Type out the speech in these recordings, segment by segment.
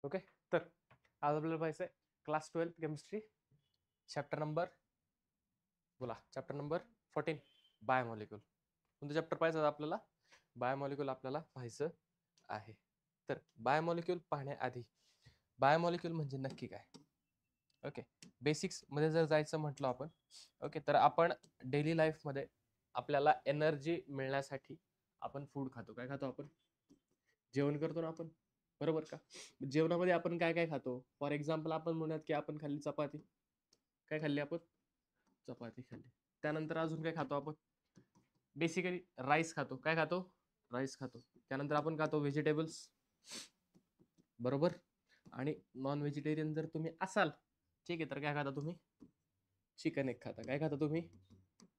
Okay, तर आज आपल्याला पाहायचं आहे क्लास 12 केमिस्ट्री चॅप्टर नंबर, बोला, चॅप्टर नंबर 14 बायोमॉलिक्यूल. कोणतं चॅप्टर पाहायचं आपल्याला? बायोमॉलिक्यूल आपल्याला पाहायचं आहे. तर बायोमॉलिक्यूल पाहण्याआधी बायोमॉलिक्यूल म्हणजे नक्की काय? ओके, बेसिक्स मध्ये जर जायचं म्हटलं आपण, ओके, तर आपण डेली लाईफ मध्ये आपल्याला एनर्जी मिळण्यासाठी आपण फूड खातो. काय खातो आपण? जेवण करतो ना आपण, बरोबर का? जेवणामध्ये आपण काय काय खातो? फॉर एक्झाम्पल आपण म्हणूयात की आपण खाल्ली चपाती. काय खाल्ली आपण? चपाती खाल्ली. त्यानंतर अजून काय खातो आपण? बेसिकली राईस खातो. काय खातो? राईस खातो. त्यानंतर आपण खातो व्हेजिटेबल्स, बरोबर. आणि नॉन व्हेजिटेरियन जर तुम्ही असाल, ठीक आहे, तर काय खाता तुम्ही? चिकन एक खाता. काय खाता तुम्ही?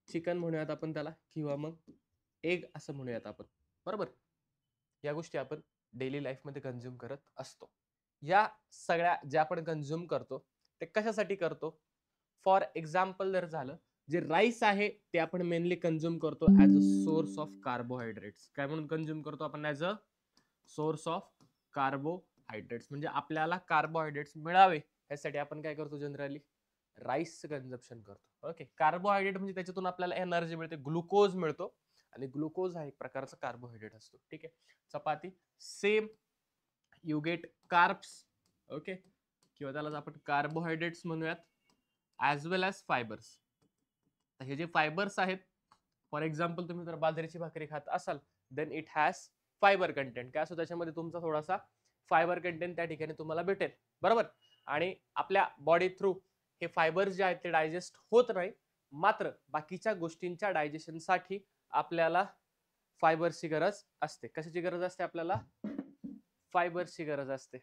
चिकन म्हणूयात आपण त्याला, किंवा मग एग असं म्हणूयात आपण, बरोबर. या गोष्टी आपण डेली लाईफमध्ये कन्झ्युम करत असतो. या सगळ्या ज्या आपण कन्झ्युम करतो ते कशासाठी करतो? फॉर एक्झाम्पल जर झालं, जे राईस आहे ते आपण मेनली कन्झ्युम करतो as a source of carbohydrates. काय म्हणून कन्झ्युम करतो आपण? As a source of carbohydrates. म्हणजे आपल्याला कार्बोहायड्रेट्स मिळावे यासाठी आपण काय करतो? जनरली राईस कन्झम्पशन करतो. ओके, कार्बोहायड्रेट म्हणजे त्याच्यातून आपल्याला एनर्जी मिळते, ग्लुकोज मिळतो, आणि ग्लुकोज हा एक प्रकारचा कार्बोहायड्रेट असतो. ठीक आहे. चपाती same, you get carbs, okay, किंवा त्याला आपण कार्बोहायड्रेट्स म्हणूयात, ऍज वेल ऍज फायबर्स. हे जे फायबर्स आहेत, फॉर एक्झाम्पल तुम्ही जर बाजरीची भाकरी खात असाल, then it has fibre content. काय असतो त्याच्यामध्ये? तुमचा थोडासा फायबर कंटेंट त्या ठिकाणी तुम्हाला भेटेल, बरोबर. आणि आपल्या बॉडी थ्रू हे फायबर्स जे आहेत ते डायजेस्ट होत नाही, मात्र बाकीच्या गोष्टींच्या डायजेशनसाठी आपल्याला फायबर्सची गरज असते. कशाची गरज असते आपल्याला? फायबर्सची गरज असते.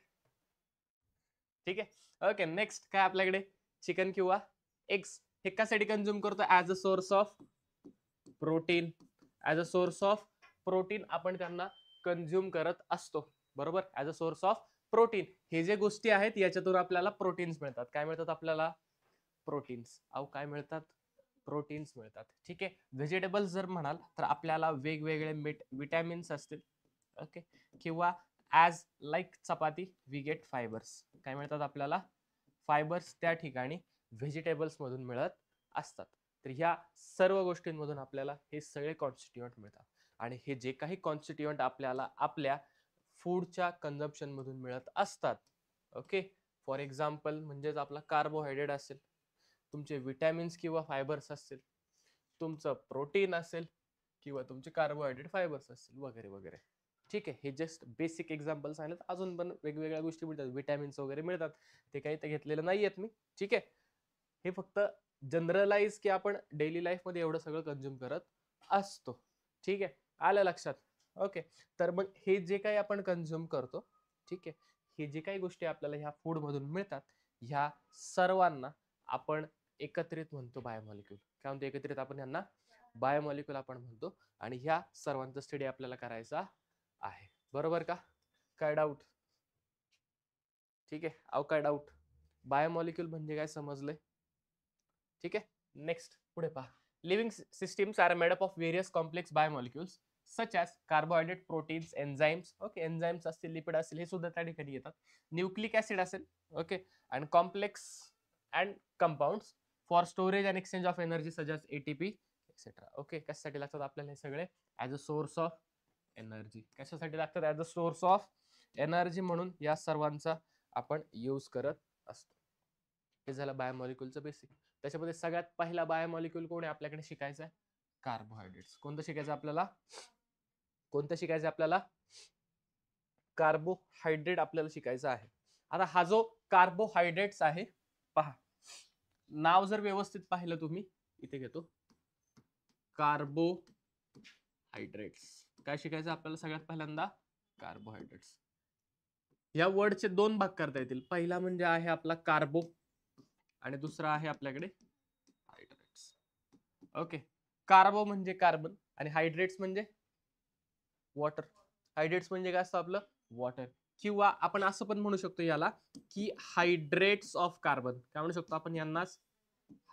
ठीक आहे. ओके, नेक्स्ट काय आपल्याकडे? चिकन किंवा एग्स. हे कशासाठी कन्झ्युम करतो? As a source of protein. As a source of protein आपण त्यांना कन्झ्युम करत असतो, बरोबर. As a source of protein. हे जे गोष्टी आहेत याच्यातून आपल्याला प्रोटीन्स मिळतात. काय मिळतात आपल्याला? प्रोटीन्स. अहो, काय मिळतात? प्रोटीन्स मिळतात. ठीक आहे. व्हेजिटेबल्स जर म्हणाल तर आपल्याला वेगवेगळे विटॅमिन्स असतील, ओके, किंवा as like chapati we get fibres. काय मिळतात आपल्याला? फायबर्स त्या ठिकाणी व्हेजिटेबल्स मधून मिळत असतात. तर ह्या सर्व गोष्टींमधून आपल्याला हे सगळे कॉन्स्टिट्युएंट मिळतात. आणि हे जे काही कॉन्स्टिट्युएंट आपल्याला आपल्या फूडच्या कन्झम्पशन मधून मिळत असतात, ओके, फॉर एक्झाम्पल म्हणजेच आपला कार्बोहायड्रेट असेल, तुमचे विटॅमिन्स किंवा फायबर्स असतील, तुमचं प्रोटीन असेल, किंवा तुमचे कार्बोहायड्रेट फायबर्स असतील, वगैरे वगैरे. ठीक आहे. हे जस्ट बेसिक एक्झाम्पल सांगितलं. अजून पण वेगवेगळ्या गोष्टी मिळतात, विटॅमिन्स वगैरे मिळतात, ते काही ते घेतलेलं नाहीयेत मी. ठीक आहे. हे फक्त जनरलाइज की आपण डेली लाईफ मध्ये एवढं सगळं कन्झ्युम करत असतो. ठीक आहे, आलं लक्षात? ओके, तर मग हे जे काही आपण कन्झ्युम करतो, ठीक आहे, हे जे काही गोष्टी आपल्याला ह्या फूड मधून मिळतात, ह्या सर्वांना आपण एकत्रित म्हणतो बायोमॉलिक्यूल. काय म्हणतो एकत्रित आपण यांना? बायोमॉलिक्यूल आपण म्हणतो. आणि ह्या सर्वांचा स्टडी आपल्याला करायचा आहे, बरोबर का? काय डाऊट? ठीक आहे. अहो, काय डाऊट? बायोमॉलिक्यूल म्हणजे काय समजलंय? ठीक आहे. नेक्स्ट पुढे पहा. Living systems are made up of various complex biomolecules such as carbohydrate, proteins, enzymes. Okay, enzymes असतील, लिपिड असतील, हे सुद्धा त्या ठिकाणी येतात. न्यूक्लिक ऍसिड असेल, okay, and complex and compounds for storage and exchange of energy such as ATP etcetera. Okay, कशासाठी लागतात आपल्याला हे सगळे? As a source of energy. कशासाठी लागतात? As a source of energy म्हणून या सर्वांचा आपण यूज करत असतो. हे झालं बायोमॉलिक्यूलचं बेसिक. त्याच्यामध्ये सगळ्यात पहिला बायोमॉलिक्यूल कोण आहे आपल्याकडे शिकायचं आहे? कार्बोहायड्रेट्स. कोणतं शिकायचं आपल्याला? कोणतं शिकायचं आपल्याला? कार्बोहायड्रेट आपल्याला शिकायचं आहे. आता हा जो कार्बोहायड्रेट्स आहे, पहा, नाव जर व्यवस्थित पाहिलं तुम्ही, इथे घेतो, कार्बोहायड्रेट्स. काय शिकायचं आपल्याला सगळ्यात पहिल्यांदा? कार्बोहायड्रेट्स. या वर्डचे दोन भाग करता येतील. पहिला म्हणजे आहे आपला कार्बो, आणि दुसरा आहे आपल्याकडे हायड्रेट्स. ओके, कार्बो म्हणजे कार्बन, आणि हायड्रेट्स म्हणजे वॉटर. हायड्रेट्स म्हणजे काय असतं आपलं? वॉटर. किंवा आपण असं पण म्हणू शकतो याला की हायड्रेट्स ऑफ कार्बन. काय म्हणू शकतो आपण यांनाच?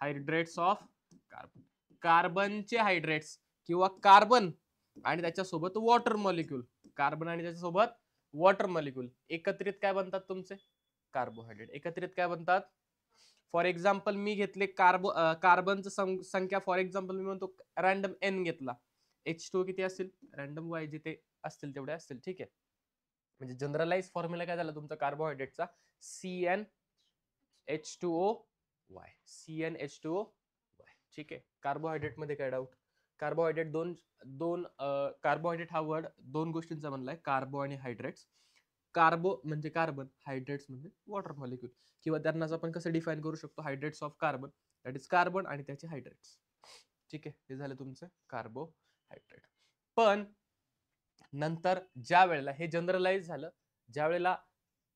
Hydrates of carbon. कार्बनचे हायड्रेट्स, किंवा कार्बन आणि त्याच्यासोबत वॉटर मॉलिक्यूल. कार्बन आणि त्याच्यासोबत वॉटर मॉलिक्यूल एकत्रित काय बनतात तुमचे कार्बोहायड्रेट. एकत्रित काय बनतात. फॉर एक्झाम्पल मी घेतले कार्बनचं संख्या फॉर एक्झाम्पल मी म्हणतो रॅन्डम एन घेतला. H2O किती असतील रॅन्डम वाय जिथे असतील तेवढे असतील. ठीक आहे. म्हणजे जनरलाइज फॉर्म्युला काय झाला तुमचा कार्बोहायड्रेटचा CnH2OY. CnH2OY. ठीक आहे. कार्बोहायड्रेट मध्ये काय डाऊट. कार्बोहायड्रेट दोन कार्बोहायड्रेट हा वर्ड दोन गोष्टींचा बनलाय कार्बो आणि हायड्रेट्स. कार्बो म्हणजे कार्बन, हायड्रेट्स म्हणजे वॉटर मॉलिक्यूल किंवा त्यांनाच आपण कसं डिफाइन करू शकतो hydrates of carbon that is carbon आणि त्याचे हायड्रेट्स. ठीक आहे. हे झालं तुमचं कार्बोहायड्रेट. पण नंतर ज्या वेळेला हे जनरलाइज झालं ज्या वेळेला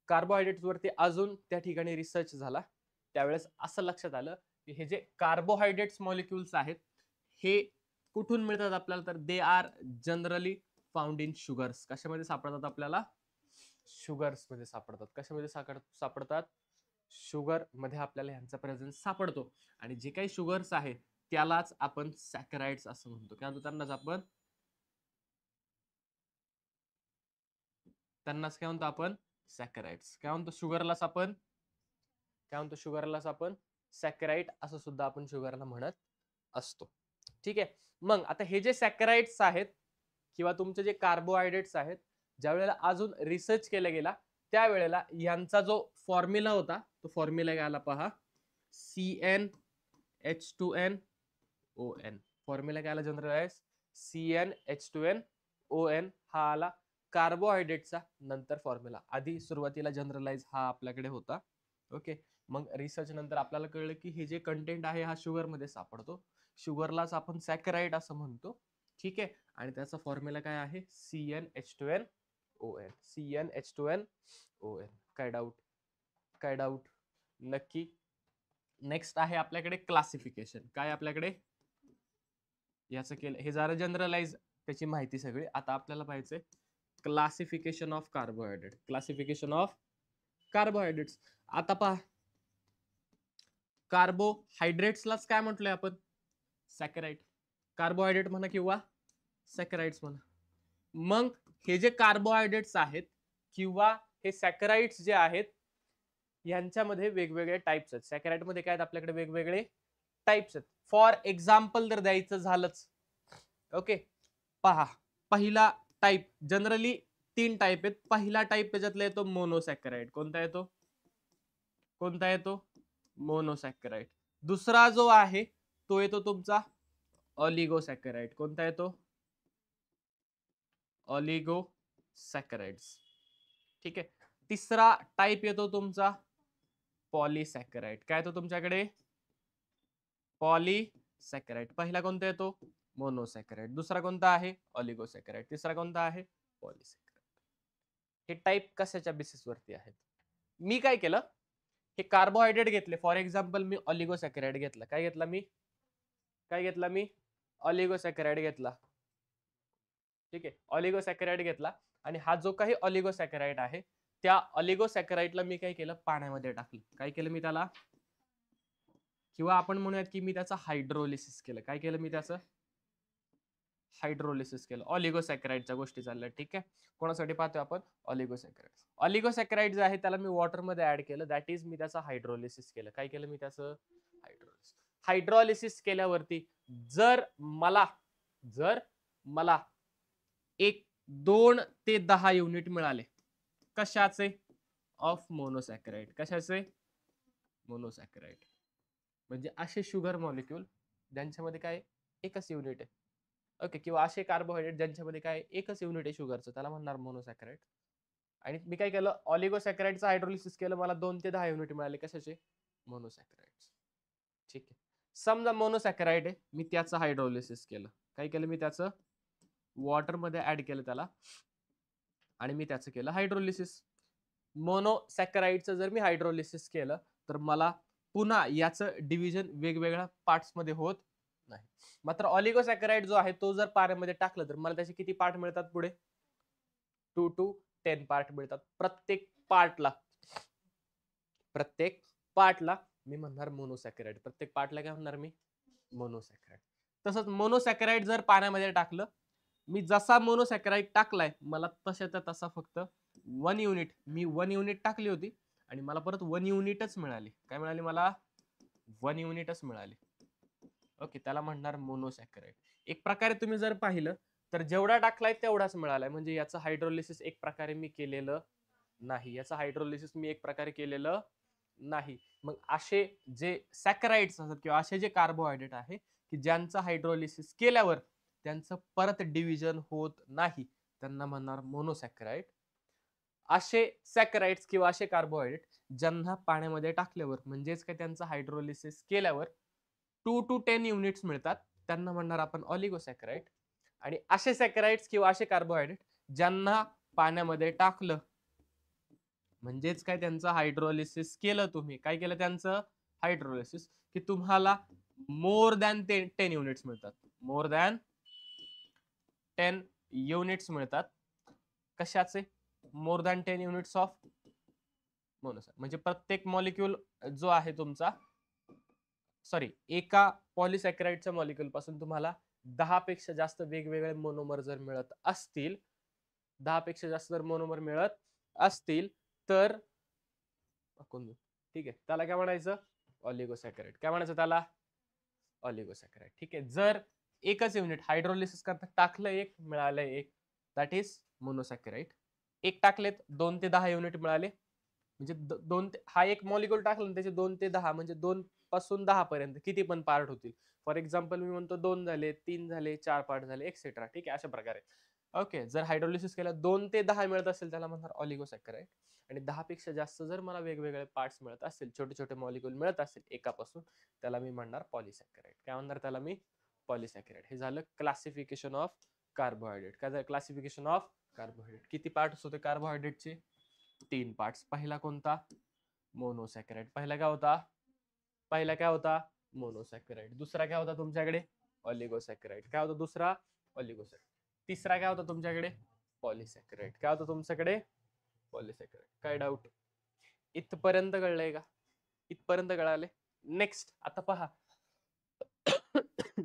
कार्बोहायड्रेट्स वरती अजून त्या ठिकाणी रिसर्च झाला त्यावेळेस असं लक्षात आलं की हे जे कार्बोहायड्रेट्स मॉलिक्युल्स आहेत हे कुठून मिळतात आपल्याला तर they are generally found in sugars. कशामध्ये सापडतात आपल्याला शुगर्स मध्ये सापडतात. कशामध्ये सापडतात शुगर मध्ये आपल्याला ह्यांचा प्रेझेन्स सापडतो. आणि जे काही शुगर्स आहेत त्यालाच आपण सॅकराइड्स असं म्हणतो. काय म्हणतो त्यांनाच काय म्हणतो आपण सॅकराइड्स. काय म्हणतो शुगरलाच आपण सॅकराइड असं सुद्धा आपण शुगरला म्हणत असतो. ठीक आहे. मग आता हे जे सॅकराइड्स आहेत किंवा तुमचे जे कार्बोहायड्रेट्स आहेत ज्या वेळेला अजून रिसर्च केला गेला त्यावेळेला यांचा जो फॉर्म्युला होता तो फॉर्म्युला घ्यायला पहा CnH2nOn. फॉर्म्युला काय आला जनरलाइज CnH2nOn हा आला कार्बोहायड्रेटचा. नंतर फॉर्म्युला आधी सुरुवातीला जनरलाइज हा आपल्याकडे होता. ओके. मग रिसर्च नंतर आपल्याला कळलं की हे जे कंटेंट आहे हा शुगर मध्ये सापडतो. शुगरलाच आपण सॅकराइड असं म्हणतो. ठीक आहे. आणि त्याचा फॉर्म्युला काय आहे CnH2nOn. CnH2nOn. काय डाऊट नक्की. नेक्स्ट आहे आपल्याकडे क्लासिफिकेशन. काय आपल्याकडे याचं केलं हे जरा जनरलाइज त्याची माहिती सगळी. आता आपल्याला पाहिजे classification of carbohydrate. Classification of carbohydrates. आता पहा कार्बोहायड्रेट्सलाच काय म्हटलंय आपण सॅकराइड. कार्बोहायड्रेट म्हणा किंवा सॅकराइड्स म्हणा. मग हे जे कार्बोहायड्रेट्स आहेत किंवा हे सॅकराइड्स जे आहेत यांच्यामध्ये वेगवेगळे टाइप्स आहेत. सॅकराइड मध्ये काय आहेत आपल्याकडे वेगवेगळे टाइप्स आहेत. फॉर एक्झाम्पल जर द्यायचं झालंच ओके पहा पहिला टाइप जनरली 3 टाइप आहेत. पहिला टाइप त्याच्यातला येतो मोनोसॅकराइड. कोणता येतो मोनोसॅकराइड. दुसरा जो आहे तो येतो तुमचा ऑलिगोसॅकराइड. कोणता येतो ऑलिगोसॅकराइड्स. ठीक आहे. तिसरा टाइप येतो तुमचा पॉलीसॅकराइड. काय येतो तुमच्याकडे पॉलीसॅकराइड. पहिला कोणता येतो मोनोसॅकराइड. दुसरा कोणता आहे ऑलिगोसॅकराइड. तिसरा कोणता आहे पॉलीसॅकराइड. हे टाइप कशाच्या बेसिस वरती आहेत. मी काय केलं हे कार्बोहायड्रेट घेतले. फॉर एक्झाम्पल मी ऑलिगोसॅकराइड घेतला. काय घेतला मी ऑलिगोसॅकराइड घेतला. ठीक आहे. ऑलिगोसॅकराइड घेतला आणि हा जो काही ऑलिगोसॅकराइड आहे त्या ऑलिगोसॅकराइडला मी काय केलं पाण्यामध्ये टाकलं. काय केलं मी त्याला किंवा आपण म्हणूयात की मी त्याचं हायड्रोलिसिस केलं. काय केलं मी त्याचं हायड्रोलिसिस केलं. ऑलिगोसॅकराइडच्या गोष्टी चालल्या. ठीक आहे. कोणासाठी पाहतोय आपण ऑलिगोसॅकराइड. ऑलिगोसॅकराइड जे आहे त्याला मी वॉटर मध्ये ऍड केलं. दॅट इज मी त्याचं हायड्रोलिसिस केलं. काय केलं मी त्याचं हायड्रोलिसिस केल्यावरती जर मला 2 ते 10 युनिट मिळाले कशाचे ऑफ मोनोसॅकराइड. कशाचे मोनोसॅकराइड. म्हणजे असे शुगर मॉलिक्यूल ज्यांच्यामध्ये काय एकच युनिट आहे. ओके. किंवा असे कार्बोहायड्रेट ज्यांच्यामध्ये काय एकच युनिट आहे शुगरचं त्याला म्हणणार मोनोसॅकराइड. आणि मी काय केलं ऑलिगोसॅकराइडचं हायड्रोलिसिस केलं. मला 2 ते 10 युनिट मिळाले कशाचे मोनोसॅकराइड. ठीक आहे. समजा मोनोसॅकराइड आहे मी त्याचं हायड्रोलिसिस केलं. काय केलं मी त्याचं वॉटर मध्ये ऍड केलं त्याला आणि मी त्याचं केलं हायड्रोलिसिस. मोनोसॅकराइडचं जर मी हायड्रोलिसिस केलं तर मला पुन्हा याचं डिव्हिजन वेगवेगळ्या पार्ट्स मध्ये होत नाही. मात्र ऑलिगोसॅकराइड जो आहे तो जर पाण्यामध्ये टाकलं तर मला त्याचे किती पार्ट मिळतात पुढे 2 to 10 पार्ट मिळतात. प्रत्येक पार्टला मी म्हणणार मोनोसॅकराइड. प्रत्येक पार्टला काय म्हणणार मी मोनोसॅकराइड. तसंच मोनोसॅकराइड जर पाण्यामध्ये टाकलं मी जसा मोनोसॅकराइड टाकलाय मला तशाचा तसा फक्त 1 युनिट, मी 1 युनिट टाकली होती आणि मला परत 1 युनिटच मिळाली. काय मिळाली मला? 1 युनिटच मिळाली. ओके, त्याला म्हणणार मोनोसॅकराइड. एक प्रकारे तुम्ही जर पाहिलं तर जेवढा टाकलाय तेवढाच मिळालाय, म्हणजे याचं हायड्रोलिसिस एक प्रकारे मी केलेलं नाही. याचं हायड्रोलिसिस मी एक प्रकारे केलेलं नाही. मग असे जे सॅकराइड्स असतात किंवा असे जे कार्बोहायड्रेट आहे की ज्यांचं हायड्रोलिसिस केल्यावर त्यांचं परत डिव्हिजन होत नाही, त्यांना म्हणणार मोनोसॅकराइड. असे सॅकराइड्स किंवा असे कार्बोहायड्रेट ज्यांना पाण्यामध्ये टाकल्यावर म्हणजेच काय त्यांचं हायड्रोलिसिस केल्यावर 2 to 10 युनिट्स मिळतात, त्यांना म्हणणार आपण ऑलिगोसॅकराइड. आणि असे सॅकराइड्स किंवा असे कार्बोहायड्रेट ज्यांना पाण्यामध्ये टाकलं म्हणजेच काय त्यांचं हायड्रोलिसिस केलं, तुम्ही काय केलं त्यांचं हायड्रोलिसिस, की तुम्हाला मोर दॅन 10 युनिट्स मिळतात. मोर दॅन 10 युनिट्स मिळतात. कशाचे? More than 10 units of monosaccharide. म्हणजे प्रत्येक मॉलिक्यूल जो आहे तुमचा, सॉरी, एका पॉलिसॅकराइडच्या मॉलिक्यूल पासून तुम्हाला 10 पेक्षा जास्त वेगवेगळे मोनोमर जर मिळत असतील, 10 पेक्षा जास्त जर मोनोमर मिळत असतील तर ठीक आहे, त्याला काय म्हणायचं? ऑलिगोसॅकराइड. काय म्हणायचं त्याला? ऑलिगोसॅकराइड. ठीक आहे. जर एकच युनिट हायड्रोलिसिस करता टाकलं, एक मिळालं, एक, दॅट इज मोनोसॅकराइड. एक टाकलेत 2 ते 10 युनिट मिळाले, म्हणजे दोन हा एक मॉलिक्यूल टाकला त्याचे 2 ते 10 म्हणजे 2 पासून 10 पर्यंत किती पण पार्ट होतील. फॉर एक्झाम्पल मी म्हणतो 2 झाले, 3 झाले, 4 पार्ट झाले, एक्सेट्रा. ठीक आहे, अशा प्रकारे. ओके, जर हायड्रोलिसिस केलं 2 ते 10 मिळत असेल त्याला म्हणणार ऑलिगोसॅकराइड. आणि 10 पेक्षा जास्त जर मला वेगवेगळे पार्ट्स मिळत असतील, छोटे छोटे मॉलिक्यूल मिळत असतील एकापासून, त्याला मी म्हणणार पॉलिसॅकराइड. काय म्हणणार त्याला मी? पॉलिसॅकराइड. हे झालं क्लासिफिकेशन ऑफ कार्बोहायड्रेट. काय झालं? Classification of carbohydrate. किती पार्ट्स होते कार्बोहायड्रेटचे? 3 पार्ट्स. पहिला कोणता? मोनोसॅकराइड. पहिला काय होता? मोनोसॅकराइड. दुसरा काय होता तुमच्याकडे? ऑलिगोसॅकराइड. काय होता दुसरा? ऑलिगोसॅकराइड. तिसरा काय होता तुमच्याकडे? पॉलिसॅकराइड. काय होता तुमच्याकडे? पॉलिसॅकराइड. काय डाऊट? इथपर्यंत कळलंय का? इथपर्यंत कळाले? नेक्स्ट आता पहा,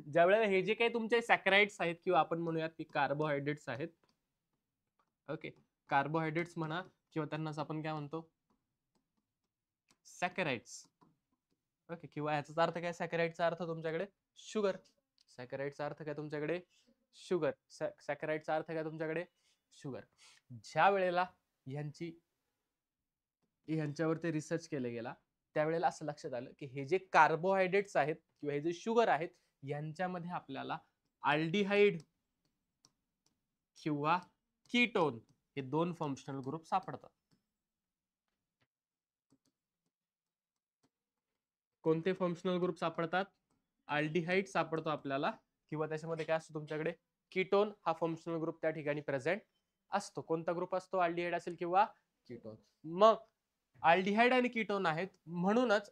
ज्यावेळेला हे जे काही तुमचे सॅकराइड्स आहेत किंवा आपण म्हणूयात की कार्बोहायड्रेट्स आहेत, ओके, कार्बोहायड्रेट्स म्हणा किंवा त्यांनाच आपण काय म्हणतो? सॅकराइड्स. ओके, किंवा याचा अर्थ काय? सॅकराइडचा अर्थ तुमच्याकडे शुगर. सॅकराइडचा अर्थ काय तुमच्याकडे? शुगर. सॅकराइडचा अर्थ काय तुमच्याकडे? शुगर. ज्या वेळेला ह्यांच्यावरती रिसर्च केला गेला त्यावेळेला असं लक्षात आलं की हे जे कार्बोहायड्रेट्स आहेत किंवा हे जे शुगर आहेत यांच्यामध्ये आपल्याला अल्डिहाइड किंवा कीटोन हे 2 फंक्शनल ग्रुप सापडतात. कोणते फंक्शनल ग्रुप सापडतात? अल्डिहाइड सापडतो आपल्याला, किंवा त्याच्यामध्ये काय असतो तुमच्याकडे? कीटोन हा फंक्शनल ग्रुप त्या ठिकाणी प्रेझेंट असतो. कोणता ग्रुप असतो? अल्डिहाइड असेल किंवा कीटोन. मग अल्डिहाइड आणि कीटोन आहेत म्हणूनच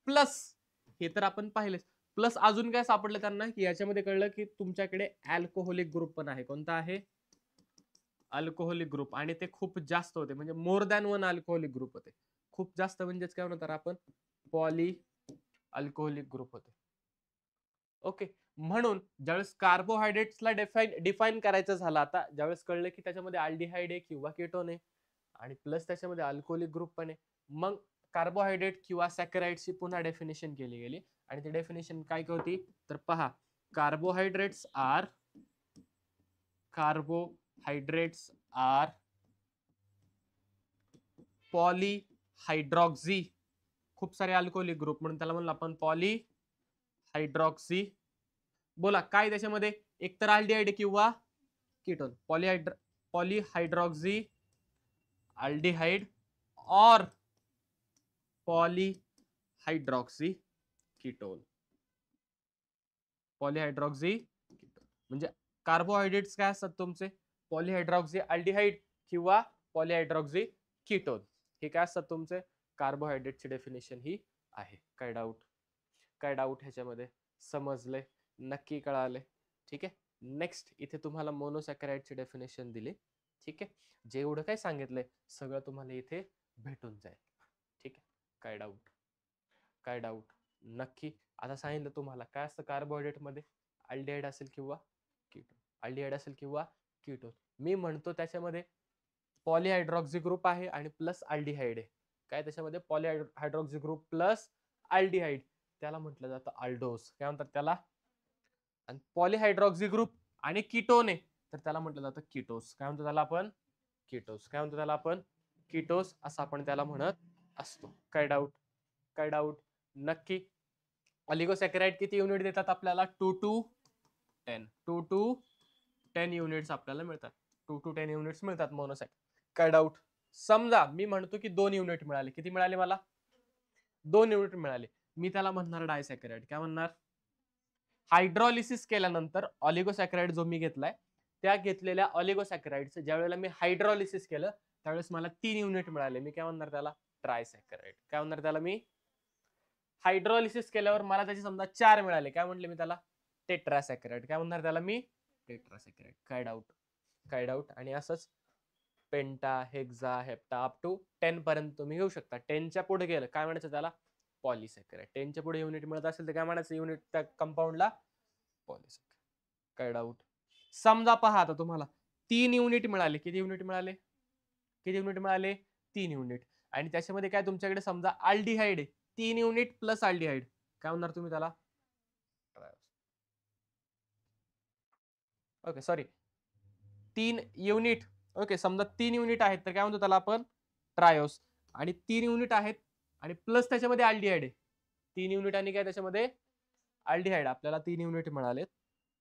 प्लस, हे तर आपण पाहिलेच, प्लस अजून काय सापडलं त्यांना की याच्यामध्ये कळलं की तुमच्याकडे अल्कोहोलिक ग्रुप पण आहे. कोणता आहे? Alcoholic group. आणि ते खूप जास्त होते, म्हणजे मोर दॅन 1 अल्कोहोलिक ग्रुप होते. खूप जास्त म्हणजेच काय म्हणतात आपण? पॉली अल्कोहोलिक ग्रुप होते. ओके, म्हणून ज्यावेळेस कार्बोहायड्रेट्सला डिफाईन करायचं झालं, आता ज्यावेळेस कळलं की त्याच्यामध्ये अल्डिहाइड आहे किंवा कीटोन आहे आणि प्लस त्याच्यामध्ये अल्कोहोलिक ग्रुप पण आहे, मग कार्बोहायड्रेट किंवा सॅकराइडची पुन्हा डेफिनेशन केली गेली. आणि ती डेफिनेशन काय होती? तर पहा, कार्बोहायड्रेट्स आर पॉलीहायड्रॉक्सी, खूप सारे अल्कोहोलिक ग्रुप म्हणून त्याला म्हणलं आपण पॉलीहायड्रॉक्सी. बोला काय त्याच्यामध्ये? एक तर अल्डिहाइड किंवा कीटोन. पॉलीहायड्रॉक्सी अल्डिहाइड और पॉलीहायड्रॉक्सी कीटोन. पॉलीहायड्रॉक्सी कीटोन म्हणजे कार्बोहायड्रेट्स काय असतात तुमचे? पॉलीहायड्रॉक्सी अल्डिहाइड किंवा पॉलीहायड्रॉक्सी कीटोन. हे काय असतात तुमचे? कार्बोहायड्रेटची डेफिनेशन ही आहे. काय डाऊट? काय डाऊट ह्याच्यामध्ये? समजले? नक्की कळाले? ठीक आहे. नेक्स्ट इथे तुम्हाला मोनोसॅकराइडची डेफिनेशन दिली. ठीक आहे, जेवढं काय सांगितलंय सगळं तुम्हाला इथे भेटून जाईल. ठीक आहे. काय डाऊट? काय डाऊट? नक्की. आता सांगितलं तुम्हाला काय असतं कार्बोहायड्रेट मध्ये? अल्डिहाइड असेल किंवा कीटोन. अल्डिहाइड असेल किंवा कीटोन. मी म्हणतो त्याच्यामध्ये पॉलीहायड्रॉक्सी ग्रुप आहे आणि प्लस अल्डिहाइड आहे. काय त्याच्यामध्ये पॉलीहायड्रॉक्सी ग्रुप प्लस अल्डिहाइड, त्याला म्हटलं जातं अल्डोस. काय म्हणतात त्याला? आणि पॉलीहायड्रॉक्सी ग्रुप आणि कीटोन आहे तर त्याला म्हटलं जातं कीटोस. काय म्हणतो त्याला आपण? कीटोस. काय म्हणतो त्याला आपण? कीटोस असं आपण त्याला म्हणत असतो. काय डाऊट? काय डाऊट? नक्की. ऑलिगोसॅकराइड किती युनिट देतात आपल्याला? 2 to 10. 2 to 10 युनिट्स आपल्याला मिळतात. 2 to 10 युनिट्स मिळतात मोनोसॅकराइड. काय डाऊट? समजा मी म्हणतो की 2 युनिट मिळाले. किती मिळाले मला? 2 युनिट मिळाले. मी त्याला म्हणणार डायसॅकराइड. काय म्हणणार? हायड्रॉलिसिस केल्यानंतर ऑलिगोसॅकराइड जो मी घेतलाय त्या घेतलेल्या ऑलिगोसॅकराइडचं ज्या वेळेला मी हायड्रॉलिसिस केलं त्यावेळेस मला 3 युनिट मिळाले. मी काय म्हणणार त्याला? ट्रायसॅकराइड. काय म्हणणार त्याला मी? हायड्रॉलिसिस केल्यावर मला त्याचे समजा 4 मिळाले. काय म्हटले मी त्याला? टेट्रासॅकराइड. काय म्हणणार त्याला मी? टेट्रासॅकराइड. काय डाऊट? काय डाऊट? आणि असंच पेंटा, हेक्सा, हेप्टा अप टू 10 पर्यंत तुम्ही घेऊ शकता. 10च्या पुढे गेलं काय म्हणायचं त्याला? पॉलिसॅकराइड. 10च्या पुढे युनिट मिळत असेल तर काय म्हणायचं युनिट त्या कंपाऊंडला? पॉलिसॅकराइड. काय डाऊट? समजा पहा आता तुम्हाला 3 युनिट मिळाले. किती युनिट मिळाले? किती युनिट मिळाले? 3 युनिट. आणि त्याच्यामध्ये काय तुमच्याकडे समजा अल्डिहाइड आहे. 3 युनिट प्लस अल्डिहाइड. काय म्हणणार तुम्ही त्याला? Okay sorry 3 unit. ओके समजा 3 युनिट आहेत तर काय म्हणतो त्याला आपण? ट्रायोस. आणि 3 युनिट आहेत आणि प्लस त्याच्यामध्ये अल्डिहाइड आहे. 3 युनिट आणि काय त्याच्यामध्ये? अल्डिहाइड. आपल्याला 3 युनिट मिळालेत.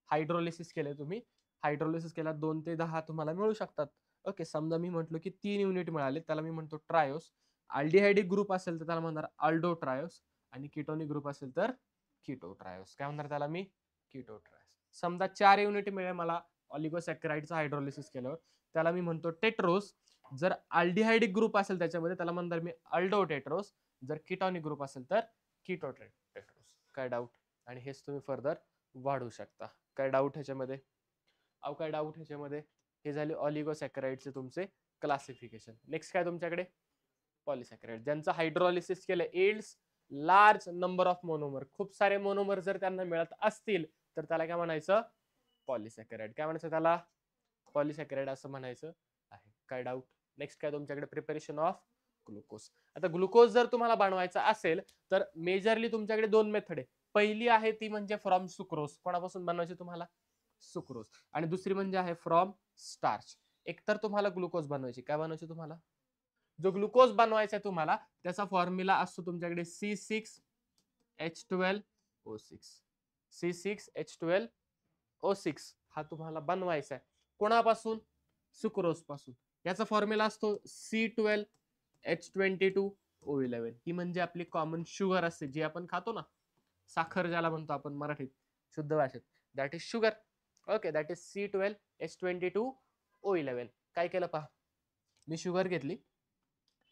हायड्रोलिसिस केले तुम्ही. हायड्रोलिसिस केला 2 ते 10 तुम्हाला मिळू शकतात. ओके समजा मी म्हटलो की 3 युनिट मिळाले त्याला मी म्हणतो ट्रायोस. अल्डिहाइडिक ग्रुप असेल तर त्याला म्हणणार अल्डो ट्रायोस आणि कीटोनिक ग्रुप असेल तर कीटो ट्रायोस. काय म्हणणार त्याला मी? कीटो ट्रायोस. समजा 4 युनिट मिळेल मला ऑलिगोसॅकराइडचं हायड्रोलिसिस केल्यावर त्याला मी म्हणतो टेट्रोस. जर अल्डिहाइडिक ग्रुप असेल त्याच्यामध्ये त्याला म्हणणार मी अल्डो टेट्रोस. जर कीटोनिक ग्रुप असेल तर कीटो टेट्रोस. काय डाऊट? आणि हेच तुम्ही फर्दर वाढवू शकता. काय डाऊट ह्याच्यामध्ये? अहो काय डाऊट ह्याच्यामध्ये? हे झाले ऑलिगोसॅकराइडचे तुमचे क्लासिफिकेशन. नेक्स्ट काय तुमच्याकडे? पॉलिसॅकराइड ज्यांचं हायड्रोलिसिस केलं एल्ड्स लार्ज नंबर ऑफ मोनोमर. खूप सारे मोनोमर जर त्यांना मिळत असतील तर त्याला काय म्हणायचं? पॉलिसॅकराइड. काय म्हणायचं त्याला? पॉलिसॅकराइड असं म्हणायचं आहे. काय डाऊट? नेक्स्ट काय तुमच्याकडे? Preparation of glucose. आता ग्लुकोज जर तुम्हाला बनवायचा असेल तर मेजरली तुमच्याकडे 2 मेथड आहे. पहिली आहे ती म्हणजे फ्रॉम सुक्रोज. कोणापासून बनवायची तुम्हाला? सुक्रोज. आणि दुसरी म्हणजे आहे फ्रॉम स्टार्च. एकतर तुम्हाला ग्लुकोज बनवायची. काय बनवायची तुम्हाला? जो ग्लुकोज बनवायचा आहे तुम्हाला त्याचा फॉर्म्युला असतो तुमच्याकडे C6H12O6. C6H12O6 हा तुम्हाला बनवायचा आहे. कोणापासून? सुक्रोज पासून. याचा फॉर्म्युला असतो C12H22O11. ही म्हणजे आपली कॉमन शुगर असते जी आपण खातो ना, साखर ज्याला म्हणतो आपण मराठीत शुद्ध भाषेत, that is sugar. Okay that is C12H22O11. काय केलं पहा, मी शुगर घेतली,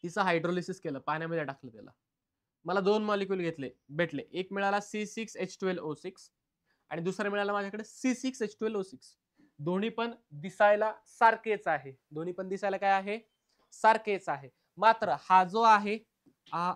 तिचं हायड्रोलिसिस केलं, पाण्यामध्ये टाकलं त्याला, मला 2 मॉलिक्यूल घेतले भेटले. एक मिळाला C6H12O6 आणि दुसरा मिळाला माझ्याकडे C6H12O6. दोन्ही पण दिसायला सारखेच आहे. दोन्ही पण दिसायला काय आहे? सारखेच आहे. मात्र हा जो आहे हा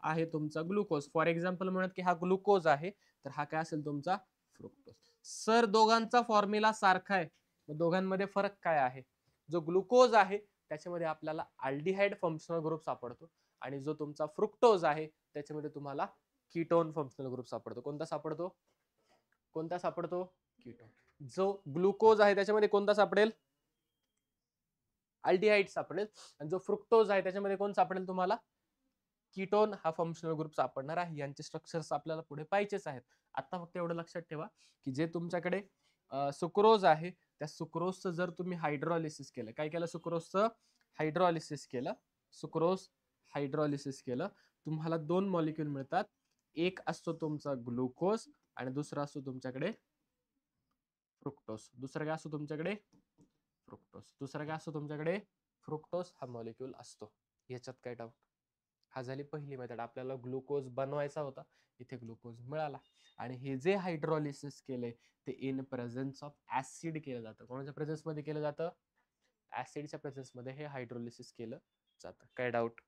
आहे तुमचा ग्लुकोज. फॉर एक्झाम्पल म्हणत की हा ग्लुकोज आहे तर हा काय असेल तुमचा? फ्रुक्टोज. सर दोघांचा फॉर्म्युला सारखा आहे, दोघांमध्ये फरक काय आहे? जो ग्लुकोज आहे त्याच्यामध्ये आपल्याला अल्डिहाइड फंक्शनल ग्रुप सापडतो आणि जो तुमचा फ्रुक्टोज आहे त्याच्यामध्ये तुम्हाला कीटोन फंक्शनल ग्रुप सापडतो. कोणता सापडतो? कोणता सापडतो? कीटोन. जो ग्लुकोज आहे त्याच्यामध्ये कोणता सापडेल? अल्डिहाइड सापडेल. आणि जो फ्रुक्टोज आहे त्याच्यामध्ये कोण सापडेल तुम्हाला? कीटोन हा फंक्शनल ग्रुप सापडणार आहे. यांचे स्ट्रक्चर्स आपल्याला पुढे पाहिजेच आहेत. आता फक्त एवढं लक्षात ठेवा की जे तुमच्याकडे सुक्रोज आहे त्या सुक्रोजचं जर तुम्ही हायड्रोलिसिस केलं, काय केलं? सुक्रोजचं हायड्रोलिसिस केलं, सुक्रोज हायड्रोलिसिस केलं, तुम्हाला 2 मॉलिक्यूल मिळतात. एक असतो तुमचा ग्लुकोज आणि दुसरा असतो तुमच्याकडे फ्रुक्टोज. दुसरा काय असतो तुमच्याकडे? फ्रुक्टोज. दुसरा काय असतो तुमच्याकडे? फ्रुक्टोज हा मॉलिक्यूल असतो. याच्यात काय डाऊट? हा झाली पहिली मेथड. आपल्याला ग्लुकोज बनवायचा होता, इथे ग्लुकोज मिळाला. आणि हे जे हायड्रोलिसिस केले ते इन प्रेझेन्स ऑफ ऍसिड केलं जातं. कोणाच्या प्रेझेन्स मध्ये केलं जातं? ऍसिडच्या प्रेझेन्स मध्ये हे हायड्रोलिसिस केलं जातं. काय डाऊट?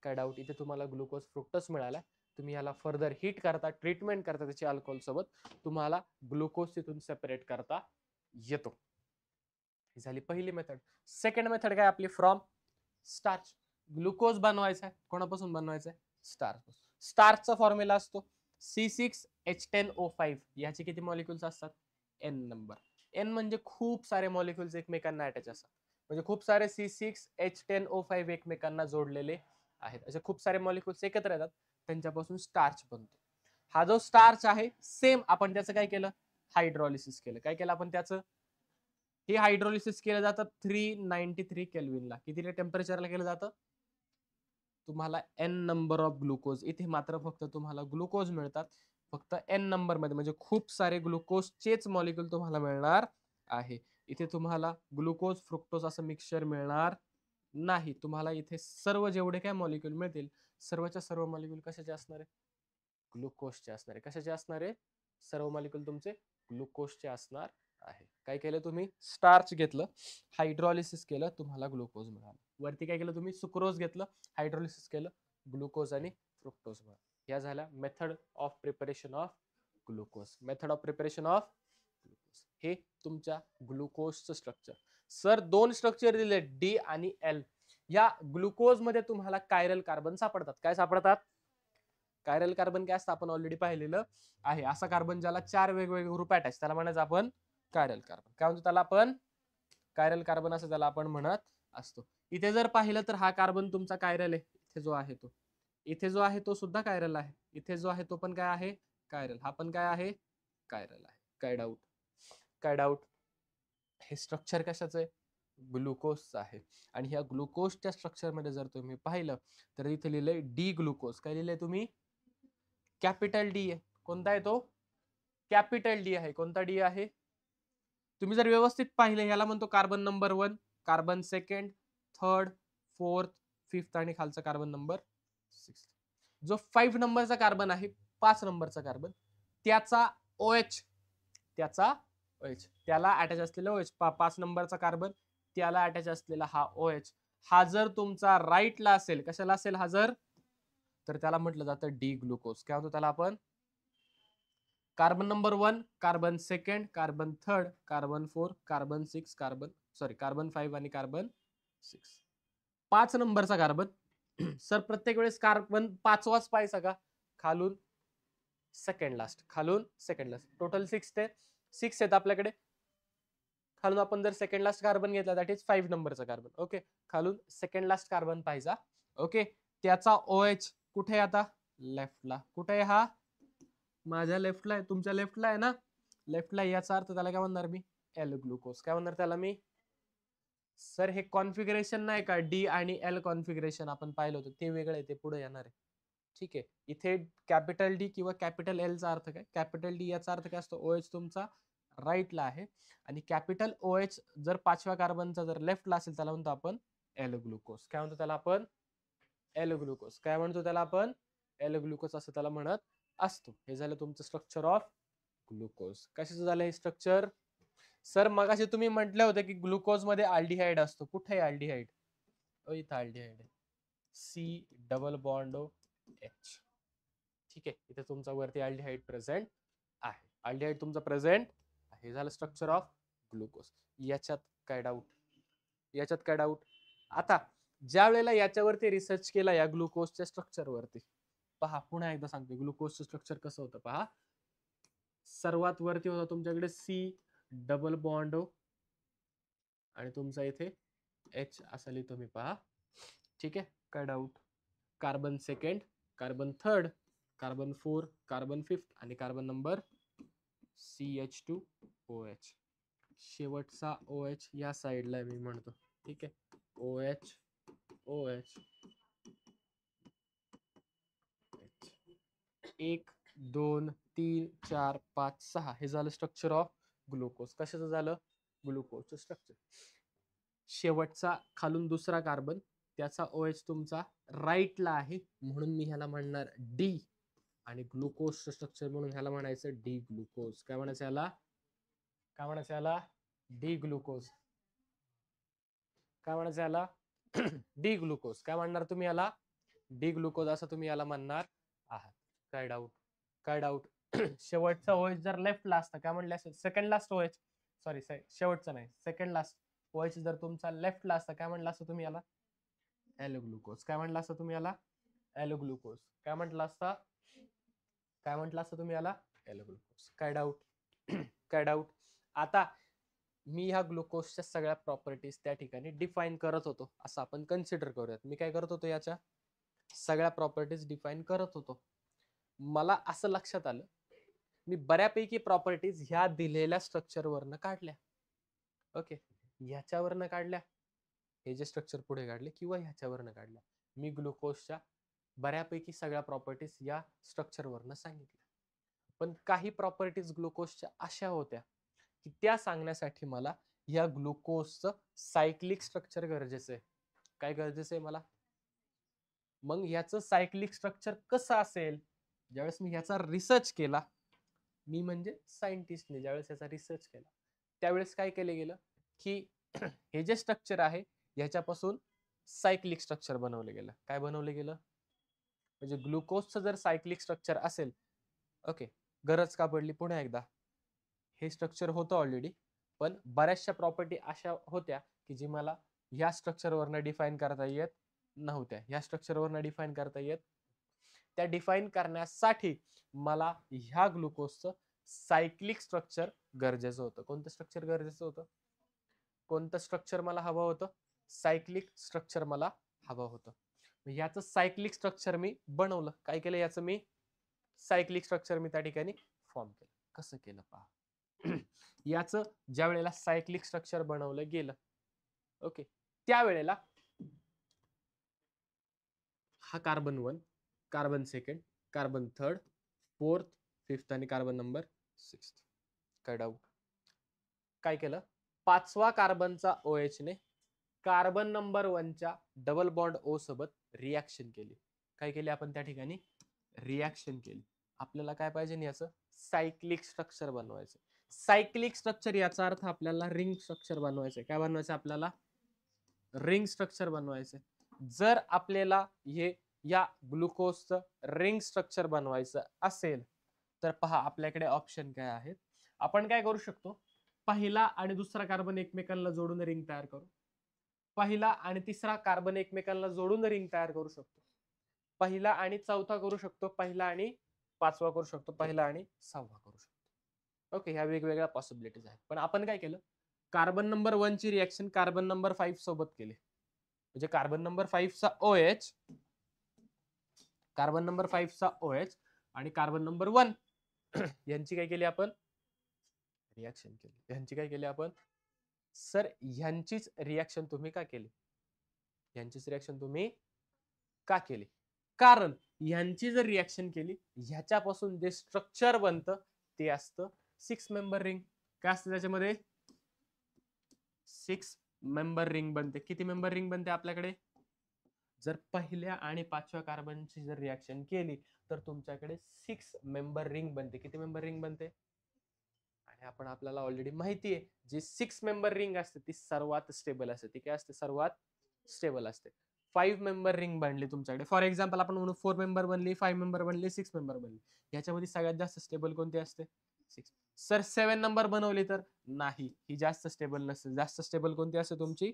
काय डाऊट? इथे तुम्हाला ग्लुकोज फ्रुक्टोज मिळाला, तुम्ही याला फर्दर हीट करता, ट्रीटमेंट करता त्याची अल्कोहोल सोबत, तुम्हाला ग्लुकोज तिथून सेपरेट करता येतो. ही झाली पहिली मेथड. सेकंड मेथड काय आपली? From starch. ग्लुकोज बनवायचा आहे, कोणापासून बनवायचा आहे? स्टार्च. स्टार्चचा फॉर्म्युला असतो C6H10O5. याचे किती मॉलिक्युल्स असतात? N number. N म्हणजे खूप सारे मॉलिक्युल्स एकमेकांना अटॅच असतात, म्हणजे खूप सारे C6H10O5 एकमेकांना जोडलेले आहेत. असे खूप सारे मॉलिक्युल्स एकत्र येतात, त्यांच्यापासून स्टार्च बनतो. हा जो स्टार्च आहे सेम आपण त्याचं काय केलं? हायड्रॉलिसिस केलं. काय केलं आपण त्याचं? हे हायड्रोलिसिस केलं जातं 393 केल्विनला. किती टेम्परेचरला केलं जातं? तुम्हाला N नंबर ऑफ ग्लुकोज. इथे मात्र फक्त तुम्हाला ग्लुकोज मिळतात, फक्त N नंबर मध्ये, म्हणजे खूप सारे ग्लुकोजचेच मॉलिक्युल तुम्हाला मिळणार आहे. इथे तुम्हाला ग्लुकोज फ्रुक्टोज असं मिक्सचर मिळणार नाही. तुम्हाला इथे सर्व जेवढे काय मॉलिक्युल मिळतील, सर्वच्या सर्व मॉलिक्युल कशाचे असणार आहे? ग्लुकोजचे असणार आहे. कशाचे असणार आहे? सर्व मॉलिक्युल तुमचे ग्लुकोजचे असणार आहे. काय केलं तुम्ही? स्टार्च घेतलं, हायड्रॉलिसिस केलं, तुम्हाला ग्लुकोज मिळालं. वरती काय केलं तुम्ही? सुक्रोज घेतलं, हायड्रॉलिसिस केलं, ग्लुकोज आणि फ्रुक्टोज मिळालं. या झाल्या method of preparation of glucose. Method of preparation of glucose. हे तुमच्या ग्लुकोजचं स्ट्रक्चर. सर 2 स्ट्रक्चर दिले डी आणि एल. या ग्लुकोज मध्ये तुम्हाला कायरल कार्बन सापडतात. काय सापडतात? कायरल कार्बन काय असतं आपण ऑलरेडी पाहिलेलं आहे. असा कार्बन ज्याला 4 वेगवेगळे ग्रुप अटॅच, त्याला म्हणायचं आपण कायरल कार्बन. काय म्हणतो त्याला आपण? कायरल कार्बन असं त्याला आपण म्हणत असतो. इथे जर पाहिलं तर हा कार्बन तुमचा कायरल आहे. इथे जो आहे तो, इथे जो आहे तो सुद्धा कायरल आहे. इथे जो आहे तो पण काय आहे? कायरल. हा पण काय आहे? कायरल आहे. काय डाऊट? काय डाऊट? हे स्ट्रक्चर कशाचं आहे? ग्लुकोजचं आहे. आणि ह्या ग्लुकोजच्या स्ट्रक्चर मध्ये जर तुम्ही पाहिलं तर इथे लिहिलंय डी ग्लुकोज. काय लिहिलंय तुम्ही? कॅपिटल डी आहे. कोणता आहे तो? कॅपिटल डी आहे. कोणता डी आहे? तुम्ही जर व्यवस्थित पाहिले, ह्याला म्हणतो carbon number 1, carbon second, third, fourth, fifth आणि खालचा कार्बन नंबर 6. जो 5 नंबरचा कार्बन आहे, 5 नंबरचा कार्बन, त्याचा OH, त्याचा OH, त्याला अटॅच असलेला OH, 5 नंबरचा कार्बन, त्याला अटॅच असलेला हा OH, हा जर तुमचा राईटला असेल, कशाला असेल हा जर, तर त्याला म्हटलं जातं डी ग्लुकोज. काय होतं त्याला आपण? Carbon number 1, carbon second, carbon third, carbon 4, carbon 6, carbon 5 आणि कार्बन 6. 5 नंबरचा कार्बन. सर प्रत्येक वेळेस कार्बन 5वाच पाहायचा का? खालून सेकंड लास्ट, खालून सेकंड लास्ट. टोटल 6 आहेत आपल्याकडे. खालून आपण जर सेकंड लास्ट कार्बन घेतला, दॅट इज 5 नंबरचा कार्बन. ओके, खालून सेकंड लास्ट कार्बन पाहिजा. ओके, त्याचा OH कुठे आता? लेफ्टला. कुठे आहे हा? माझ्या लेफ्टला आहे. तुमच्या लेफ्टला आहे ना? लेफ्टला. याचा अर्थ त्याला काय म्हणणार मी? L glucose. काय म्हणणार त्याला मी? सर हे कॉन्फिगरेशन नाही का, डी आणि एल कॉन्फिगरेशन आपण पाहिलं होतं, ते वेगळं आहे, ते पुढे येणार आहे. ठीक आहे. इथे कॅपिटल डी किंवा कॅपिटल एल चा अर्थ काय? कॅपिटल डी याचा अर्थ काय असतो? OH तुमचा राईटला आहे, आणि कॅपिटल OH जर 5व्या कार्बनचा जर लेफ्टला असेल, त्याला म्हणतो आपण एल ग्लुकोज. काय म्हणतो त्याला आपण? L glucose. काय म्हणतो त्याला आपण? एल ग्लुकोज असं त्याला म्हणत असतो. हे झालं तुमचं स्ट्रक्चर ऑफ ग्लुकोज. कशाचं झालं हे स्ट्रक्चर? सर मगाशी तुम्ही म्हटले होते की ग्लुकोज मध्ये अल्डिहाइड असतो. कुठे आहे अल्डिहाइड? इथं अल्डिहाइड आहे. C double bond H. ठीक आहे, इथे तुमचा वरती अल्डिहाइड प्रेझेंट आहे. अल्डिहाइड तुमचा प्रेझेंट आहे. हे झालं स्ट्रक्चर ऑफ ग्लुकोज. याच्यात काय डाऊट? याच्यात काय डाऊट? आता ज्या वेळेला याच्यावरती रिसर्च केला, या ग्लुकोजच्या स्ट्रक्चर वरती, पहा पुन्हा एकदा सांगतो ग्लुकोजचं स्ट्रक्चर कसं होतं पहा. सर्वात वरती होता तुमच्याकडे C डबल बॉन्ड आणि तुमचा इथे H असं लिहितो मी पहा. ठीक आहे, काय doubt? Carbon second, carbon third, carbon 4, carbon 5 आणि कार्बन नंबर CH2OH. शेवटचा OH या साईडला मी म्हणतो. ठीक आहे, OH OH 1 2 3 4 5 6. हे झालं स्ट्रक्चर ऑफ ग्लुकोज. कशाचं झालं? ग्लुकोजचं स्ट्रक्चर. शेवटचा खालून दुसरा कार्बन, त्याचा OH तुमचा राईटला आहे, म्हणून मी ह्याला म्हणणार डी, आणि ग्लुकोजचं स्ट्रक्चर म्हणून ह्याला म्हणायचं डी ग्लुकोज. काय म्हणायचं याला? काय म्हणायचं याला? D glucose. काय म्हणायचं याला? D glucose. काय म्हणणार तुम्ही याला? डी ग्लुकोज असं तुम्ही याला म्हणणार आहात. काय डाऊट? काय डाऊट? शेवटचा OH जर लेफ्टला असता, काय म्हणले असेल? सेकंड लास्ट OH, सॉरी शेवटचा नाही, सेकंड लास्ट OH जर तुमचा लेफ्टला असता, काय म्हणलं असतं तुम्ही याला? ॲलोग्लुकोज. काय म्हटलं असतं तुम्ही याला? ॲलोग्लुकोज. काय म्हटलं असता? काय म्हटलं असतं तुम्ही याला? ॲलोग्लुकोज. काय डाऊट? काय डाऊट? आता मी ह्या ग्लुकोजच्या सगळ्या प्रॉपर्टीज त्या ठिकाणी डिफाईन करत होतो, असं आपण कन्सिडर करूयात. मी काय करत होतो? याच्या सगळ्या प्रॉपर्टीज डिफाईन करत होतो. मला असं लक्षात आलं, मी बऱ्यापैकी प्रॉपर्टीज ह्या दिलेल्या स्ट्रक्चरवरनं काढल्या. ओके, ह्याच्यावरनं काढल्या, हे जे स्ट्रक्चर पुढे काढले, किंवा ह्याच्यावरनं काढल्या. मी ग्लुकोजच्या बऱ्यापैकी सगळ्या प्रॉपर्टीज या स्ट्रक्चरवरनं सांगितल्या. पण काही प्रॉपर्टीज ग्लुकोजच्या अशा होत्या की त्या सांगण्यासाठी मला या ग्लुकोजचं सायक्लिक स्ट्रक्चर गरजेचं आहे. काय गरजेचं आहे मला? मग ह्याचं सायक्लिक स्ट्रक्चर कसं असेल? ज्यावेळेस मी ह्याचा रिसर्च केला, मी म्हणजे सायंटिस्टने ज्यावेळेस याचा रिसर्च केला, त्यावेळेस काय केलं गेलं की हे जे स्ट्रक्चर आहे ह्याच्यापासून सायक्लिक स्ट्रक्चर बनवलं गेलं. काय बनवलं गेलं? म्हणजे ग्लुकोजचं जर सायक्लिक स्ट्रक्चर असेल, ओके, गरज का पडली? पुन्हा एकदा, हे स्ट्रक्चर होतं ऑलरेडी, पण बऱ्याचशा प्रॉपर्टी अशा होत्या की जी मला ह्या स्ट्रक्चरवरनं डिफाईन करता येत नव्हत्या. ह्या स्ट्रक्चरवरनं डिफाईन करता येत, त्या डिफाईन करण्यासाठी मला ह्या ग्लुकोजचं सायक्लिक स्ट्रक्चर गरजेचं होतं. कोणतं स्ट्रक्चर गरजेचं होतं? कोणतं स्ट्रक्चर मला हवं होतं? सायक्लिक स्ट्रक्चर मला हवं होतं. याचं सायक्लिक स्ट्रक्चर मी बनवलं. काय केलं? याचं मी सायक्लिक स्ट्रक्चर मी त्या ठिकाणी फॉर्म केलं. कसं केलं पहा. याचं ज्या वेळेला सायक्लिक स्ट्रक्चर बनवलं गेलं, ओके, त्यावेळेला हा कार्बन 1, कार्बन 2, कार्बन 3, 4, 5 आणि कार्बन नंबर 6. काय डाऊट? काय केलं? 5वा कार्बनचा OH ने कार्बन नंबर 1 च्या डबल बॉन्ड O सोबत रिॲक्शन केली. काय केली आपण त्या ठिकाणी? रिॲक्शन केली. आपल्याला काय पाहिजे? याचं सायक्लिक स्ट्रक्चर बनवायचं. सायक्लिक स्ट्रक्चर याचा अर्थ आपल्याला रिंग स्ट्रक्चर बनवायचं. काय बनवायचं आपल्याला? रिंग स्ट्रक्चर बनवायचं. जर आपल्याला हे या ग्लुकोजचं रिंग स्ट्रक्चर बनवायचं असेल तर पहा आपल्याकडे ऑप्शन काय आहेत. आपण काय करू शकतो? पहिला आणि दुसरा कार्बन एकमेकांना जोडून रिंग तयार करू. पहिला आणि तिसरा कार्बन एकमेकांना जोडून रिंग तयार करू शकतो. पहिला आणि चौथा करू शकतो. पहिला आणि पाचवा करू शकतो. पहिला आणि सहावा करू शकतो. ओके, ह्या वेगवेगळ्या पॉसिबिलिटीज आहेत. पण आपण काय केलं? कार्बन नंबर 1 ची रिएक्शन कार्बन नंबर 5 सोबत केली. म्हणजे कार्बन नंबर 5 चा OH, कार्बन नंबर 5 चा OH आणि कार्बन नंबर 1 यांची काय केली आपण? रिएक्शन केली. यांची काय केली आपण? सर ह्यांचीच रिएक्शन तुम्ही का केली? ह्यांचीच रिएक्शन तुम्ही का केली? कारण ह्यांची जर रिएक्शन केली, ह्याच्यापासून जे स्ट्रक्चर बनतं ते असतं 6 मेंबर रिंग. काय असतं त्याच्यामध्ये? 6 मेंबर रिंग बनते. किती मेंबर रिंग बनते आपल्याकडे? जर पहिल्या आणि 5व्या कार्बनची जर रिएक्शन केली तर तुमच्याकडे 6 मेंबर रिंग बनते. किती मेंबर रिंग बनते? आणि आपण आपल्याला ऑलरेडी माहिती आहे, जी 6 मेंबर रिंग असते ती सर्वात स्टेबल असते. ती काय असते? सर्वात स्टेबल असते. 5 मेंबर रिंग बनली तुमच्याकडे, फॉर एक्झाम्पल आपण म्हणू 4 मेंबर बनली, 5 मेंबर बनली, 6 मेंबर बनली. याच्यामध्ये सगळ्यात जास्त स्टेबल कोणती असते? 6. सर 7 नंबर बनवली तर नाही, ही जास्त स्टेबल नसते. जास्त स्टेबल कोणती असते तुमची?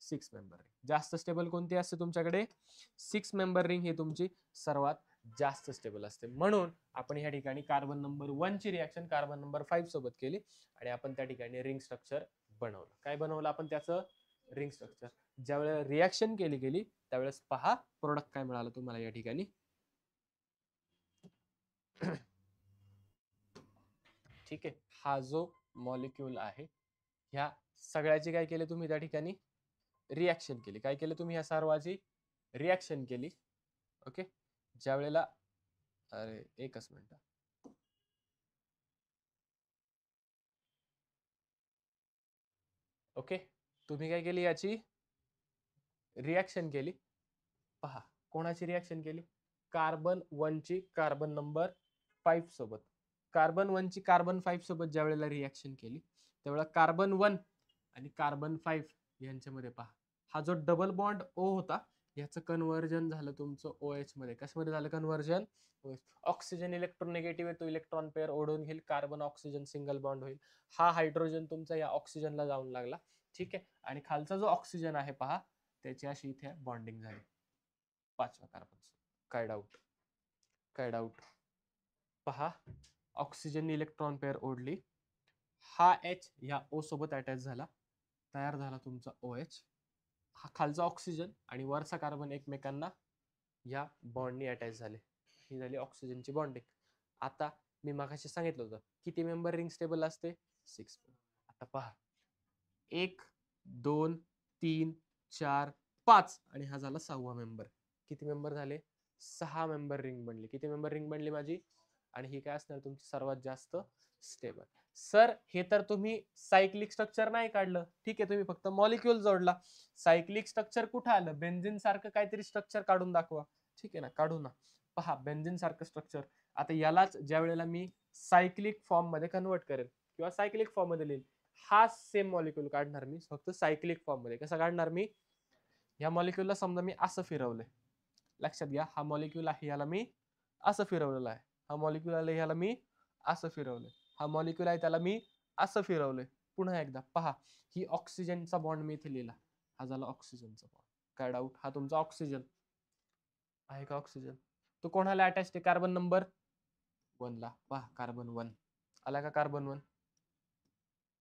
6 मेंबर रिंग. जास्त स्टेबल कोणती असते तुमच्याकडे? 6 मेंबर रिंग ही तुमची सर्वात जास्त स्टेबल असते. म्हणून आपण या ठिकाणी कार्बन नंबर 1 ची रिएक्शन कार्बन नंबर 5 सोबत केली आणि आपण त्या ठिकाणी रिंग स्ट्रक्चर बनवलं. काय बनवलं आपण? त्याचं रिंग स्ट्रक्चर. ज्यावेळेला रिएक्शन केली गेली त्यावेळेस पहा प्रोडक्ट काय मिळालं तुम्हाला या ठिकाणी. ठीक आहे, हा जो मॉलिक्यूल आहे ह्या सगळ्याची काय केले तुम्ही त्या ठिकाणी? रिएक्शन केली. काय केलं तुम्ही? ह्या सर्वाची रिएक्शन केली. ओके, ज्या वेळेला, अरे एकच मिनिट, ओके, तुम्ही काय केली? याची रिएक्शन केली. पहा कोणाची रिएक्शन केली? कार्बन 1 ची कार्बन नंबर 5 सोबत. कार्बन 1 ची कार्बन 5 सोबत ज्या वेळेला रिएक्शन केली त्यावेळेला कार्बन 1 आणि कार्बन 5 यांच्यामध्ये पहा हा जो डबल बॉन्ड O होता याचं कन्व्हर्जन झालं तुमचं OH मध्ये. कशामध्ये झालं कन्व्हर्जन? ऑक्सिजन इलेक्ट्रोनेगेटिव्ह आहे, तो इलेक्ट्रॉन पेअर ओढून घेईल, कार्बन ऑक्सिजन सिंगल बॉन्ड होईल. हा हायड्रोजन तुमचा या ऑक्सिजनला जाऊन लागला. ठीक आहे, आणि खालचा जो ऑक्सिजन आहे पहा त्याची अशी इथे बॉन्डिंग झाली 5व्या कार्बन. काय डाऊट? काय डाऊट? पहा, ऑक्सिजन इलेक्ट्रॉन पेअर ओढली, हा H या O सोबत अटॅच झाला, तयार झाला तुमचा OH. हा खालचा ऑक्सिजन आणि वरचा कार्बन एकमेकांना या बॉन्डनी अटॅच झाले. ही झाली ऑक्सिजनची बॉन्डिंग. आता मी मागाशी सांगितलं होतं किती मेंबर रिंग स्टेबल असते? 6. आता पहा, 1 2 3 4 5 आणि हा झाला 6वा मेंबर. किती मेंबर झाले? 6 मेंबर रिंग बनली. किती मेंबर रिंग बनली माझी? आणि ही काय असणार तुमची सर्वात जास्त स्टेबल. सर हे तर तुम्ही सायक्लिक स्ट्रक्चर नाही काढलं, ठीक आहे, तुम्ही फक्त मॉलिक्यूल जोडला. सायक्लिक स्ट्रक्चर कुठं आलं? बेन्झिन सारखं काहीतरी स्ट्रक्चर काढून दाखवा. ठीक आहे ना, काढू ना. पहा, बेन्झिन सारखं स्ट्रक्चर. आता यालाच ज्या वेळेला मी सायक्लिक फॉर्म मध्ये कन्वर्ट करेल किंवा सायक्लिक फॉर्म मध्ये लिहिल, हा सेम मॉलिक्यूल काढणार मी फक्त सायक्लिक फॉर्म मध्ये. कसं काढणार मी? या मॉलिक्यूलला समजा मी असं फिरवलंय, लक्षात घ्या, हा मॉलिक्यूल आहे याला मी असं फिरवलेलं आहे, हा मॉलिक्यूल आहे ह्याला मी असं फिरवलंय, हा मॉलिक्यूल आहे त्याला मी असं फिरवलंय. पुन्हा एकदा पहा, ही ऑक्सिजनचा बॉन्ड मी इथे लिहिला, हा झाला ऑक्सिजनचा बॉन्ड. काय डाऊट? हा तुमचा ऑक्सिजन आहे का? ऑक्सिजन तो कोणाला अटॅच आहे? कार्बन नंबर 1 ला. पहा, कार्बन 1 आला का? कार्बन 1.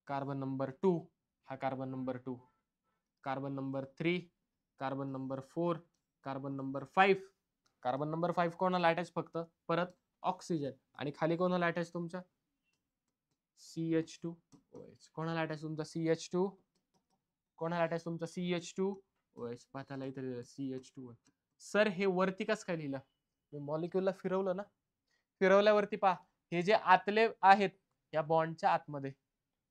कार्बन नंबर 2, हा carbon number 2. Carbon number 3, carbon number 4, carbon number 5. Carbon number 5 कोणाला अटॅच? फक्त परत ऑक्सिजन. आणि खाली कोणाला अटॅच? तुमच्या CH2OH. कोणाला अटॅच तुमचा? CH2. कोणाला अटॅच तुमचा? CH2OH. पाताला इथे CH2OH. सर हे वरती कसं काय लिहिलं? मी मॉलिक्यूलला फिरवलं ना, फिरवल्यावरती पहा, हे जे आतले आहेत या बॉन्डच्या आतमध्ये,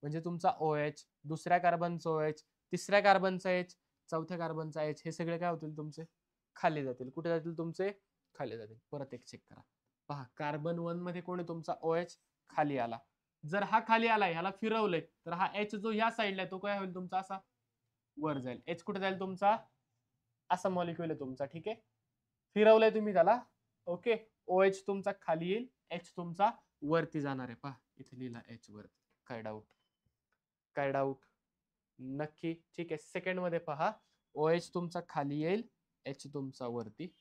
म्हणजे तुमचा OH, दुसऱ्या कार्बनचा OH, तिसऱ्या कार्बनचा H, चौथ्या कार्बनचा H, हे सगळे काय होतील तुमचे? खाली जातील. कुठे जातील तुमचे? खाली जातील. परत एक चेक करा. पहा, कार्बन 1 मध्ये कोण आहे तुमचा? OH खाली आला. जर हा खाली आला, ह्याला फिरवलंय, तर हा H जो ह्या साईडला आहे तो काय होईल तुमचा? असा वर जाईल. H कुठे जाईल तुमचा? असा मॉलिक्यूल आहे तुमचा. ठीक आहे, फिरवलंय तुम्ही त्याला. ओके, OH तुमचा खाली येईल, H तुमचा वरती जाणार आहे. पहा, इथे लिहिला H वरती. काय डाऊट? काय डाऊट? नक्की. ठीक आहे, सेकंड मध्ये पहा, OH तुमचा खाली येईल, H तुमचा वरती.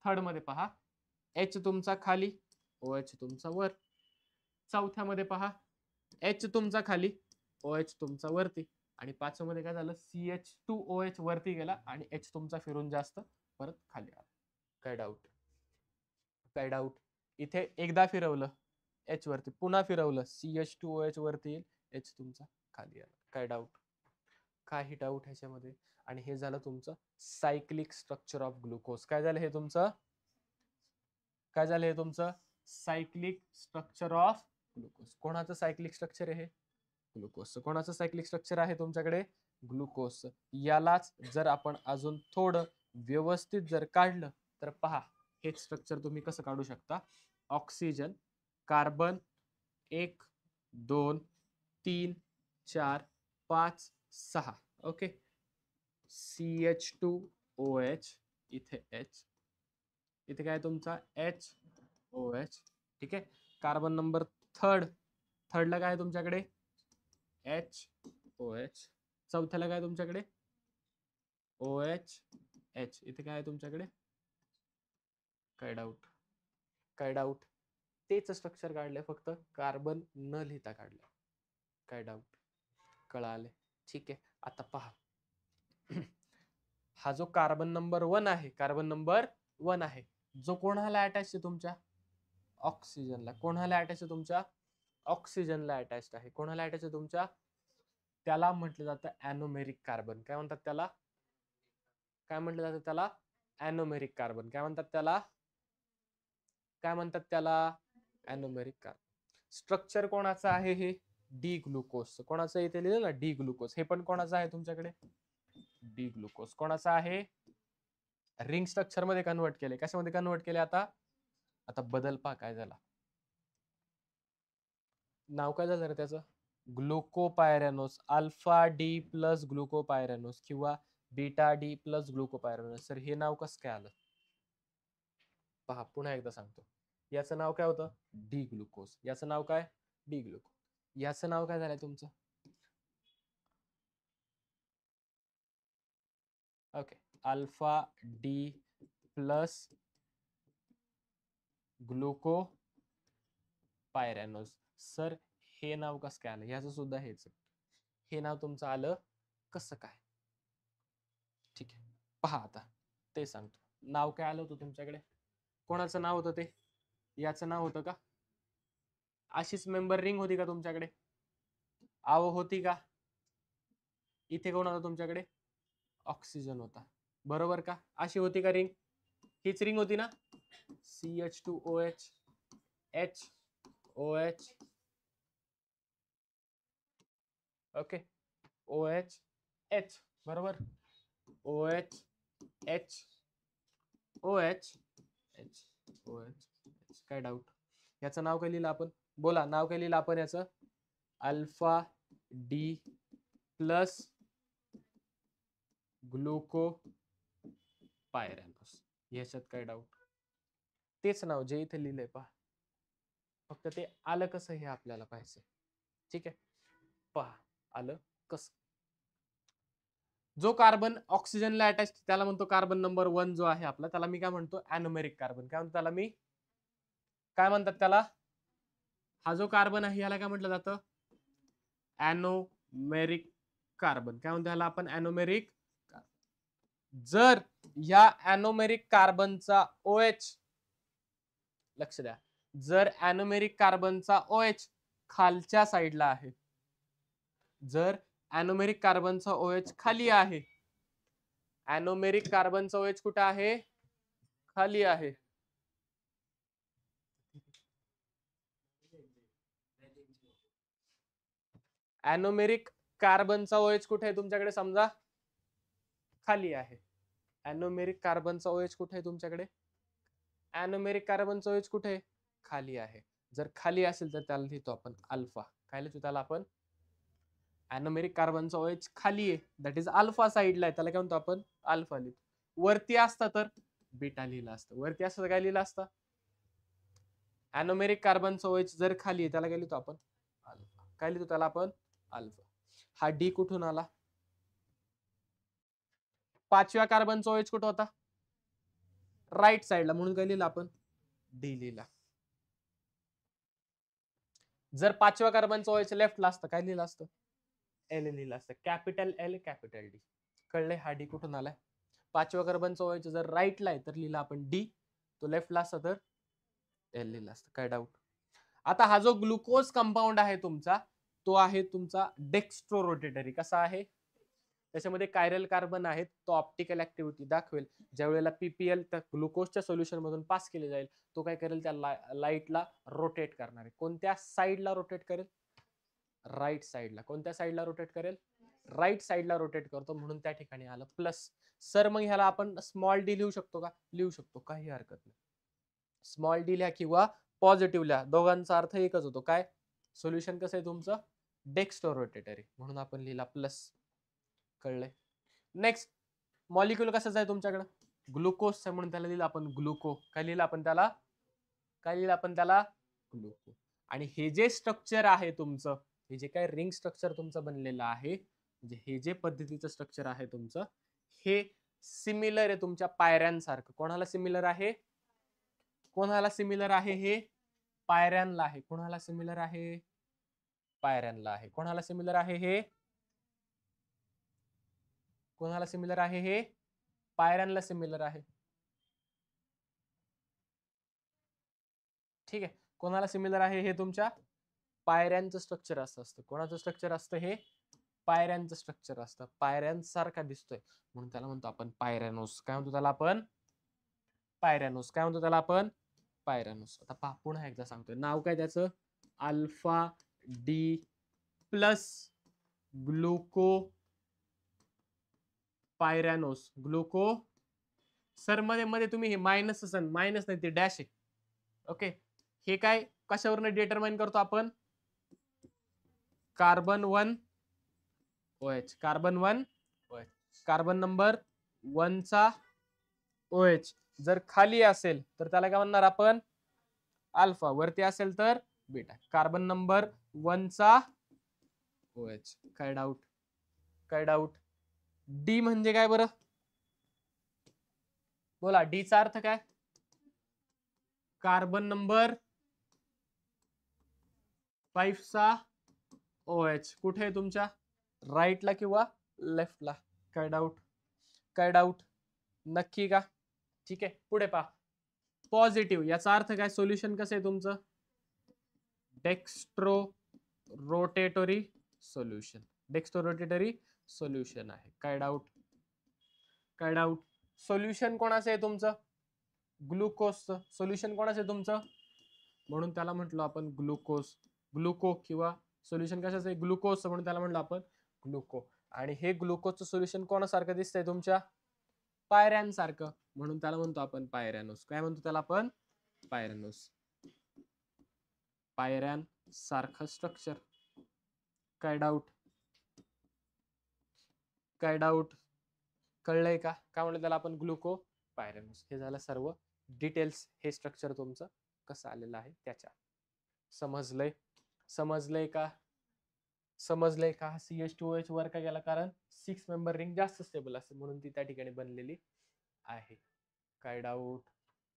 थर्ड मध्ये पहा, H तुमचा खाली, OH तुमचा वर. चौथ्या मध्ये पहा, H तुमचा खाली, OH तुमचा वरती. आणि पाचव्या मध्ये काय झालं? CH2OH वरती गेला आणि H तुमचा फिरून जास्त परत खाली आला. काय डाऊट? काय डाऊट? इथे एकदा फिरवलं H वरती, पुन्हा फिरवलं CH2OH वरती येईल, H तुमचा खाली आला. काय डाऊट? काही डाऊट ह्याच्यामध्ये? आणि हे झालं तुमचं सायक्लिक स्ट्रक्चर ऑफ ग्लुकोज. काय झालं हे तुमचं? काय झालं हे तुमचं? Cyclic structure of glucose. कोणाचं सायक्लिक स्ट्रक्चर आहे? ग्लुकोज. कोणाचं सायक्लिक स्ट्रक्चर आहे तुमच्याकडे? ग्लुकोज. यालाच जर आपण अजून थोडं व्यवस्थित जर काढलं तर पहा, हे स्ट्रक्चर तुम्ही कसं काढू शकता? Oxygen, carbon 1 2 3 4 5 6. ओके, CH2OH, इथे H, इथे काय तुमचा HOH. ठीक आहे, कार्बन नंबर थर्डला काय तुमच्याकडे? HOH. चौथ्याला काय तुमच्याकडे? OH. इथे काय आहे तुमच्याकडे? काय डाऊट? काय डाऊट? तेच स्ट्रक्चर काढले, फक्त कार्बन न लिहिता काढले. काय डाऊट? कळाले? ठीक आहे, आता पहा, हा जो कार्बन नंबर 1 आहे, कार्बन नंबर 1 आहे, जो कोणाला अटॅच आहे तुमच्या? ऑक्सिजनला. कोणाला अटॅच आहे तुमच्या? ऑक्सिजनला अटॅच्ड आहे. कोणाला अटॅच आहे तुमच्या? त्याला म्हटलं जातं ॲनोमेरिक कार्बन. काय म्हणतात त्याला? काय म्हटलं जातं त्याला? ॲनोमेरिक कार्बन. काय म्हणतात त्याला? काय म्हणतात त्याला? ॲनोमेरिक कार्बन. स्ट्रक्चर कोणाचं आहे हे? D glucose. कोणाचं इथे लिहिलं ना, डी ग्लुकोज. हे पण कोणाचं आहे तुमच्याकडे? D glucose. कोणाचं आहे? रिंग स्ट्रक्चर मध्ये कन्वर्ट केले. कशामध्ये कन्वर्ट केले? आता बदल पहा काय झाला. नाव काय झालं रे त्याचं? ग्लुकोपायरॅनोस. अल्फा डी प्लस ग्लुकोपायरॅनोस किंवा बीटा डी प्लस ग्लुकोपायरॅनोस. सर हे नाव कसं काय आलं? पहा, पुन्हा एकदा सांगतो. याचं नाव काय होतं? D glucose. याचं नाव काय? D glucose. याचं नाव काय झालंय तुमचं? Okay, alpha D plus glucopyranose. Sir हे नाव कसं काय आलं? ह्याचं सुद्धा हेच हे नाव तुमचं आलं कसं काय? ठीक आहे, पहा आता ते सांगतो. नाव काय आलं होतं तुमच्याकडे? कोणाचं नाव होतं ते? याचं नाव होतं का? अशीच मेंबर रिंग होती का तुमच्याकडे? आव होती का? इथे कोण होता तुमच्याकडे? ऑक्सिजन होता, बरोबर का? अशी होती का रिंग? हीच रिंग होती ना? CH2OH HOH okay, OH H बरोबर, OH H OH H OH H. काय डाऊट? याचं नाव काय लिहिलं आपण? बोला, नाव काय लिहिलं आपण याचं? Alpha D plus glucopyranose. याच्यात काय डाऊट? तेच नाव जे इथे लिहिलंय पहा, फक्त ते आलं कसं हे आपल्याला पाहिजे. ठीक आहे, पहा आलं कसं. जो कार्बन ऑक्सिजनला अटॅच त्याला म्हणतो कार्बन नंबर 1 जो आहे आपला, त्याला मी काय म्हणतो? ॲनोमेरिक कार्बन. काय म्हणतो त्याला मी? काय म्हणतात त्याला? हा जो कार्बन आहे याला काय म्हटलं जातं? ॲनोमेरिक कार्बन. काय म्हणतो ह्याला आपण? ॲनोमेरिक. जर या ॲनोमेरिक कार्बनचा OH, लक्ष द्या, जर ॲनोमेरिक कार्बनचा OH खालच्या साईडला आहे, जर ॲनोमेरिक कार्बनचा OH खाली आहे, ॲनोमेरिक कार्बनचा OH कुठे आहे? खाली आहे. ॲनोमेरिक कार्बनचा OH कुठे आहे तुमच्याकडे? समजा खाली आहे. ॲनोमेरिक कार्बनचा OH कुठे आहे तुमच्याकडे? ॲनोमेरिक कार्बनचा OH कुठे आहे? खाली आहे. जर खाली असेल तर त्याला लिहितो आपण अल्फा. काय लिहितो त्याला आपण? ॲनोमेरिक कार्बनचा OH खाली आहे, दॅट इज अल्फा साईडला आहे, त्याला काय म्हणतो आपण? अल्फा लिहितो. वरती असतं तर बीटा लिहिलं असतं. वरती असतं तर काय लिहिलं असतं? ॲनोमेरिक कार्बनचा OH जर खाली आहे त्याला काय लिहितो आपण? अल्फा. काय लिहितो त्याला आपण? अल्फा. हा डी कुठून आला? 5व्या कार्बनचा OH कुठं होता? राईट साईडला, म्हणून काय लिहिलं आपण? डी लिहिला. जर 5व्या कार्बनचा OH लेफ्टला असतं काय लिहिलं असतं? एल लिहिलं असतं. Capital L capital D. कळले? हा डी कुठून आलाय? 5व्या कार्बनचा OH जर राईटला आहे तर लिहिला आपण डी, तो लेफ्टला असता तर एल लिहिलं असतं. काय डाऊट? आता हा जो ग्लुकोज कंपाऊंड आहे तुमचा, तो आहे तुमचा डेक्स्ट्रो रोटेटरी. कसा आहे? त्याच्यामध्ये कायरल कार्बन आहेत, तो ऑप्टिकल ऍक्टिव्हिटी दाखवेल. ज्या वेळेला पीपीएल त्या ग्लुकोजच्या सोल्युशन मधून पास केले जाईल, तो काय करेल? त्या लाईटला रोटेट करणार आहे. कोणत्या साईडला रोटेट करेल? राईट साईडला. कोणत्या साईडला रोटेट करेल? राईट साईडला रोटेट करतो, म्हणून त्या ठिकाणी आलं प्लस. सर मग ह्याला आपण स्मॉल डी लिहू शकतो का? लिहू शकतो, काही हरकत नाही. स्मॉल डी लिहा किंवा पॉझिटिव्ह लिहा, दोघांचा अर्थ एकच होतो. काय? सोल्युशन कसं आहे तुमचं? डेक्स्ट्रो रोटेटरी, म्हणून आपण लिहिला प्लस. कळलंय? नेक्स्ट मॉलिक्युल कसाच आहे तुमच्याकडे? ग्लुकोज, म्हणून त्याला लिहिलं आपण ग्लुको. काय लिहिलं आपण त्याला? काय लिहिलं आपण त्याला? ग्लुको. आणि हे जे स्ट्रक्चर आहे तुमचं, हे जे काय रिंग स्ट्रक्चर तुमचं बनलेलं आहे, म्हणजे हे जे पद्धतीचं स्ट्रक्चर आहे तुमचं, हे सिमिलर आहे तुमच्या पायऱ्यांसारखं. कोणाला सिमिलर आहे? कोणाला सिमिलर आहे? हे पायऱ्यांना आहे. कोणाला सिमिलर आहे? पायऱ्यांना आहे. कोणाला सिमिलर आहे? हे कोणाला सिमिलर आहे? हे पायऱ्यांना सिमिलर आहे. ठीक आहे, कोणाला सिमिलर आहे? हे तुमच्या पायऱ्यांचं स्ट्रक्चर असं असतं. कोणाचं स्ट्रक्चर असतं? हे पायऱ्यांचं स्ट्रक्चर असतं. पायऱ्यांसारखा दिसतोय म्हणून त्याला म्हणतो आपण पायरॅनोस. काय म्हणतो त्याला आपण? पायरॅनोस. काय म्हणतो त्याला आपण? पायरॅनोस. आता पहा, पुन्हा एकदा सांगतोय, नाव काय त्याचं? Alpha D plus glucopyranose. Gluco. Sir मध्ये मध्ये तुम्ही हे मायनस असेल, मायनस नाही ते डॅश आहे. ओके, हे काय कशावरनं डिटरमाइन करतो आपण? Carbon 1 OH. Carbon 1 OH. Carbon number 1 चा OH जर खाली असेल तर त्याला काय म्हणणार आपण? अल्फा. वरती असेल तर बीटा. कार्बन नंबर 1 चा OH. काय डाऊट? काय डाऊट? डी म्हणजे काय बरं? बोला डीचा अर्थ काय? कार्बन नंबर 5 चा OH कुठे आहे तुमच्या? राईटला किंवा लेफ्टला? काय डाऊट? काय डाऊट? नक्की का? ठीक आहे, पुढे पहा. पॉझिटिव्ह याचा अर्थ काय? सोल्युशन कसं आहे तुमचं? Dextrorotatory solution. Dextrorotatory solution आहे. काय डाऊट? काय डाऊट? सोल्युशन कोणाचं आहे तुमचं? ग्लुकोजचं. सोल्युशन कोणाचं आहे तुमचं? म्हणून त्याला म्हटलं आपण ग्लुकोज. ग्लुको किंवा सोल्युशन कशाचं आहे? ग्लुकोज, म्हणून त्याला म्हटलं आपण ग्लुको. आणि हे ग्लुकोजचं सोल्युशन कोणासारखं दिसतंय तुमच्या? पायऱ्यांसारखं, म्हणून त्याला म्हणतो आपण पायरॅनोस. काय म्हणतो त्याला आपण? पायरॅनोस. पायऱ्यांसारखं स्ट्रक्चर. काय डाऊट? काय डाऊट? कळलंय का? काय म्हणलं त्याला आपण? ग्लुको पायरॅनोस. हे झालं सर्व डिटेल्स. हे स्ट्रक्चर तुमचं कसं आलेलं आहे त्याच्या. समजलंय? समजलंय का? समजलंय का? CH2OH वर का गेला? कारण 6 मेंबर रिंग जास्त स्टेबल असते म्हणून ती त्या ठिकाणी बनलेली आहे. काय डाऊट?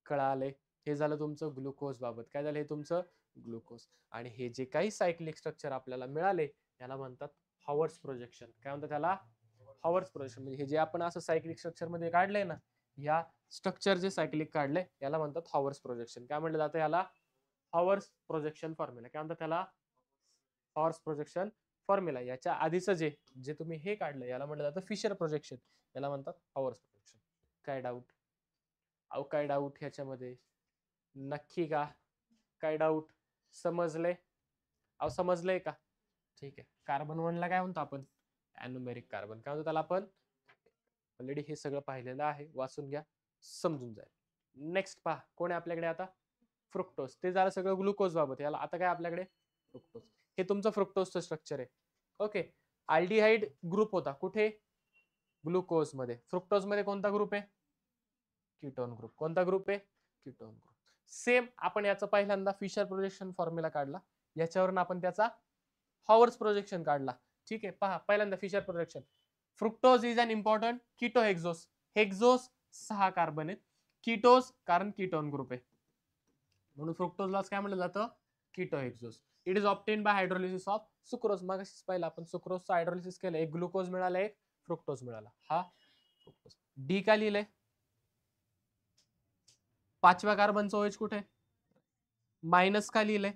कळाले? हे झालं तुमचं ग्लुकोज बाबत. काय झालं? हे तुमचं ग्लुकोज. आणि हे जे काही सायक्लिक स्ट्रक्चर आपल्याला मिळाले याला म्हणतात हॉवर्स प्रोजेक्शन. काय म्हणतात त्याला? हॉवर्स प्रोजेक्शन. म्हणजे हे जे आपण असं सायक्लिक स्ट्रक्चर मध्ये काढलंय ना, या स्ट्रक्चर जे सायक्लिक काढले याला म्हणतात हॉवर्स प्रोजेक्शन. काय म्हटलं जातं याला? हॉवर्स प्रोजेक्शन फॉर्म्युला. काय म्हणतात त्याला? हॉवर्स प्रोजेक्शन फॉर्म्युला. याच्या आधीचं जे जे तुम्ही हे काढलं याला म्हटलं जातं फिशर प्रोजेक्शन. याला म्हणतात हॉवर्स प्रोजेक्शन. काय डाऊट? अहो काय डाऊट ह्याच्यामध्ये? नक्की का? काय डाऊट? समजले? अहो समजलंय का? ठीक आहे. कार्बन 1 ला काय म्हणतो आपण? ॲन्युमेरिक कार्बन. काय म्हणतो त्याला आपण? ऑलरेडी हे सगळं पाहिलेलं आहे, वाचून घ्या, समजून जाईल. नेक्स्ट पहा, कोण आहे आपल्याकडे आता? फ्रुक्टोज. ते झालं सगळं ग्लुकोज बाबत. याला आता काय आपल्याकडे? फ्रुक्टोज. हे तुमचं फ्रुक्टोजचं स्ट्रक्चर आहे. ओके. अल्डिहाइड ग्रुप होता कुठे? ग्लुकोज मध्ये. फ्रुक्टोज मध्ये कोणता ग्रुप आहे? Ketone group. कोणता ग्रुप आहे? Ketone group. सेम आपण याचा पहिल्यांदा फिशर प्रोजेक्शन फॉर्म्युला काढला, याच्यावरून आपण त्याचा हॉवर्स प्रोजेक्शन काढला. ठीक आहे, पहा पहिल्यांदा Fischer projection. Fructose is an important ketohexose. Hexose 6 carbon आहेत. कीटोज कारण कीटोन ग्रुप आहे, म्हणून फ्रुक्टोजला काय म्हटलं जातं? Ketohexose. It is obtain by hydrolysis of sucrose. मगाशीच पाहिलं आपण, सुक्रोजचं हायड्रोलिसिस केलं, एक ग्लुकोज मिळाला, एक फ्रुक्टोज मिळाला. हा फ्रुक्टोज. डी का लिहिलंय? 5व्या कार्बनचं OH कुठे? मायनस का लिहिलंय?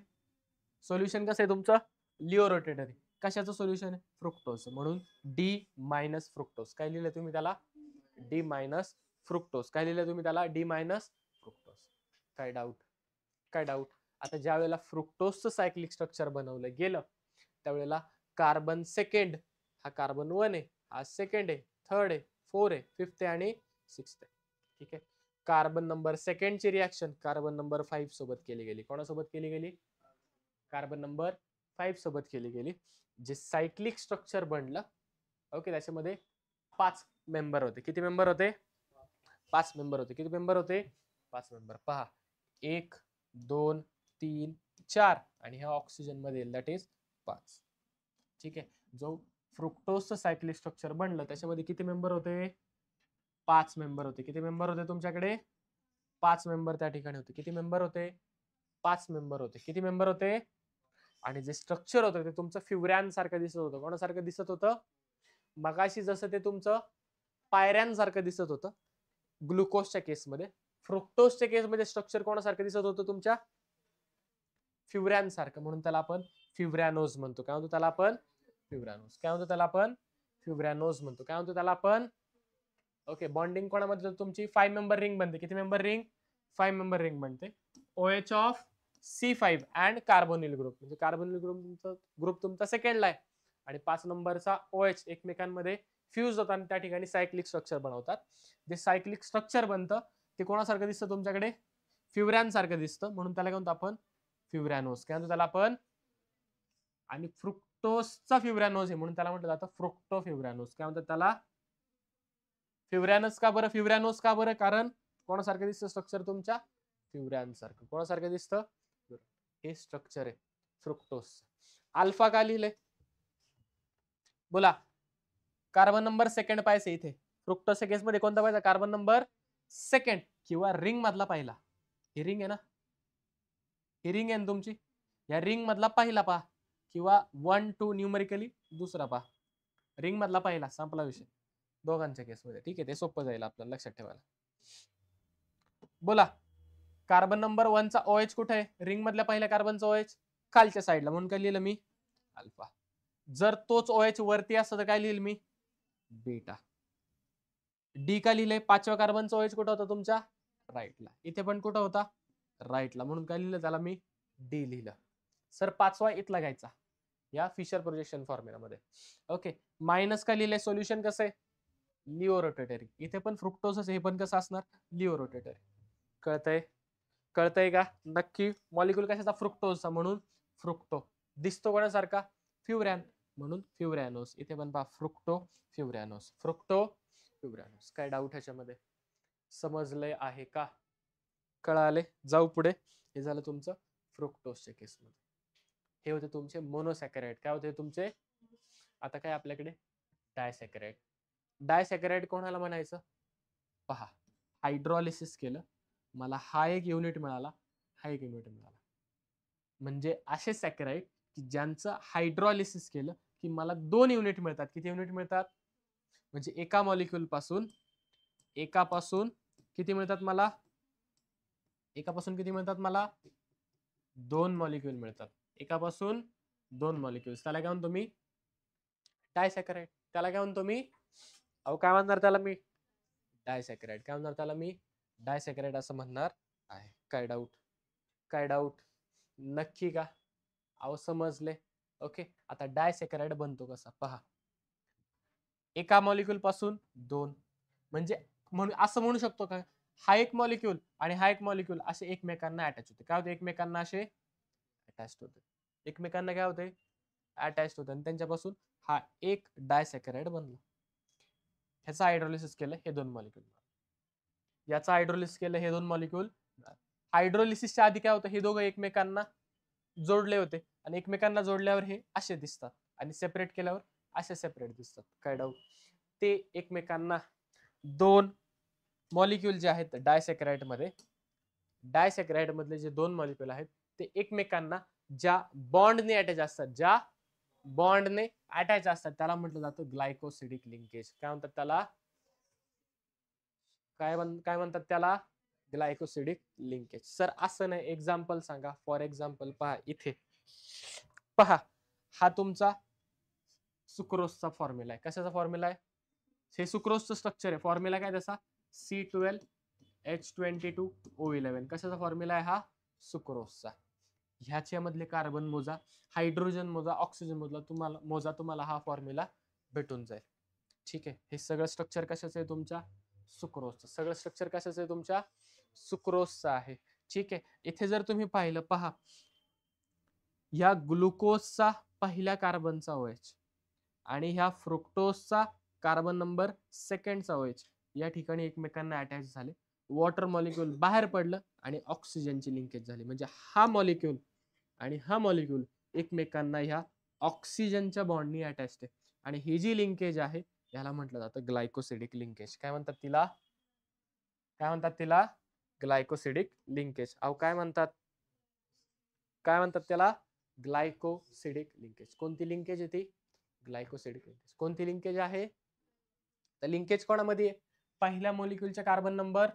सोल्युशन कसं आहे तुमचं? Laevorotatory. कशाचं सोल्युशन आहे? फ्रुक्टोज. म्हणून डी मायनस फ्रुक्टोज. काय लिहिलंय तुम्ही त्याला? D minus fructose. काय लिहिलंय तुम्ही त्याला? D minus fructose. काय डाऊट? काय डाऊट? आता ज्या वेळेला फ्रुक्टोजचं सायक्लिक स्ट्रक्चर बनवलं गेलं त्यावेळेला कार्बन सेकंड, हा कार्बन 1 आहे, हा सेकंड आहे, थर्ड आहे, 4 आहे, 5th आहे आणि 6th आहे. ठीक आहे. कार्बन नंबर सेकंडची रिॲक्शन कार्बन नंबर 5 सोबत केली गेली. कोणासोबत केली गेली? कार्बन नंबर 5 सोबत केली गेली. जे सायक्लिक स्ट्रक्चर बनलं, ओके, त्याच्यामध्ये 5 मेंबर होते. किती मेंबर होते? 5 मेंबर होते. किती मेंबर होते? 5 मेंबर. पहा, 1 2 3 4 आणि ह्या ऑक्सिजन मध्ये दॅट इज 5. ठीक आहे. जो फ्रुक्टोजचं सायक्लिक स्ट्रक्चर बनलं त्याच्यामध्ये किती मेंबर होते? 5 मेंबर होते. किती मेंबर होते तुमच्याकडे? 5 मेंबर त्या ठिकाणी होते. किती मेंबर होते? 5 मेंबर होते. किती मेंबर होते? आणि जे स्ट्रक्चर होतं ते तुमचं फ्युरॅन दिसत होतं. कोणासारखं दिसत होतं? मगाशी जसं ते तुमचं पायऱ्यांसारखं दिसत होतं ग्लुकोजच्या केसमध्ये, फ्रुक्टोजच्या केसमध्ये स्ट्रक्चर कोणासारखं दिसत होतं? तुमच्या फ्युरॅनसारखं. म्हणून त्याला आपण फ्युरॅनोज म्हणतो. काय म्हणतो त्याला आपण? फ्युरॅनोज. काय म्हणतो त्याला आपण? फ्युरॅनोज म्हणतो. काय म्हणतो त्याला आपण? ओके. बॉन्डिंग कोणामध्ये तुमची 5 मेंबर रिंग बनते. किती मेंबर रिंग? 5 मेंबर रिंग बनते. OH of C5 and carbonyl group. म्हणजे कार्बोनिल ग्रुप तुमचा सेकंडला आहे आणि 5 नंबरचा OH एकमेकांमध्ये फ्यूज होतात आणि त्या ठिकाणी सायक्लिक स्ट्रक्चर बनवतात. जे सायक्लिक स्ट्रक्चर बनतं ते कोणासारखं दिसतं तुमच्याकडे? फ्युरॅन सारखं दिसतं, म्हणून त्याला काय म्हणतो आपण? फ्युरॅनोज. काय म्हणतो त्याला आपण? आणि फ्रुक्टोजचा फ्युरॅनोज आहे म्हणून त्याला म्हटलं जातं फ्रुक्टो फ्युरॅनोज. काय म्हणतात त्याला? फ्युरॅनस का बरं? फ्युरॅनोज का बरं? कारण कोणासारखं दिसतं स्ट्रक्चर तुमच्या? फ्युरॅन सारखं. कोणासारखं दिसतं? हे स्ट्रक्चर आहे फ्रुक्टोज. अल्फा का लिहिलंय? बोला. कार्बन नंबर सेकंड पाहिजे इथे. फ्रुक्टोजच्या केसमध्ये कोणता पाहिजे? कार्बन नंबर सेकंड किंवा रिंग मधला पहिला, ही रिंग आहे ना, ही रिंग आहे ना तुमची, या रिंग मधला पहिला पहा किंवा 1 2 न्यूमरिकली दुसरा पहा. रिंग मधला पहिला, संपला विषय दोघांच्या केसमध्ये. ठीक आहे, ते सोपं जाईल आपल्याला लक्षात ठेवायला. बोला, कार्बन नंबर 1 चा OH कुठे आहे? रिंग मधल्या पहिल्या कार्बनचा OH खालच्या साईडला, म्हणून काय लिहिलं मी? अल्फा. जर तोच OH वरती असतं तर काय लिहिलं मी? बीटा. डी का लिहिलंय? 5व्या कार्बनचा OH कुठं होता तुमच्या? राईटला. इथे पण कुठं होता? राईटला, म्हणून काय लिहिलं त्याला मी? डी लिहिलं. सर 5वा इथला घ्यायचा या फिशर प्रोजेक्शन फॉर्म्युलामध्ये. ओके, मायनस का लिहिलंय? सोल्युशन कसं आहे? Laevorotatory. इथे पण फ्रुक्टोज, हे पण कसं असणार? Laevorotatory. कळतंय? कळतंय का? नक्की. मॉलिक्यूल कशाचा? फ्रुक्टोजचा, म्हणून फ्रुक्टो. दिसतो कोणासारखा? फ्युरॅन, म्हणून फ्युरॅनोस. इथे पण पहा, फ्रुक्टो फ्युरॅनोस, फ्रुक्टो फ्युरॅनोस. काय डाऊट ह्याच्यामध्ये? समजलंय आहे का? कळाले? जाऊ पुढे. हे झालं तुमचं फ्रुक्टोजच्या केसमध्ये. हे होते तुमचे मोनोसॅकराइड. काय होते तुमचे? आता काय आपल्याकडे? डायसॅकराइड. डायसॅकराइड कोणाला म्हणायचं? पहा, हायड्रॉलिसिस केलं, मला हा एक युनिट मिळाला, हा एक युनिट मिळाला. म्हणजे असे सॅकराइड की ज्यांचं हायड्रॉलिसिस केलं की मला 2 युनिट मिळतात. किती युनिट मिळतात? म्हणजे एकापासून किती मिळतात मला? एकापासून किती मिळतात मला? 2 मॉलिक्यूल मिळतात. एकापासून 2 मॉलिक्यूल्स. त्याला काय म्हणतो मी? डायसॅकराइड. त्याला काय म्हणतो मी? अहो काय म्हणणार त्याला मी? डायसॅकराइड. काय म्हणणार त्याला मी? डायसॅकराइड असं म्हणणार आहे. काय डाऊट? काय डाऊट? नक्की का? अहो समजले. ओके, आता डायसॅकराइड बनतो कसा पहा. एका मॉलिक्यूल पासून 2, म्हणजे असं म्हणू शकतो का, हा एक मॉलिक्यूल आणि हा एक मॉलिक्यूल असे एकमेकांना अटॅच होते. काय होते? एकमेकांना असे अटॅच होते. एकमेकांना काय होते? अटॅच होते. आणि त्यांच्यापासून हा एक डायसॅकराइड बनला. ह्याचा हायड्रोलिसिस केलं हे 2 मॉलिक्यूल, याचा हायड्रोलिसिस केलं हे 2 मॉलिक्यूल. हायड्रोलिसिसच्या आधी काय होतं? हे दोघं एकमेकांना जोडले होते आणि एकमेकांना जोडल्यावर हे असे दिसतात आणि सेपरेट केल्यावर असे सेपरेट दिसतात. काय डाऊट? ते एकमेकांना 2 मॉलिक्यूल जे आहेत डायसॅकराइड मधले जे 2 मॉलिक्यूल आहेत ते एकमेकांना ज्या बॉन्डने अटॅच असतात त्याला म्हटलं जातं ग्लायकोसिडिक लिंकेज. काय म्हणतात त्याला? काय म्हणतात त्याला? Glycosidic linkage. सर असं नाही, एक्झाम्पल सांगा. फॉर एक्झाम्पल पहा, इथे पहा, हा तुमचा सुक्रोजचा फॉर्म्युला आहे. कशाचा फॉर्म्युला आहे? हे सुक्रोजचं स्ट्रक्चर आहे. फॉर्म्युला काय त्याचा? C12H22O11. कशाचा फॉर्म्युला आहे हा? सुक्रोजचा. ह्याच्यामधले कार्बन मोजा, हायड्रोजन मोजा, ऑक्सिजन मोजा, तुम्हाला हा फॉर्म्युला भेटून जाईल. ठीक आहे. हे सगळं स्ट्रक्चर कशाचं आहे? तुमच्या सुक्रोजचं. सगळं स्ट्रक्चर कशाचं आहे? तुमच्या सुक्रोजचं आहे. ठीक आहे. इथे जर तुम्ही पाहिलं, पहा, ह्या ग्लुकोजचा पहिल्या कार्बनचा OH आणि ह्या फ्रुक्टोजचा कार्बन नंबर सेकंडचा OH या ठिकाणी एकमेकांना अटॅच झाले. वॉटर मॉलिक्यूल बाहेर पडलं आणि ऑक्सिजनची लिंकेज झाली. म्हणजे हा मॉलिक्यूल आणि हा मॉलिक्यूल एकमेकांना ह्या ऑक्सिजनच्या बॉन्डनी अटॅच आहे. आणि ही जी लिंकेज आहे याला म्हटलं जातं ग्लायकोसिडिक लिंकेज. काय म्हणतात तिला? काय म्हणतात तिला? Glycosidic linkage. अहो काय म्हणतात? काय म्हणतात त्याला? Glycosidic linkage. कोणती लिंकेज आहे ती? Glycosidic linkage. कोणती लिंकेज आहे? तर लिंकेज कोणामध्ये? पहिल्या मॉलिक्यूलच्या कार्बन नंबर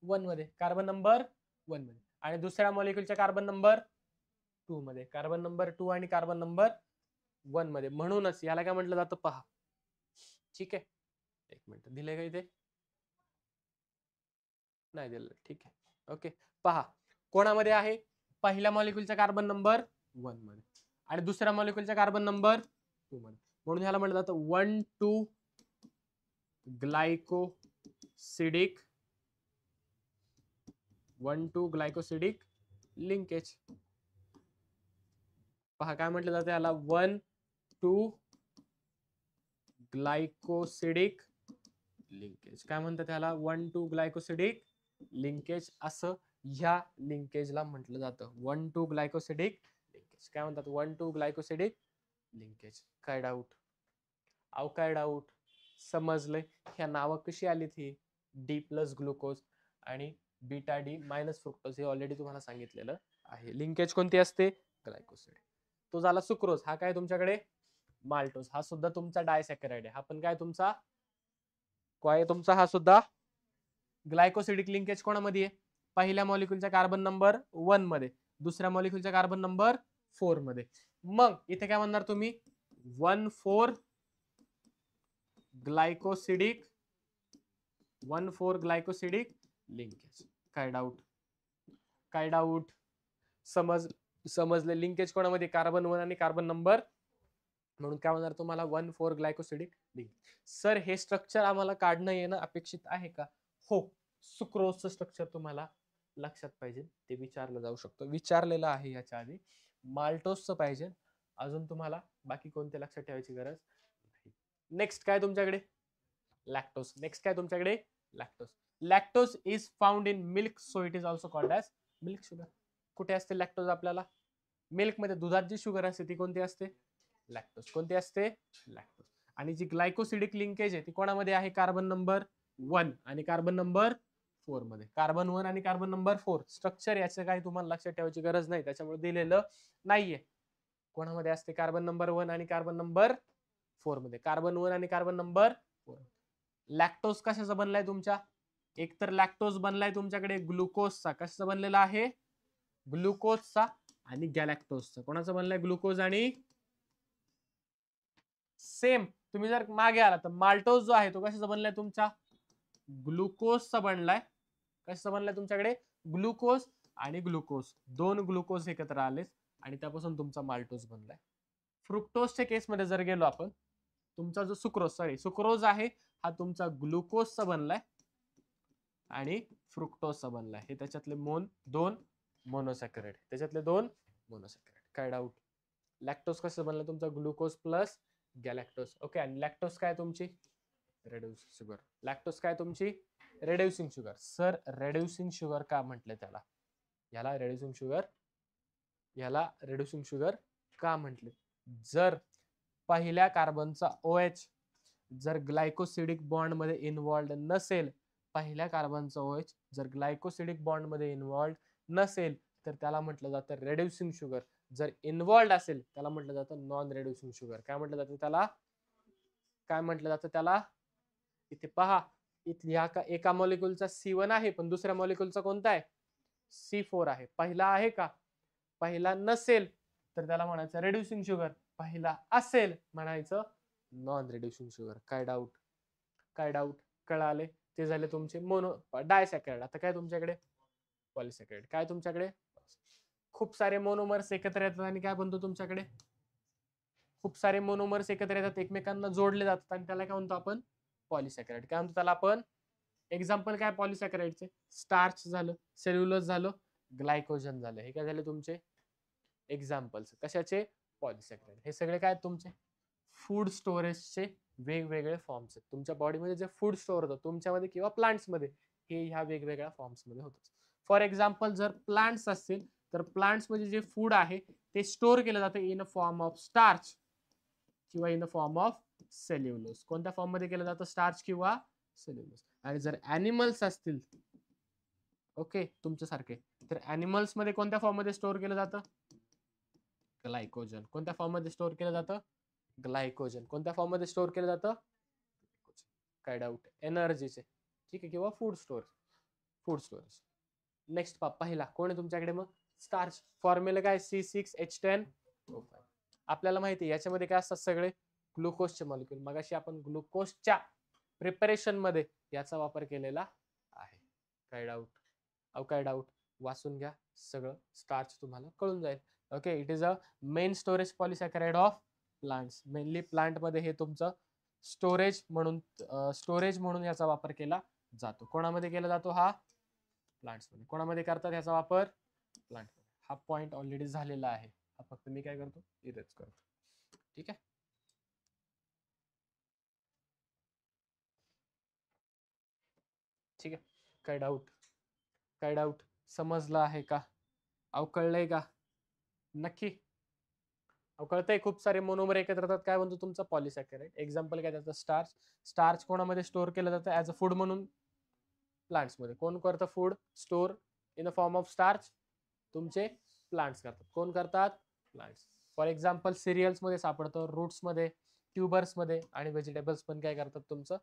1 मध्ये, कार्बन नंबर 1 मध्ये, आणि दुसऱ्या मॉलिक्यूलच्या कार्बन नंबर 2 मध्ये, कार्बन नंबर 2 आणि कार्बन नंबर 1 मध्ये. म्हणूनच याला काय म्हटलं जातं पहा. ठीक आहे, एक मिनिट, दिले का इथे? नाही दिलं. ठीक आहे. ओके, पहा कोणामध्ये आहे? पहिल्या मॉलिक्यूलच्या कार्बन नंबर 1 मध्ये आणि दुसऱ्या मॉलिक्यूलच्या कार्बन नंबर 2 मध्ये. म्हणून ह्याला म्हटलं जातं 1,2 ग्लायकोसिडिक 1,2 ग्लायकोसिडिक लिंकेज. पहा काय म्हटलं जातं याला? 1,2 ग्लायकोसिडिक लिंकेज. काय म्हणतात त्याला? 1,2 ग्लायकोसिडिक लिंकेज असं ह्या लिंकेजला म्हटलं जातं. 1,2 ग्लायकोसिडिक लिंकेज. काय म्हणतात? 1,2 ग्लायकोसिडिक लिंकेज. काय डाऊट? अहो काय डाऊट? समजलंय? ह्या नावं कशी आली? थी डी प्लस ग्लुकोज आणि बीटा डी मायनस फ्रुक्टोज हे ऑलरेडी तुम्हाला सांगितलेलं आहे. लिंकेज कोणती असते? ग्लायकोसिड. तो झाला सुक्रोज. हा काय तुमच्याकडे? माल्टोज. हा सुद्धा तुमचा डायसॅकराइड आहे. हा पण काय तुमचा? काय तुमचा? हा सुद्धा ग्लायकोसिडिक लिंकेज कोणामध्ये आहे? पहिल्या मॉलिक्यूलच्या कार्बन नंबर 1 मध्ये, दुसऱ्या मॉलिक्यूलच्या कार्बन नंबर 4 मध्ये. मग इथे काय म्हणणार तुम्ही? 1,4 ग्लायकोसिडिक 1,4 ग्लायकोसिडिक लिंकेज. काय डाऊट? काय डाऊट? समजले. लिंकेज कोणामध्ये? कार्बन 1 आणि कार्बन नंबर, म्हणून काय म्हणणार तुम्हाला? 1,4 ग्लायकोसिडिक लिंक. सर हे स्ट्रक्चर आम्हाला काढणं येणं अपेक्षित आहे का? हो, सुक्रोजचं स्ट्रक्चर तुम्हाला लक्षात पाहिजे, ते विचारलं जाऊ शकतं, विचारलेलं आहे याच्या आधी. माल्टोजचं पाहिजे. अजून तुम्हाला बाकी कोणते लक्षात ठेवायची गरज नाही. नेक्स्ट काय तुमच्याकडे? लॅक्टोज. नेक्स्ट काय तुमच्याकडे? Lactose. Lactose is found in milk, so it is also called as milk sugar. कुठे असते लॅक्टोज? आपल्याला मिल्क मध्ये, दुधात जी शुगर असते ती कोणती असते? लॅक्टोज. कोणती असते? लॅक्टोज. आणि जी ग्लायकोसिडिक लिंकेज आहे ती कोणामध्ये आहे? कार्बन नंबर 1 आणि कार्बन नंबर 4 मध्ये. कार्बन 1 आणि कार्बन नंबर 4. स्ट्रक्चर याचं काही तुम्हाला लक्षात ठेवायची गरज नाही, त्याच्यामुळे दिलेलं नाहीये. कोणामध्ये असते? कार्बन नंबर 1 आणि कार्बन नंबर 4 मध्ये. कार्बन 1 आणि कार्बन नंबर 4. लॅक्टोज कशाचा बनलाय तुमच्या? एकतर लॅक्टोज बनलाय तुमच्याकडे ग्लुकोजचा. कशाचा बनलेला आहे? ग्लुकोजचा. आणि गॅलॅक्टोजचा. कोणाचा बनलाय? ग्लुकोज आणि सेम. तुम्ही जर मागे आला तर माल्टोज जो आहे तो कशाचा बनलाय तुमचा? ग्लुकोजचा बनलाय. कशाचा बनलाय तुमच्याकडे? ग्लुकोज आणि ग्लुकोज. 2 ग्लुकोज एकत्र आले आणि त्यापासून तुमचा माल्टोज बनलाय. फ्रुक्टोजच्या केसमध्ये जर गेलो आपण, तुमचा जो सुक्रोज आहे हा तुमचा ग्लुकोजचा बनलाय आणि फ्रुक्टोजचा बनलाय. हे त्याच्यातले 2 मोनोसॅकराइड. त्याच्यातले 2 मोनोसॅकराइड. काय डाऊट? लॅक्टोज कसं बनलं तुमचा? Glucose plus galactose. ओके. आणि लॅक्टोज काय तुमची? Reducing sugar. लॅक्टोज काय तुमची? Reducing sugar. Sir reducing sugar का म्हटलं त्याला? याला रेड्युसिंग शुगर का म्हटले? जर पहिल्या कार्बनचा OH जर ग्लायकोसिडिक बॉन्ड मध्ये इन्व्हॉल्ड नसेल, पहिल्या कार्बनचा OH जर ग्लायकोसिडिक बॉन्ड मध्ये इन्व्हॉल्ड नसेल तर त्याला म्हटलं जातं रेड्युसिंग शुगर. जर इन्व्हॉल्ड असेल त्याला म्हटलं जातं नॉन रेड्युसिंग शुगर. काय म्हटलं जातं त्याला? काय म्हटलं जातं त्याला? इथे पहा, इथे एका मॉलिक्यूलचा C1 आहे पण दुसऱ्या मॉलिक्यूलचा कोणता आहे? C4 आहे. पहिला आहे का? पहिला नसेल तर त्याला म्हणायचं रेड्युसिंग शुगर. पहिला असेल म्हणायचं नॉन रेड्युसिंग शुगर. काय डाऊट? काय डाऊट? कळाले? ते झाले तुमचे डायसॅकराइड. आता काय तुमच्याकडे? पॉलिसॅकराइड. काय तुमच्याकडे? खूप सारे मोनोमर्स एकत्र येतात आणि काय बनतो तुमच्याकडे? खूप सारे मोनोमर्स एकत्र येतात, एकमेकांना जोडले जातात आणि त्याला काय म्हणतो आपण? पॉलिसॅकराइड. काय म्हणतो त्याला आपण? एक्झाम्पल काय पॉलिसॅकराइडचे? स्टार्च झालं, सेल्युलोज झालं, ग्लायकोजन झालं. हे काय झाले तुमचे एक्झाम्पल्स. कशाचे? पॉलिसॅकराइड. हे सगळे काय तुमचे? फूड स्टोरेजचे वेगवेगळे फॉर्म्स आहेत. तुमच्या बॉडीमध्ये जे फूड स्टोअर होतं तुमच्यामध्ये किंवा प्लांट्स मध्ये, हे ह्या वेगवेगळ्या फॉर्म्स मध्ये होतं. फॉर एक्झाम्पल जर प्लांट्स असतील तर प्लांट्स मध्ये जे फूड आहे ते स्टोअर केलं जातं in a form of starch किंवा in a form of cellulose. कोणत्या फॉर्म मध्ये केलं जातं? स्टार्च किंवा सेल्युलोज. आणि जर ॲनिमल्स असतील, ओके, तुमच्यासारखे, तर ॲनिमल्स मध्ये कोणत्या फॉर्म मध्ये स्टोअर केलं जातं? ग्लायकोजन. कोणत्या फॉर्म मध्ये स्टोअर केलं जातं? ग्लायकोजन. कोणत्या फॉर्म मध्ये स्टोअर केलं जातं? काय डाऊट? एनर्जीचे, ठीक आहे, किंवा फूड स्टोरेज. नेक्स्ट पहिला कोण आहे तुमच्याकडे? मग स्टार्च. फॉर्म्युला काय? C6H10O5. आपल्याला माहिती आहे याच्यामध्ये काय असतात? सगळे ग्लुकोजचे मॉलिक्यूल. मगाशी आपण ग्लुकोजच्या प्रिपरेशन मध्ये याचा वापर केलेला आहे. काय डाऊट? काय डाऊट? वाचून घ्या सगळं, स्टार्च तुम्हाला कळून जाईल. Okay. It is a main storage polysaccharide of plants. Mainly plant मध्ये हे तुमचं स्टोरेज म्हणून याचा वापर केला जातो. कोणामध्ये केला जातो? हा प्लांट्स मध्ये. कोणामध्ये करतात याचा वापर? प्लांट. हा पॉइंट ऑलरेडी झालेला आहे. हा फक्त मी काय करतो? इरेज करतो. ठीक आहे. ठीक आहे. काय डाऊट? काय डाऊट? समजलं आहे का? कळलंय का? नक्की कळतंय. खूप सारे मोनोमर एकत्र येतात, काय म्हणतो तुमचा? पॉलिसॅकराइड. एक्झाम्पल काय त्याचं? स्टार्च. स्टार्च कोणामध्ये स्टोअर केलं जातं? ऍज अ फूड म्हणून प्लांट्समध्ये. कोण करतं food store in the form of starch? तुमचे प्लांट्स करतात. कोण करतात? प्लांट्स. फॉर एक्झाम्पल सिरियल्स मध्ये सापडतं, रूट्स मध्ये, ट्युबर्स मध्ये, आणि व्हेजिटेबल्स पण काय करतात? तुमचं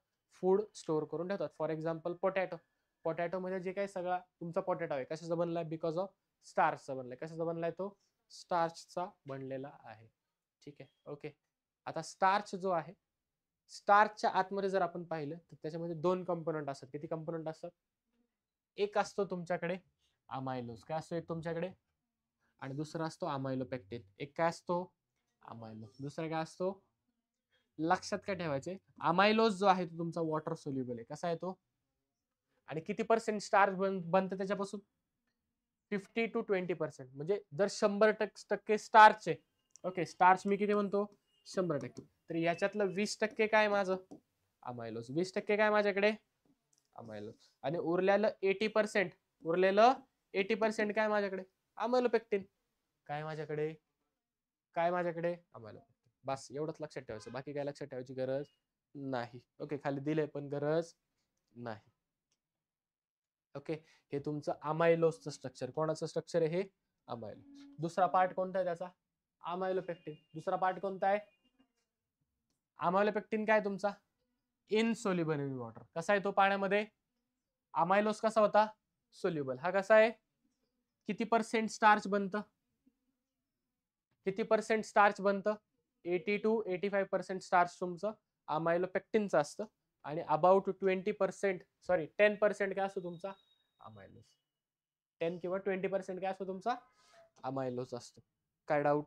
फूड स्टोर करून ठेवतात. For example potato. पोटॅटो मध्ये जे काही सगळा तुमचा पोटॅटो आहे कशाचा बनलाय? बिकॉज ऑफ स्टार्चचा बनलाय. कशाचा बनलाय तो? स्टार्चचा बनलेला आहे. ठीक आहे, ओके. आता स्टार्च जो आहे, स्टार्चच्या आतमध्ये जर आपण पाहिलं तर त्याच्यामध्ये दोन कंपोनंट असतात. किती कंपोनंट असतात? एक असतो तुमच्याकडे अमायलोज. काय असतो एक तुमच्याकडे? आणि दुसरा असतो अमायलोपेक्टिन. एक काय असतो? अमायलो. दुसरा काय असतो? लक्षात काय ठेवायचे? अमायलोज जो आहे तो तुमचा वॉटर सोल्युबल आहे. कसा आहे तो? आणि किती पर्सेंट स्टार्च बनतं त्याच्यापासून? 50 to 20%. म्हणजे जर 100% स्टार्च आहे, ओके, स्टार्च मी किती म्हणतो? 100%. तर याच्यातलं 20% काय माझं? अमायलोज. 20% काय माझ्याकडे? अमायलोज. आणि उरलेलं 80% काय माझ्याकडे? अमायलोपेक्टिन. काय माझ्याकडे? काय माझ्याकडे? अमायलोपेक्टिन. बस एवढंच लक्षात ठेवायचं, बाकी काय लक्षात ठेवायची गरज नाही. ओके, खाली दिले पण गरज नाही. ओके, हे तुमचं अमायलोजचं स्ट्रक्चर. कोणाचं स्ट्रक्चर आहे हे? अमायलो. दुसरा पार्ट कोणता आहे त्याचा? अमायलोपेक्टिन. दुसरा पार्ट कोणता आहे? अमायलोपेक्टिन काय तुमचा? Insoluble in water. कसा आहे तो पाण्यामध्ये? अमायलोज कसा होता? सोल्युबल. हा कसा आहे? किती पर्सेंट स्टार्च बनतं? किती पर्सेंट स्टार्च बनतं? 80 to 85% स्टार्च तुमचं अमायलोपेक्टिनचं असतं. आणि अबाउट 20%, सॉरी 10% काय असतो तुमचा? अमायलोज. 10 किंवा 20% काय असतो तुमचा? अमायलोज असतो. काय डाऊट?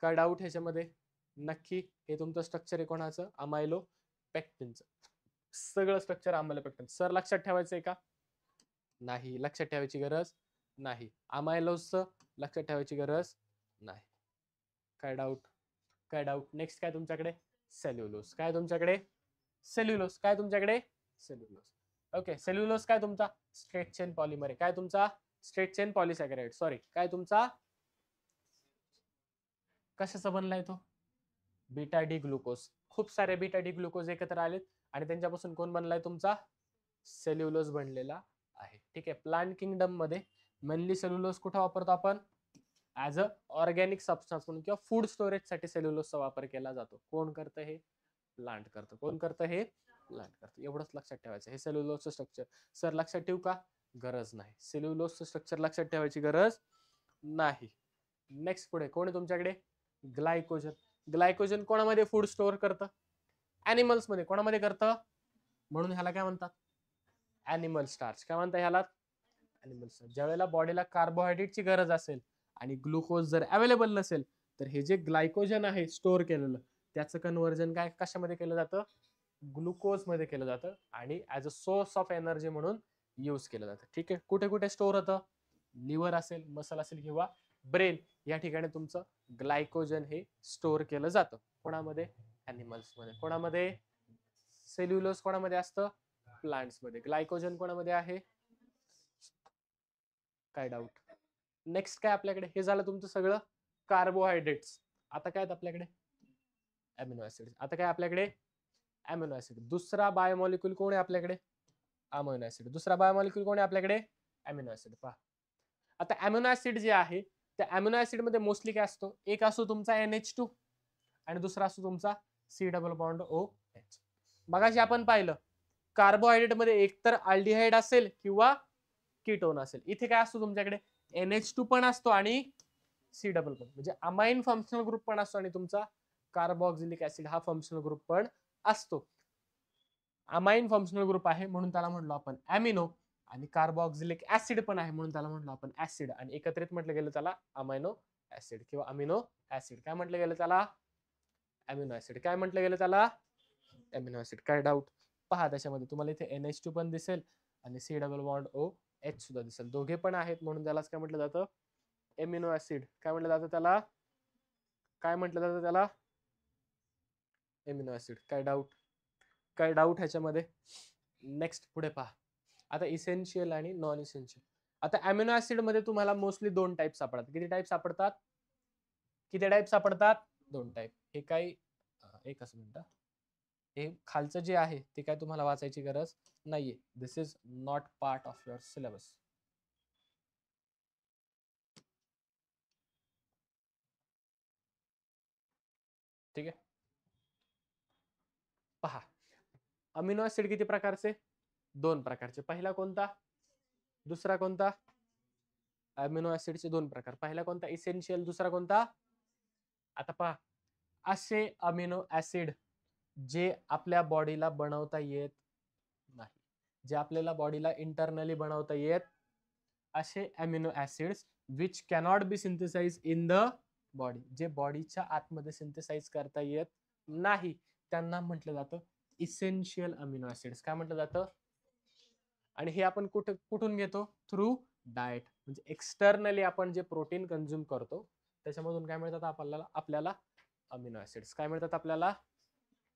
काय डाऊट ह्याच्यामध्ये? नक्की हे तुमचं स्ट्रक्चर आहे कोणाचं? अमायलोपेक्टिनचं. सगळं स्ट्रक्चर अमायलोपेक्टिन. सर लक्षात ठेवायचंय का? नाही, लक्षात ठेवायची गरज नाही. अमायलोजचं लक्षात ठेवायची गरज नाही. काय डाऊट? काय डाऊट? नेक्स्ट काय तुमच्याकडे? सेल्युलोज. काय तुमच्याकडे? सेल्युलोज. काय तुमच्याकडे? सेल्युलोज. ओके, सेल्युलोज काय तुमचा? स्ट्रेट चेन पॉलिमर आहे. काय तुमचा? Straight chain पॉलिसॅकराइड. सॉरी, काय तुमचा? कशाचा बनलाय तो? Beta D glucose. खूप सारे बीटा डी ग्लुकोज एकत्र आलेत आणि त्यांच्यापासून कोण बनलाय तुमचा? सेल्युलोज बनलेला आहे. ठीक आहे, प्लांट किंगडम मध्ये मेनली सेल्युलोज कुठं वापरतो आपण? ऍज अ ऑर्गॅनिक सबस्टन्स म्हणून किंवा फूड स्टोरेज साठी सेल्युलोजचा वापर केला जातो. कोण करतं हे? प्लांट करतं. कोण करतं हे? प्लांट करतं. एवढंच लक्षात ठेवायचं. हे सेल्युलोजचं स्ट्रक्चर. सर लक्षात ठेवू का? गरज नाही. सेल्युलोजचं स्ट्रक्चर लक्षात ठेवायची गरज नाही. नेक्स्ट पुढे कोण आहे तुमच्याकडे? ग्लायकोजन. ग्लायकोजन कोणामध्ये फूड स्टोअर करतं? ऍनिमल्स मध्ये. कोणामध्ये करतं? म्हणून ह्याला काय म्हणतात? Animal starch. काय म्हणतात ह्याला? Animal starch. ज्यावेळेला बॉडीला कार्बोहायड्रेटची गरज असेल आणि ग्लुकोज जर अवेलेबल नसेल तर हे जे ग्लायकोजन आहे स्टोअर केलेलं त्याचं कन्व्हर्जन काय कशामध्ये केलं जातं? ग्लुकोज मध्ये केलं जातं आणि as a source of energy म्हणून यूज केलं जातं. ठीक आहे, कुठे कुठे स्टोअर होतं? लिव्हर असेल, मसल असेल किंवा ब्रेन या ठिकाणी तुमचं ग्लायकोजन हे स्टोअर केलं जातं. कोणामध्ये? ॲनिमल्स मध्ये. कोणामध्ये? सेल्युलोज कोणामध्ये असतं? प्लांट्स मध्ये. ग्लायकोजन कोणामध्ये आहे? काय डाऊट? नेक्स्ट काय आपल्याकडे? हे झालं तुमचं सगळं कार्बोहायड्रेट्स. आता काय आपल्याकडे? Amino acid. आता काय आपल्याकडे? Amino acid. दुसरा बायोमॉलिक्यूल कोण आहे आपल्याकडे? Amino acid. दुसरा बायोमॉलिक्यूल कोण आहे आपल्याकडे? Amino acid. पहा आता अमिनो ऍसिड जे आहे त्या अमिनो ऍसिड मध्ये मोस्टली काय असतो? एक असतो तुमचा NH2 आणि दुसरा असतो तुमचा C डबल बॉन्ड OH. मगाशी आपण पाहिलं कार्बोहायड्रेट मध्ये एकतर अल्डिहाइड असेल किंवा कीटोन असेल. इथे काय असतो तुमच्याकडे? NH2 पण असतो आणि C डबल बॉन्ड म्हणजे अमाइन फंक्शनल ग्रुप पण असतो आणि तुमचा कार्बोक्सिलिक ऍसिड हा फंक्शनल ग्रुप पण असतो. अमाइन फंक्शनल ग्रुप आहे म्हणून त्याला म्हणलो आपण अमिनो, आणि कार्बोक्सिलिक ऍसिड पण आहे म्हणून त्याला म्हणलो आपण ऍसिड, आणि एकत्रित म्हटलं गेलं त्याला अमायनो ऍसिड किंवा अमिनो ऍसिड. काय म्हटलं गेलं त्याला? Amino acid. काय म्हटलं गेलं त्याला? Amino acid. काय डाऊट? पहा त्याच्यामध्ये तुम्हाला इथे NH2 पण दिसेल आणि C डबल बॉन्ड OH सुद्धा दिसेल. दोघे पण आहेत म्हणून त्यालाच काय म्हटलं जातं? Amino acid. काय म्हटलं जातं त्याला? काय म्हटलं जातं त्याला? Amino acid. काय डाऊट? काय डाऊट ह्याच्यामध्ये? नेक्स्ट पुढे पहा. आता इसेन्शियल आणि नॉन इसेन्शियल. आता अमिनो ऍसिड मध्ये तुम्हाला मोस्टली दोन टाईप सापडतात. किती टाईप सापडतात? किती टाईप सापडतात? दोन टाईप. हे काही एकच मिनिट. हे खालचं जे आहे ते काय तुम्हाला वाचायची गरज नाहीये. This is not part of your syllabus. ठीक आहे. पहा, अमिनो ऍसिड किती प्रकारचे? 2 प्रकारचे. पहिला कोणता? दुसरा कोणता? अमिनो ऍसिडचे 2 प्रकार. पहिला कोणता? इसेन्शियल. दुसरा कोणता? आता पहा, असे अमिनो ऍसिड जे आपल्या बॉडीला बनवता येत नाही, जे आपल्याला बॉडीला इंटरनली बनवता येत, असे amino acids which cannot be synthesize in the body, जे बॉडीच्या आतमध्ये सिंथेसाइज करता येत नाही, त्यांना म्हटलं जातं इसेन्शियल अमिनो ऍसिड्स. काय म्हटलं जातं? आणि हे आपण कुठून घेतो? Through diet. म्हणजे एक्सटर्नली आपण जे प्रोटीन कंझ्युम करतो त्याच्यामधून काय मिळतात आपल्याला अमिनो ऍसिड्स. काय मिळतात आपल्याला?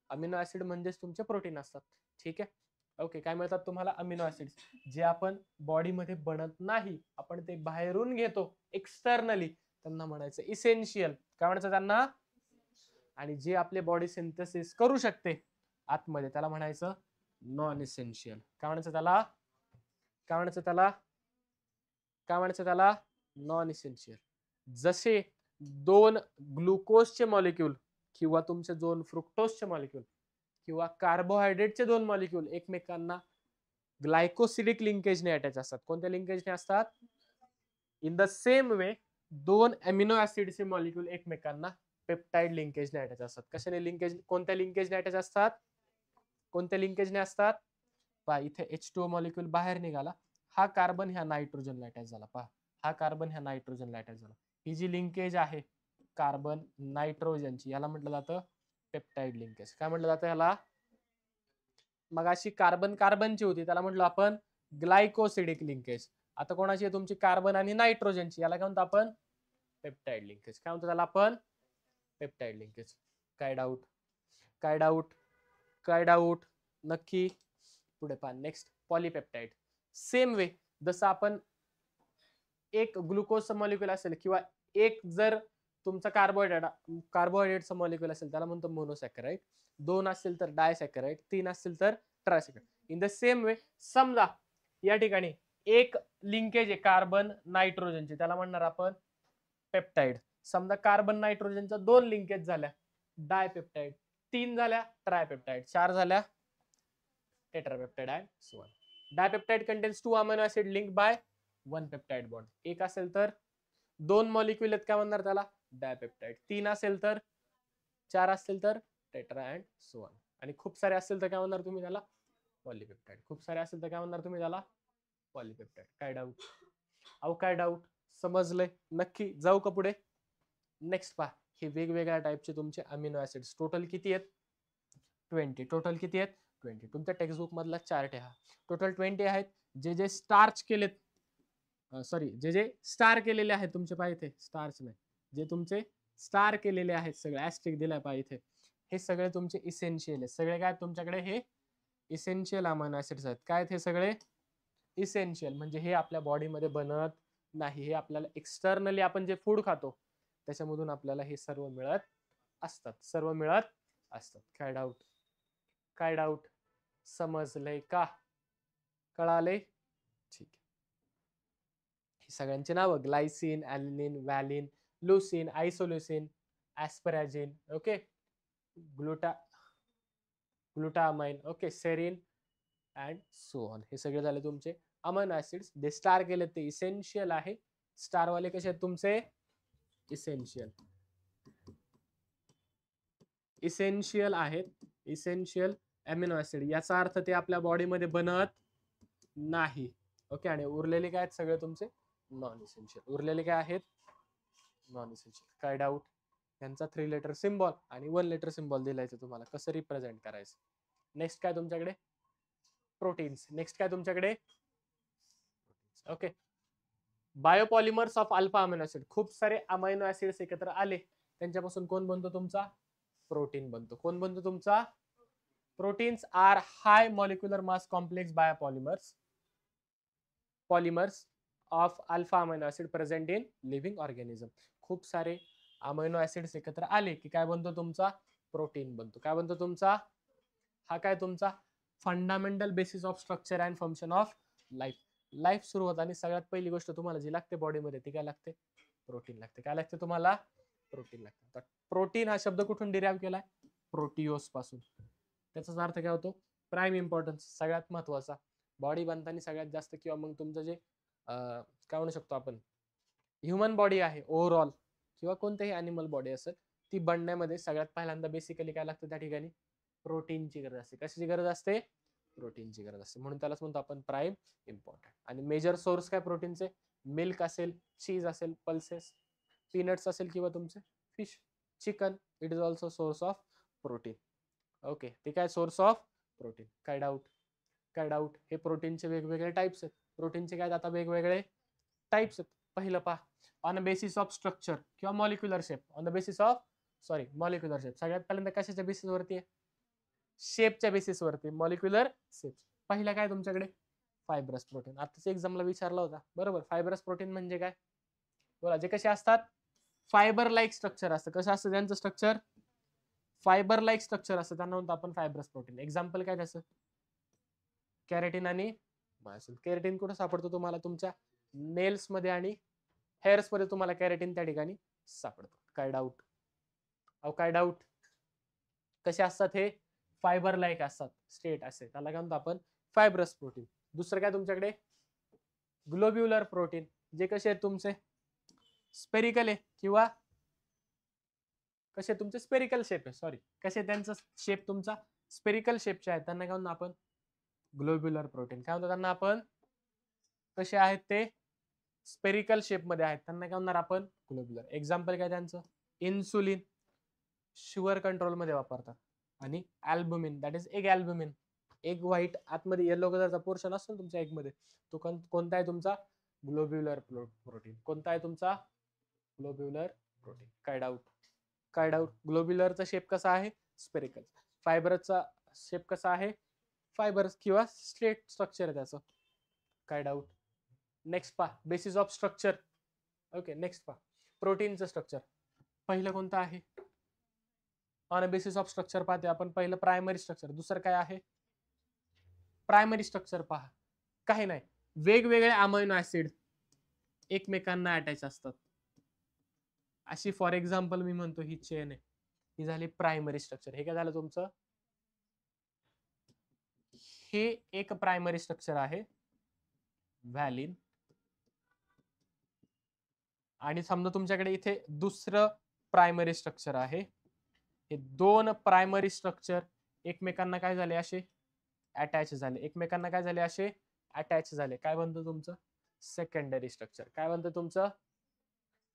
अमिनो ऍसिड म्हणजेच तुमचे प्रोटीन असतात. ठीक आहे. ओके. काय मिळतात तुम्हाला? अमिनो ऍसिड्स, जे आपण बॉडीमध्ये बनत नाही, आपण ते बाहेरून घेतो एक्सटर्नली, त्यांना म्हणायचं इसेन्शियल. काय म्हणायचं त्यांना? आणि जे आपले बॉडी सिंथेसिस करू शकते आतमध्ये, त्याला म्हणायचं नॉन इसेन्शियल. काय म्हणायचं त्याला? काय म्हणायचं त्याला? काय म्हणायचं त्याला? Non essential. जसे 2 ग्लुकोजचे मॉलिक्यूल किंवा तुमचे 2 फ्रुक्टोजचे मॉलिक्यूल किंवा कार्बोहायड्रेटचे 2 मॉलिक्यूल एकमेकांना ग्लायकोसिडिक लिंकेजने अटॅच असतात. कोणत्या लिंकेजने असतात? In the same way 2 amino ऍसिडचे मॉलिक्यूल एकमेकांना पेप्टाइड लिंकेजने अटॅच असतात. कशाने लिंकेज? कोणत्या लिंकेजने अटॅच असतात? कोणत्या लिंकेजने असतात? पहा, इथे H2O मॉलिक्यूल बाहेर निघाला, हा कार्बन ह्या नायट्रोजनला अटॅच झाला. पहा, हा कार्बन ह्या नायट्रोजनला अटॅच झाला. ही जी लिंकेज आहे कार्बन नायट्रोजनची, याला म्हटलं जातं पेप्टाइड लिंकेज. काय म्हटलं जातं याला? मग अशी कार्बन कार्बनची होती, त्याला म्हटलं आपण ग्लायकोसिडिक लिंकेज. आता कोणाची आहे तुमची? कार्बन आणि नायट्रोजनची, याला काय म्हणतो आपण? Peptide linkage. काय म्हणतो त्याला आपण? Peptide linkage. काय डाऊट? काय डाऊट? काय डाऊट? नक्की. पुढे पहा, नेक्स्ट पॉलीपेप्टाइड. सेम वे, जसं आपण एक ग्लुकोजचा मॉलिक्यूल असेल किंवा एक जर तुमचा कार्बोहायड्रेटचा मॉलिक्यूल असेल, त्याला म्हणतो मोनोसॅकराइड. 2 असेल तर डायसॅकराइड, 3 असेल तर ट्रायसॅकराइड. इन द सेम वे, समजा या ठिकाणी एक लिंकेज आहे कार्बन नायट्रोजनची, त्याला म्हणणार आपण पेप्टाइड. समजा कार्बन नायट्रोजनच्या 2 लिंकेज झाल्या, डायपेप्टाइड. 3 झाल्या, ट्रायपेप्टाइड. 4 झाल्या, tetrapeptide and so on. Dipeptide contains 2 amino acid linked by 1 peptide bond. एक असेल तर 2 मॉलिक्यूल आहेत, काय म्हणणार त्याला? डायपेप्टाइड. 3 असेल तर, 4 असेल तर टेट्रा अँड सो ऑन. आणि खूप सारे असेल तर काय म्हणणार तुम्ही त्याला? पॉलीपेप्टाइड. खूप सारे असेल तर काय म्हणणार तुम्ही त्याला? पॉलीपेप्टाइड. काय डाऊट? अहो काय डाऊट? समजलंय? नक्की. जाऊ का पुढे? नेक्स्ट पहा, हे वेगवेगळ्या टाईपचे तुमचे अमिनो ऍसिड्स टोटल किती आहेत? 20. टोटल किती आहेत? 20. तुमच्या टेक्स्टबुक मधला चार्ट आहे हा. टोटल 20 आहेत. जे जे स्टार्च केलेत, सॉरी, जे जे स्टार केलेले आहेत तुमचे, पहा इथे स्टार्च नाही, जे तुमचे स्टार केलेले आहेत सगळे, ऍस्ट्रिक दिलाय पहा इथे, हे सगळे तुमचे इसेन्शियल आहेत. सगळे काय तुमच्याकडे? हे इसेन्शियल अमिनो ऍसिड्स आहेत. काय हे सगळे? इसेन्शियल. म्हणजे हे आपल्या बॉडीमध्ये बनत नाही, हे आपल्याला एक्सटर्नली आपण जे फूड खातो त्याच्यामधून आपल्याला हे सर्व मिळत असतात. सर्व मिळत असतात. काय डाऊट? काय डाऊट? समजलंय का? कळाले? ठीक आहे. ही सगळ्यांची नावं: glycine, alanine, valine, leucine, isoleucine, asparagine, okay, glutamine, okay, serine and so on. हे सगळे झाले तुमचे अमिनो ऍसिड्स. जे स्टार केले ते इसेन्शियल आहे. स्टारवाले कसे आहेत तुमचे? इसेन्शियल. इसेन्शियल आहेत. इसेन्शियल अमिनो ऍसिड, याचा अर्थ ते आपल्या बॉडीमध्ये बनत नाही. ओके. आणि उरलेले काय आहेत? सगळे तुमचे नॉन इसेन्शियल. उरलेले काय आहेत? Non essential. काय डाऊट? यांचा 3 लेटर सिम्बॉल आणि 1 लेटर सिम्बॉल दिलाय तुम्हाला, कसं रिप्रेझेंट करायचं. नेक्स्ट काय तुमच्याकडे? प्रोटीन्स. नेक्स्ट काय तुमच्याकडे? Okay. Biopolymers of alpha amino acid. खूप सारे अमिनो ऍसिड्स एकत्र आले, त्यांच्यापासून कोण बनतो तुमचा? प्रोटीन बनतो. कोण बनतो तुमचा? Proteins are high molecular mass complex biopolymers polymers of alpha amino acid present in living organism. खूप सारे अमिनो ऍसिड्स एकत्र आले की काय बनतो तुमचा? प्रोटीन बनतो. काय बनतो तुमचा? हा काय तुमचा fundamental basis of structure and function of life. Life सुरू होत आणि सगळ्यात पहिली गोष्ट तुम्हाला जी लागते बॉडीमध्ये ती काय लागते? प्रोटीन लागते. काय लागते तुम्हाला? प्रोटीन लागते. तर प्रोटीन हा शब्द कुठून डिराईव्ह केलाय? प्रोटिओस पासून. त्याचाच अर्थ काय होतो? प्राईम इम्पॉर्टन्स, सगळ्यात महत्वाचा. बॉडी बनताना सगळ्यात जास्त किंवा मग तुमचं जे काय म्हणू शकतो आपण, ह्युमन बॉडी आहे ओव्हरऑल किंवा कोणतेही अॅनिमल बॉडी असेल, ती बनण्यामध्ये सगळ्यात पहिल्यांदा बेसिकली काय लागतं त्या ठिकाणी? प्रोटीनची गरज असते. कशाची गरज असते? प्रोटीनची गरज असते. म्हणून त्यालाच म्हणतो आपण प्राईम इम्पॉर्टंट. आणि मेजर सोर्स काय प्रोटीनचे? मिल्क असेल, चीज असेल, पल्सेस, पीनट्स असेल किंवा तुमचे fish, chicken, it is also source of protein. Okay, ते काय सोर्स ऑफ प्रोटीन. काय डाऊट? काय डाऊट? हे प्रोटीनचे वेगवेगळे टाइप्स आहेत. प्रोटीनचे काय आता वेगवेगळे टाइप्स आहेत. पहिलं पहा, on a basis of structure किंवा molecular shape. On the basis of molecular shape. सगळ्यात पहिल्यांदा कशाच्या बेसिस वरती आहे? शेपच्या बेसिस वरती, मॉलिक्युलर शेप. पहिला काय तुमच्याकडे? Fibrous protein. आताच एक्झामला विचारला होता, बरोबर. फायब्रस प्रोटीन म्हणजे काय? बोला. जे कसे असतात? फायबर लाईक स्ट्रक्चर असतं. कसं असतं त्यांचं स्ट्रक्चर? फायबर लाईक स्ट्रक्चर असतं, त्यांना म्हणतो आपण फायब्रस प्रोटीन. एक्झाम्पल काय त्याचं? कॅरेटिन आणि मायोसिन. कॅरेटिन कुठं सापडतो तुम्हाला? तुमच्या नेल्स मध्ये आणि हेअर्स मध्ये तुम्हाला कॅरेटिन त्या ठिकाणी सापडतो. काय डाऊट? अहो काय डाऊट? कसे असतात हे? फायबर लाईक असतात, स्ट्रेट असे. त्याला काय म्हणतो आपण? Fibrous protein. दुसरं काय तुमच्याकडे? Globular protein. जे कसे आहेत तुमचे? स्पेरिकल आहे किंवा कसे तुमचे? स्पेरिकल शेप आहे. सॉरी, कसे त्यांचा शेप तुमचा स्पेरिकल शेपचे आहे, त्यांना काय म्हणतो आपण? Globular protein. काय म्हणतो त्यांना आपण? कसे आहेत ते? स्पेरिकल शेप मध्ये आहेत, त्यांना काय म्हणणार आपण? ग्लोब्युलर. एक्झाम्पल काय त्यांचं? इन्सुलिन शुगर कंट्रोल मध्ये वापरतात. आणि albumin, that is egg albumin. Egg white आतमध्ये येलो कलरचा पोर्शन असतो तुमच्या एग मध्ये, तो कोणता आहे तुमचा? Globular protein. कोणता आहे तुमचा? Globular protein. काय डाऊट? काय डाऊट? ग्लोब्युलरचा शेप कसा आहे? स्पेरिकल. फायबरचा शेप कसा आहे? फायबर किंवा स्ट्रेट स्ट्रक्चर आहे त्याचं. काय डाऊट? नेक्स्ट पहा, basis of structure. Okay, next पहा, प्रोटीनचं स्ट्रक्चर. पहिलं कोणतं आहे? On a basis of structure पाहते आपण. पहिलं प्रायमरी स्ट्रक्चर. दुसरं काय आहे? प्रायमरी स्ट्रक्चर पहा, काही नाही, वेगवेगळे अमायनो ऍसिड एकमेकांना अटॅच असतात. अशी फॉर एक्झाम्पल मी म्हणतो ही चेन आहे, ही झाली प्रायमरी स्ट्रक्चर. हे काय झालं तुमचं? हे एक प्रायमरी स्ट्रक्चर आहे, व्हॅलिन. आणि समजा तुमच्याकडे इथे दुसरं प्रायमरी स्ट्रक्चर आहे. हे दोन प्रायमरी स्ट्रक्चर एकमेकांना काय झाले? असे अटॅच झाले. एकमेकांना काय झाले? असे अटॅच झाले. काय बनतं तुमचं? Secondary structure. काय बनतं तुमचं?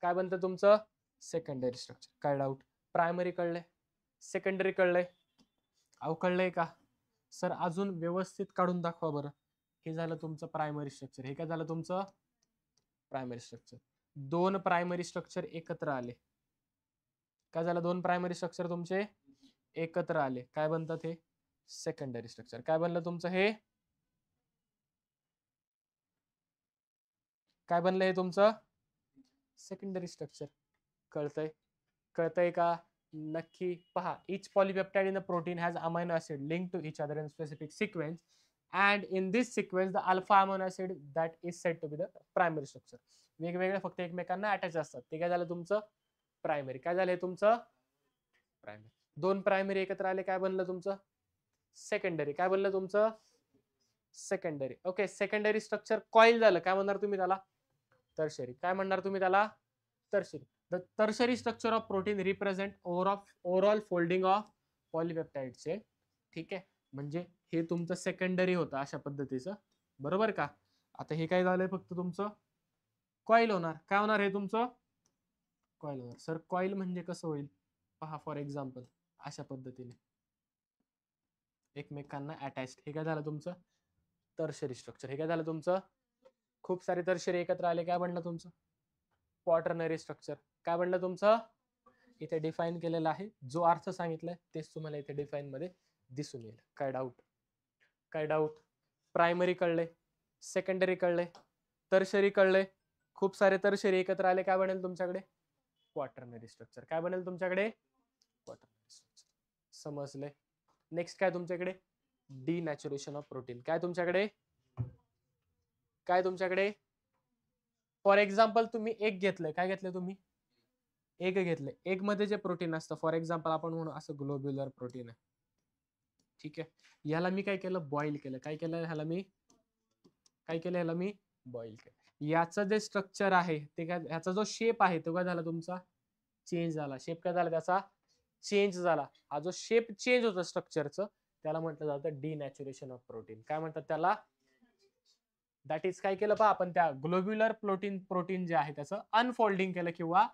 काय बनतं तुमचं? Secondary structure. काय डाऊट? प्रायमरी कळलंय, सेकंडरी कळलंय. अहो कळलंय का सर? अजून व्यवस्थित काढून दाखवा बरं. हे झालं तुमचं प्रायमरी स्ट्रक्चर. हे काय झालं तुमचं? Primary structure. दोन प्रायमरी स्ट्रक्चर एकत्र आले. काय झालं? दोन प्रायमरी स्ट्रक्चर तुमचे एकत्र आले. काय बनतात हे? Secondary structure. काय बनलं तुमचं हे? काय बनलं हे तुमचं? Secondary structure. कळतंय? कळतंय का? नक्की पहा. Each polypeptide in the protein has amino acid link to each other in specific sequence, and in this sequence the alpha amino acid that is said to be the primary structure. वेगवेगळे फक्त एकमेकांना attach असतात. ते काय झालं तुमचं? Primary. काय झालं तुमचं? प्रायमरी. दोन प्रायमरी एकत्र आले, काय बनलं तुमचं? सेकंडरी. काय बनलं तुमचं? Secondary. Okay, secondary structure coil झालं. काय म्हणणार तुम्ही त्याला? टर्शरी. काय म्हणणार तुम्ही त्याला? Tertiary. The tertiary structure of protein represent overall folding of polypeptide chain. ठीक आहे, म्हणजे हे तुमचं सेकंडरी होतं अशा पद्धतीचं, बरोबर का? आता हे काय झालंय? फक्त तुमचं कॉईल होणार. काय होणार? हे तुमचं कॉईल होणार. सर कॉईल म्हणजे कसं होईल? पहा, फॉर एक्झाम्पल अशा पद्धतीने एकमेकांना अटॅच्ड. हे काय झालं तुमचं? Tertiary structure. हे काय झालं तुमचं? खूप सारे टर्शरी एकत्र आले, काय बनलं तुमचं? Quaternary structure. काय बनलं तुमचं? इथे डिफाईन केलेलं आहे. जो अर्थ सांगितलाय तेच तुम्हाला इथे डिफाईन मध्ये दिसून येईल. काय डाऊट? काय डाऊट? प्रायमरी कळले, सेकंडरी कळले, टर्शरी कळले. खूप सारे टर्शरी एकत्र आले, काय बनेल तुमच्याकडे? Quaternary structure. काय बनेल तुमच्याकडे? Quaternary structure. समजले? नेक्स्ट काय तुमच्याकडे? डिनॅच्युरेशन ऑफ प्रोटीन. काय तुमच्याकडे फॉर एक्झाम्पल तुम्ही एग घेतलंय. काय घेतलंय तुम्ही? एग घेतलंय. एग मध्ये जे प्रोटीन असतं, फॉर एक्झाम्पल आपण म्हणू असं ग्लोब्युलर प्रोटीन आहे. ठीक आहे. याला मी काय केलं? बॉईल केलं. काय केलं ह्याला मी बॉईल केलं. याचं जे स्ट्रक्चर आहे ते काय, ह्याचा जो शेप आहे तो काय झाला तुमचा? चेंज झाला. शेप काय झाला त्याचा? चेंज झाला. हा जो शेप चेंज होतो स्ट्रक्चरचं त्याला म्हटलं जातं डिनॅच्युरेशन ऑफ प्रोटीन. काय म्हणतात त्याला? दॅट इज काय केलं पहा आपण त्या ग्लोब्युलर प्रोटीन जे आहे त्याचं अनफोल्डिंग केलं किंवा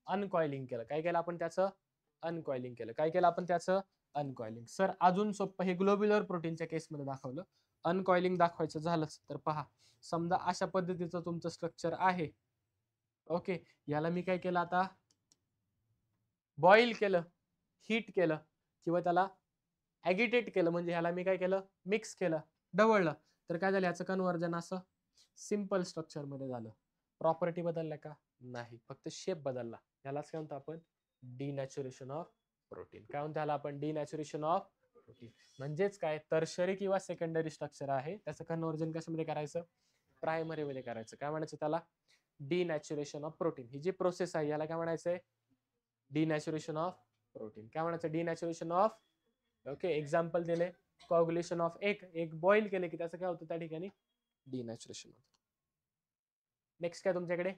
अनकॉइलिंग केलं. काय केलं आपण त्याचं? अनकॉइलिंग केलं. काय केलं आपण त्याचं? अनकॉइलिंग. सर अजून सोपं, हे ग्लोब्युलर प्रोटीनच्या केसमध्ये दाखवलं. अनकॉइलिंग दाखवायचं झालंच तर पहा, समजा अशा पद्धतीचं तुमचं स्ट्रक्चर आहे. ओके, याला मी काय केलं आता? बॉईल केलं, हीट केलं किंवा त्याला ॲगिटेट केलं, म्हणजे ह्याला मी काय केलं? मिक्स केलं, ढवळलं. तर काय झालं? याचं कन्व्हर्जन असं सिंपल स्ट्रक्चर मध्ये झालं. प्रॉपर्टी बदलल्या का? नाही, फक्त शेप बदलला. यालाच काय म्हणतो आपण? डिनॅच्युरेशन ऑफ प्रोटीन. काय म्हणतो ह्याला आपण? डिनॅच्युरेशन ऑफ प्रोटीन. म्हणजेच काय, टर्शरी किंवा सेकंडरी स्ट्रक्चर आहे त्याचं कन्व्हर्जन कशामध्ये करायचं? प्रायमरी मध्ये करायचं. काय म्हणायचं त्याला? Denaturation of protein. ही जी प्रोसेस आहे याला काय म्हणायचंय? Denaturation of protein. काय म्हणायचं? डिनॅच्युरेशन ऑफ. ओके, एक्झाम्पल दिले. कोअग्युलेशन ऑफ एग बॉईल केले की त्याचं काय होतं त्या ठिकाणी? डिनॅच्युरेशन होतं. नेक्स्ट काय तुमच्याकडे?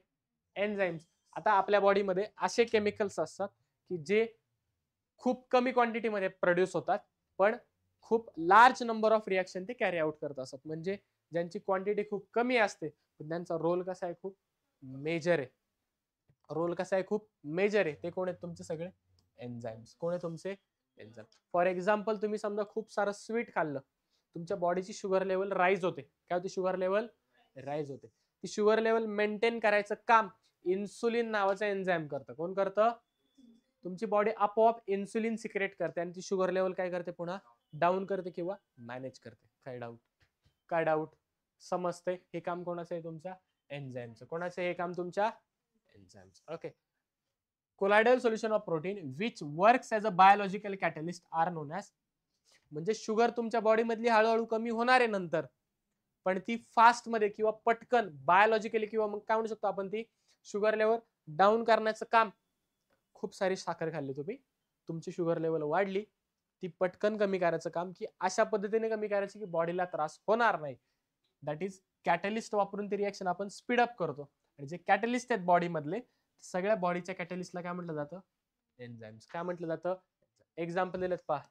एन्झाइम्स. आता आपल्या बॉडीमध्ये असे केमिकल्स असतात की जे खूप कमी क्वांटिटीमध्ये प्रोड्यूस होतात पण खूप लार्ज नंबर ऑफ रिॲक्शन ते कॅरी आउट करत असतात. म्हणजे ज्यांची क्वांटिटी खूप कमी असते पण त्यांचा रोल कसा आहे? खूप मेजर आहे. रोल कसा आहे? खूप मेजर आहे. ते कोण आहेत? तुमचे सगळे एन्झाइम्स. कोण आहे तुमचे? एन्झाइम. फॉर एक्झाम्पल तुम्ही समजा खूप सारं स्वीट खाल्लं, तुमच्या बॉडीची शुगर लेवल राईज होते. काय होते? शुगर लेवल राईज होते. ती शुगर लेवल मेंटेन करायचं काम इन्सुलिन नावाचं एन्झाइम करतं. कोण करतं? तुमची बॉडी आपोआप इन्सुलिन सिक्रेट करते आणि ती शुगर लेवल काय करते? पुन्हा डाऊन करते किंवा मॅनेज करते. काय डाऊट? समजते? हे काम कोणाचं आहे? तुमच्या एन्झाइमचं. कोणाचं हे काम? तुमच्या एन्झाइमचं. Okay. Colloidal solution of protein which works as a biological catalyst are known as. म्हणजे शुगर तुमच्या बॉडी मधली हळूहळू कमी होणार आहे नंतर, पण ती फास्ट मध्ये किंवा पटकन बायोलॉजिकली किंवा मग काय म्हणू शकतो आपण, ती शुगर लेवल डाऊन करण्याचं काम. खूप सारी साखर खाल्ली तुम्ही, तुमची शुगर लेवल वाढली, ती पटकन कमी करायचं काम, की अशा पद्धतीने कमी करायची की बॉडीला त्रास होणार नाही. दॅट इज कॅटलिस्ट वापरून ती रिएक्शन आपण स्पीड अप करतो. आणि जे कॅटलिस्ट आहेत बॉडी मधले, सगळ्या बॉडीच्या कॅटलिस्टला काय म्हटलं जातं? एन्झाइम्स. काय म्हटलं जातं? एक्झाम्पल दिलेत पहा.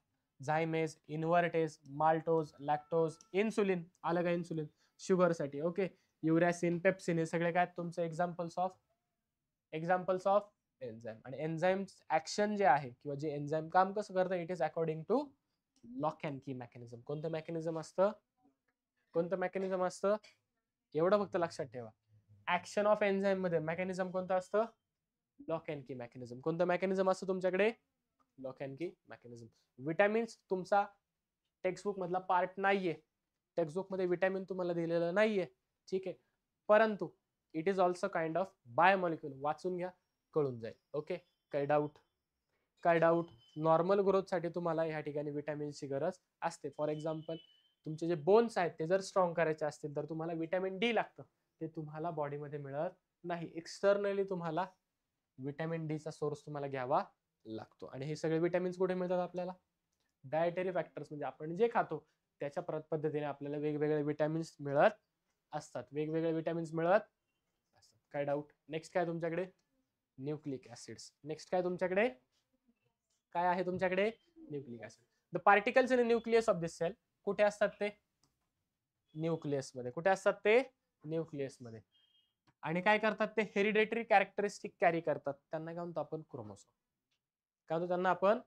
Zymase, invertase, maltose, lactose, insulin. आलं का इन्सुलिन? शुगरसाठी. ओके. युरॅसिन, पेप्सिन, हे सगळे काय तुमचे एक्झाम्पल्स ऑफ एन्झाइम. आणि एन्झाइम ऍक्शन जे आहे किंवा जे एन्झाइम काम कसं करतं, it is according to lock and key mechanism. कोणतं मेकॅनिझम असतं? एवढं फक्त लक्षात ठेवा. ऍक्शन ऑफ एन्झाइम मध्ये मेकॅनिझम कोणतं असतं? Lock and key mechanism. कोणतं मेकॅनिझम असतं तुमच्याकडे? Lock and key mechanism. Vitamins तुमचा टेक्स्टबुक मधला पार्ट नाहीये. टेक्स्टबुक मध्ये विटॅमिन तुम्हाला दिलेलं नाहीये. ठीक आहे, परंतु it is also kind of बायोमॉलिक्युल. वाचून घ्या, कळून जाईल. ओके. काय डाऊट? नॉर्मल ग्रोथ साठी तुम्हाला या ठिकाणी विटॅमिनची गरज असते. फॉर एक्झाम्पल तुमचे जे बोन्स आहेत ते जर स्ट्रॉंग करायचे असतील तर तुम्हाला विटॅमिन डी लागतं. ते तुम्हाला बॉडीमध्ये मिळत नाही. एक्सटर्नली तुम्हाला विटॅमिन डी चा सोर्स तुम्हाला घ्यावा लागतो. आणि हे सगळे विटॅमिन्स कुठे मिळतात आपल्याला? डायटरी फॅक्टर्स, म्हणजे आपण जे खातो त्याच्या पद्धतीने आपल्याला वेगवेगळे विटॅमिन्स मिळत असतात. काय डाऊट? नेक्स्ट काय तुमच्याकडे? Nucleic acids. नेक्स्ट काय तुमच्याकडे? काय आहे तुमच्याकडे? Nucleic acid. The particles in nucleus of this cell. कुठे असतात ते? न्यूक्लियस मध्ये. कुठे असतात ते? न्यूक्लियस मध्ये. आणि काय करतात ते? हेरिडेटरी कॅरेक्टरिस्टिक कॅरी करतात. त्यांना काय म्हणतो आपण? क्रोमोसोम. काय म्हणतो त्यांना आपण?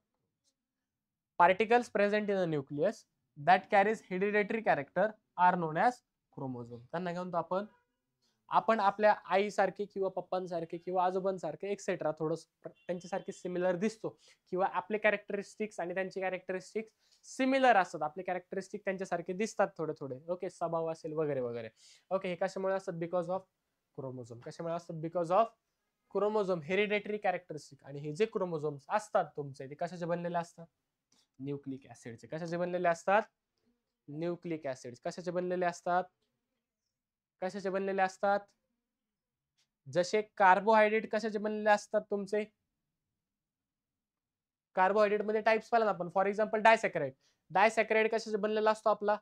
Particles present in the nucleus that carries hereditary character are known as chromosome. त्यांना काय म्हणतो आपण आपल्या आईसारखे किंवा पप्पांसारखे किंवा आजोबांसारखे एक्सेट्रा थोडं त्यांच्यासारखे सिमिलर दिसतो, किंवा आपले कॅरेक्टरिस्टिक्स आणि त्यांचे कॅरेक्टरिस्टिक्स सिमिलर असतात. आपले कॅरेक्टरिस्टिक त्यांच्यासारखे दिसतात थोडे थोडे. ओके, स्वभाव असेल वगैरे वगैरे. ओके, हे कशामुळे असतात? Because of chromosome. कशामुळे असतात? Because of chromosome, hereditary characteristic. आणि हे जे क्रोमोझोम्स असतात तुमचे, ते कशाचे बनलेले असतात? न्यूक्लिक ऍसिडचे. कशाचे बनलेले असतात? न्यूक्लिक ऍसिड कशाचे बनलेले असतात? कशाचे बनलेले असतात? जसे कार्बोहायड्रेट कशाचे बनलेले असतात तुमचे? कार्बोहायड्रेट मध्ये टाइप्स पाहिला आपण. For example डायसॅकराइड. डायसॅकराइड कशाचा बनलेला असतो आपला?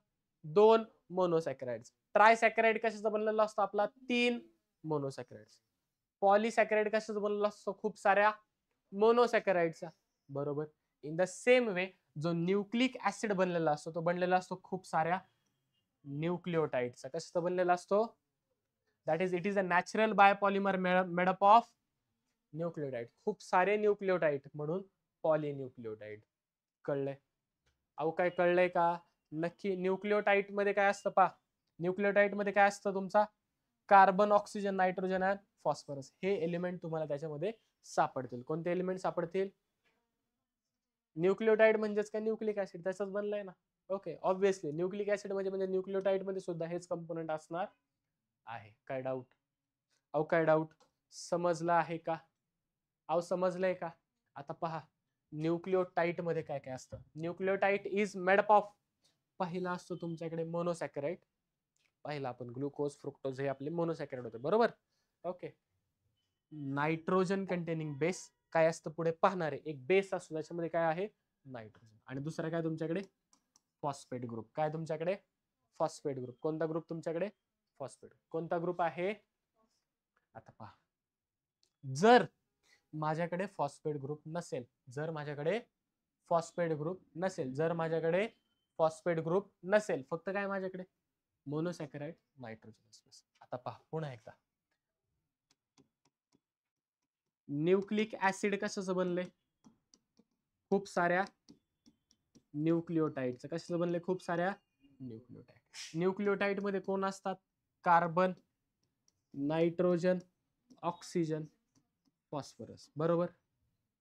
2 मोनोसॅकराइड. ट्रायसॅकराइड कशाचा बनलेला असतो आपला? 3 मोनोसॅकराइड. पॉलीसॅकराइड कशाचा बनलेला असतो? खूप साऱ्या मोनोसॅकराइडचा. बरोबर. इन द सेम वे जो न्यूक्लिक ऍसिड बनलेला असतो तो बनलेला असतो खूप साऱ्या न्यूक्लिओटाइडचा. कशाचा बनलेला असतो? That is it is a natural biopolymer made up of nucleotide. खूप सारे न्यूक्लिओटाइड म्हणून पॉलीन्यूक्लिओटाइड. कळलंय? अहो काय कळलंय का? नक्की. न्यूक्लिओटाइड मध्ये काय असतं पहा. न्यूक्लिओटाइड मध्ये काय असतं तुमचा? कार्बन, ऑक्सिजन, नायट्रोजन आणि फॉस्फरस हे एलिमेंट तुम्हाला त्याच्यामध्ये सापडतील. कोणते एलिमेंट सापडतील? न्यूक्लिओटाइड म्हणजेच काय? न्यूक्लिक ऍसिड त्याचाच बनलाय ना. ओके. ऑब्व्हियसली न्यूक्लिक ऍसिड म्हणजे न्यूक्लिओटाइड मध्ये सुद्धा हेच कंपोनेंट असणार आहे. काय डाऊट? अहो काय डाऊट? समजलं आहे का? अहो समजलंय का? आता पहा न्यूक्लिओटाइड मध्ये काय काय असतं. न्यूक्लिओटाइड इज मेड अप ऑफ, पहिला असतो तुमच्याकडे मोनोसॅकराइड. पहिला आपण ग्लुकोज, फ्रुक्टोज हे आपले मोनोसॅकराइड होते. बरोबर. ओके. नायट्रोजन कंटेनिंग बेस काय असतं पुढे पाहणारे. एक बेस असतो त्याच्यामध्ये काय आहे? नायट्रोजन. आणि दुसरा काय तुमच्याकडे? Phosphate group. काय तुमच्याकडे? Phosphate group. कोणता ग्रुप तुमच्याकडे? फॉस्फेट. कोणता ग्रुप आहे? आता पहा, जर माझ्याकडे फॉस्फेट ग्रुप नसेल, जर माझ्याकडे फॉस्फेट ग्रुप नसेल, जर माझ्याकडे फॉस्फेट ग्रुप नसेल, फक्त काय माझ्याकडे? मोनोसॅकराइड, नायट्रोजन. आता पहा पुन्हा एकदा. न्यूक्लिक ऍसिड कशाचं बनले? खूप साऱ्या न्यूक्लिओटाइडचं. कशाचं बनले? खूप साऱ्या न्यूक्लिओटाइड. न्यूक्लिओटाइड मध्ये कोण असतात? Carbon, nitrogen, oxygen, phosphorus. बरोबर.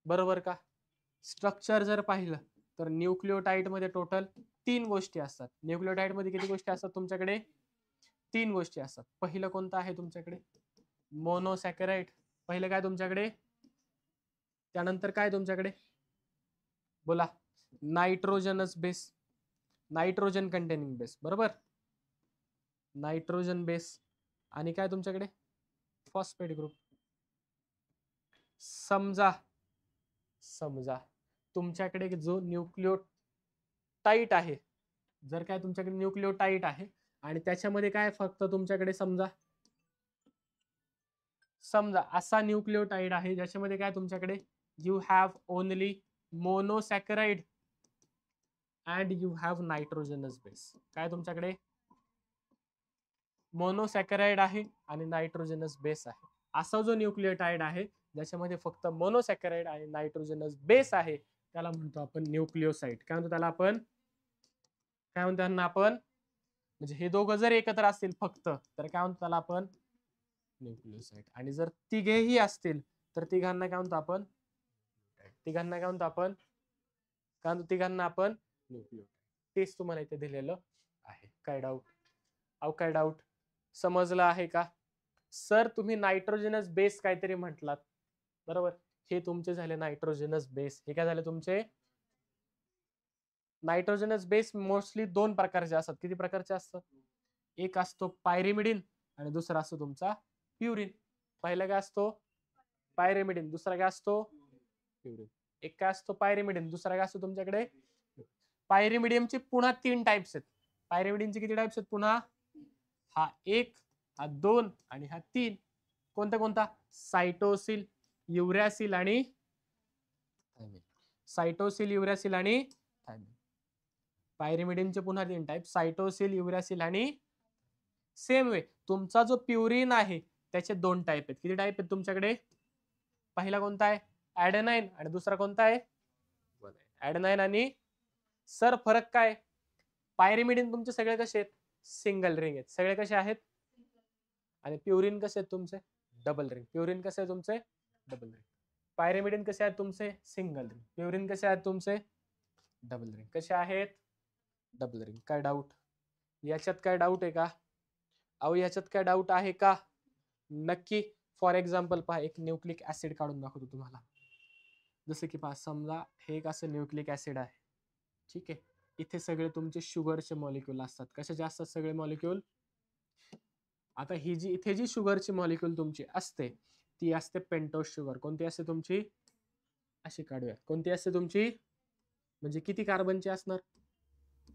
बरोबर का? स्ट्रक्चर जर पाहिलं तर न्यूक्लिओटाइड मध्ये टोटल 3 गोष्टी असतात. न्यूक्लिओटाइड मध्ये किती गोष्टी असतात तुमच्याकडे? 3 गोष्टी असतात. पहिलं कोणतं आहे तुमच्याकडे? मोनोसॅकराइड. पहिलं काय तुमच्याकडे? त्यानंतर काय तुमच्याकडे? बोला. Nitrogenous base. Nitrogen containing base. बरोबर. Nitrogen base. आणि काय तुमच्याकडे? Phosphate group. समजा तुमच्याकडे जो न्यूक्लिओटाइड आहे, जर काय तुमच्याकडे न्यूक्लिओटाइड आहे आणि त्याच्यामध्ये काय फक्त तुमच्याकडे समजा असा न्यूक्लिओटाइड आहे ज्याच्यामध्ये काय तुमच्याकडे you have only monosaccharide and you have nitrogenous base. काय तुमच्याकडे? मोनोसॅकराइड आहे आणि नायट्रोजनस बेस आहे. असा जो न्यूक्लिओटाइड आहे ज्याच्यामध्ये फक्त मोनोसॅकराइड आणि नायट्रोजनस बेस आहे त्याला म्हणतो आपण न्यूक्लिओसाइड. काय म्हणतो त्याला आपण? काय म्हणतो त्यांना आपण? म्हणजे हे दोघं जर एकत्र असतील फक्त तर काय म्हणतो त्याला आपण? न्यूक्लिओसाइड. आणि जर तिघेही असतील तर तिघांना काय म्हणतो आपण? तिघांना काय म्हणतो आपण? काय म्हणतो तिघांना आपण? न्यूक्लिओटाइड. तेच तुम्हाला इथे दिलेलं आहे. काय डाऊट? अहो काय डाऊट? समजलं आहे का? सर तुम्ही नायट्रोजनस बेस काहीतरी म्हटलात. बरोबर. हे तुमचे झाले नायट्रोजनस बेस. हे काय झाले तुमचे? नायट्रोजनस बेस मोस्टली 2 प्रकारचे असतात. किती प्रकारचे असतात? एक असतो पायरिमिडिन आणि दुसरा असतो तुमचा प्युरिन. पहिला काय असतो? पायरिमिडिन. दुसरा काय असतो? प्युरिन. एक काय असतो? पायरिमिडिन. दुसरा काय असतो तुमच्याकडे? पायरिमिडियमचे पुन्हा 3 टाइप्स आहेत. पायरिमिडिनचे किती टाइप्स आहेत पुन्हा? हा 1, हा 2 आणि हा 3. कोणता कोणता? सायटोसिल, युरॅसिल आणि थायमिन. सायटोसिल, युरॅसिल आणि थायमिन. पायरिमिडिनचे पुन्हा 3 टाइप, सायटोसिल, युरॅसिल आणि सेम वे तुमचा जो प्युरिन आहे त्याचे 2 टाइप आहेत. किती टाइप आहेत तुमच्याकडे? पहिला कोणता आहे? ऍडेनाइन आणि दुसरा कोणता आहे? ऍडेनाइन आणि सर फरक काय? पायरिमिडिन तुमचे सगळे कसे आहेत? सिंगल रिंग आहेत. सगळे कसे आहेत? आणि प्युरिन कसे आहेत तुमचे? Double ring. प्युरिन कसे आहे तुमचे? Double ring. पायरिमिडिन कसे आहेत तुमचे? Single ring. प्युरिन कसे आहेत तुमचे? Double ring. कसे आहेत? Double ring. काय डाऊट? याच्यात काय डाऊट आहे का? अहो याच्यात काय डाऊट आहे का? नक्की. फॉर एक्झाम्पल पहा, एक न्यूक्लिक ऍसिड काढून दाखवतो तुम्हाला. जसं की पहा, समजा हे एक असं न्यूक्लिक ऍसिड आहे. ठीक आहे. इथे सगळे तुमचे शुगरचे मॉलिक्यूल असतात. कशाचे असतात सगळे मॉलिक्यूल? आता ही जी इथे जी शुगरची मॉलिक्यूल तुमची असते ती असते पेंटोज शुगर. कोणती असते तुमची? अशी काढूया. कोणती असते तुमची? म्हणजे किती कार्बनची असणार?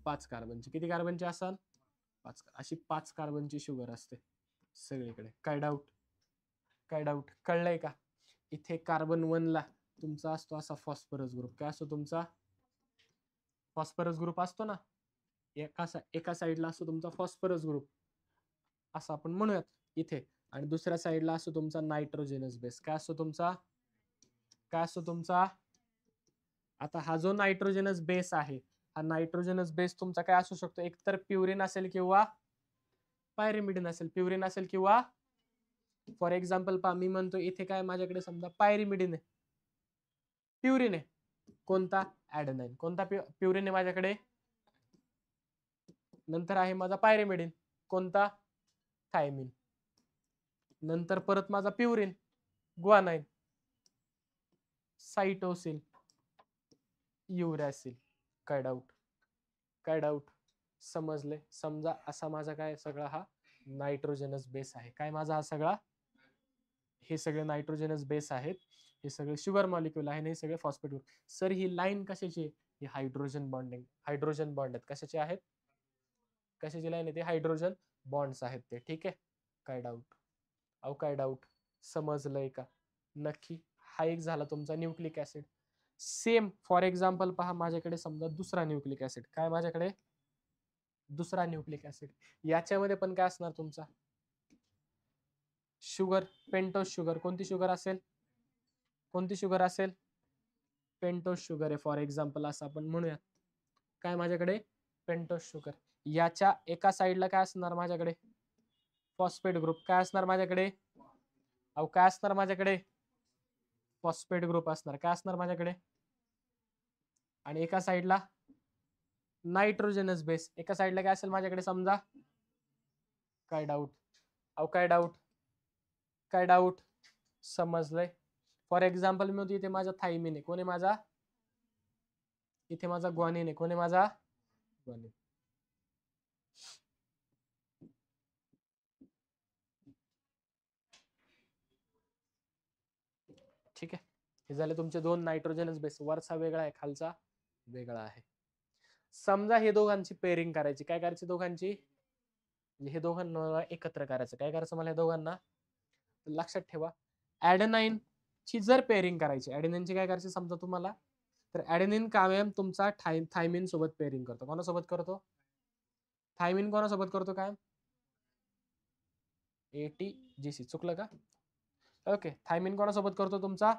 5 कार्बनची. किती कार्बनची असाल? 5. अशी 5 कार्बनची शुगर असते सगळीकडे. काय डाऊट? काय डाऊट? कळलंय का? इथे कार्बन 1 ला तुमचा असतो असा फॉस्फरस ग्रुप. काय असतो तुमचा? फॉस्फरस ग्रुप असतो ना. एका साईडला असतो तुमचा फॉस्फरस ग्रुप असं आपण म्हणूयात इथे. आणि दुसऱ्या साईडला असतो तुमचा नायट्रोजनस बेस. काय असतो तुमचा? काय असतो तुमचा? आता हा जो नायट्रोजनस बेस आहे, हा नायट्रोजनस बेस तुमचा काय असू शकतो? एकतर प्युरिन असेल किंवा पायरिमिडिन असेल. प्युरिन असेल किंवा फॉर एक्झाम्पल पहा, मी म्हणतो इथे काय माझ्याकडे समजा पायरिमिडिन आहे, प्युरिन आहे. कोणता? ऍडेनाइन. कोणता प्युरिन आहे माझ्याकडे? नंतर आहे माझा पायरिमिडिन. कोणता? थायमिन. नंतर परत माझा प्युरिन, ग्वानाइन, सायटोसिन, युरॅसिल. काय डाऊट? काय डाऊट? समजले? समजा असा माझा काय सगळा हा नायट्रोजनस बेस आहे. काय माझा हा सगळा? हे सगळे नायट्रोजनस बेस आहेत, हे सगळे शुगर मॉलिक्यूल आहे, हे सगळे फॉस्फेट ग्रुप. सर ही लाईन कशाची आहे? ही हायड्रोजन बॉन्डिंग, हायड्रोजन बॉन्ड आहेत. कशाचे आहेत? कशाची लाईन आहे? ते हायड्रोजन बॉन्ड्स आहेत ते. ठीक आहे. काय डाऊट? अहो काय डाऊट? समजलंय का? नक्की. हा एक झाला तुमचा nucleic acid. Same for example पहा, माझ्याकडे समजा दुसरा न्यूक्लिक ऍसिड. काय माझ्याकडे? दुसरा न्यूक्लिक ऍसिड. याच्यामध्ये पण काय असणार तुमचा? Sugar, pentose sugar. कोणती शुगर असेल? कोणती शुगर असेल? पेंटोज शुगर आहे फॉर एक्झाम्पल असं आपण म्हणूया. काय माझ्याकडे? Pentose sugar. याच्या एका साईडला काय असणार माझ्याकडे? Phosphate group. काय असणार माझ्याकडे? अहो काय असणार माझ्याकडे? फॉस्फेट ग्रुप असणार. काय असणार माझ्याकडे? आणि एका साईडला नायट्रोजनस बेस. एका साईडला काय असेल माझ्याकडे समजा? काय डाऊट? अहो काय डाऊट? काय डाऊट? समजलंय? फॉर एक्झाम्पल मी इथे माझा थायमिन आहे. कोण आहे माझा? इथे माझा ग्वानिन आहे. कोण आहे माझा? ग्वानिन. ठीक आहे. हे झाले तुमचे दोन नायट्रोजनस बेस. वरचा वेगळा आहे, खालचा वेगळा आहे. समजा हे दोघांची पेअरिंग करायची. काय करायची दोघांची? हे दोघांना एकत्र करायचं. काय करायचं मला? हे दोघांना लक्षात ठेवा. ऍडेनाइन ची जर पेअरिंग करायची, ऍडेनाइनची काय करायची समजा तुम्हाला, तर ऍडेनिन कायम तुमचा थायमिन सोबत पेअरिंग करतो. कोणासोबत करतो? थायमिन कोणासोबत करतो काय? ATGC. चुकलं का? ओके. थायमिन कोणासोबत करतो तुमचा?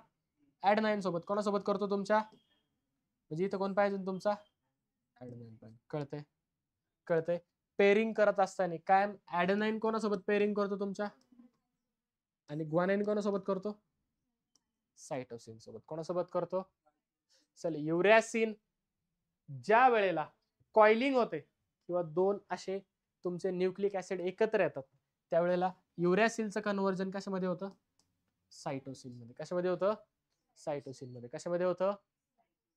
ऍडेनाइन सोबत. कोणासोबत करतो तुमच्या? म्हणजे इथं कोण पाहिजे तुमचा? ऍडेनाइन पाहिजे. कळतंय? कळतंय? पेअरिंग करत असताना काय ऍडेनाइन कोणासोबत पेअरिंग करतो तुमच्या? आणि ग्वानाइन कोणासोबत करतो? सायटोसिन सोबत. कोणासोबत करतो? चल, युरॅसिन ज्या वेळेला कॉइलिंग होते किंवा दोन असे तुमचे न्यूक्लिक ऍसिड एकत्र येतात, त्यावेळेला युरॅसिलचं कन्व्हर्जन कशामध्ये होतं? सायटोसिन मध्ये. कशामध्ये होतं? सायटोसिन मध्ये. कशामध्ये होतं?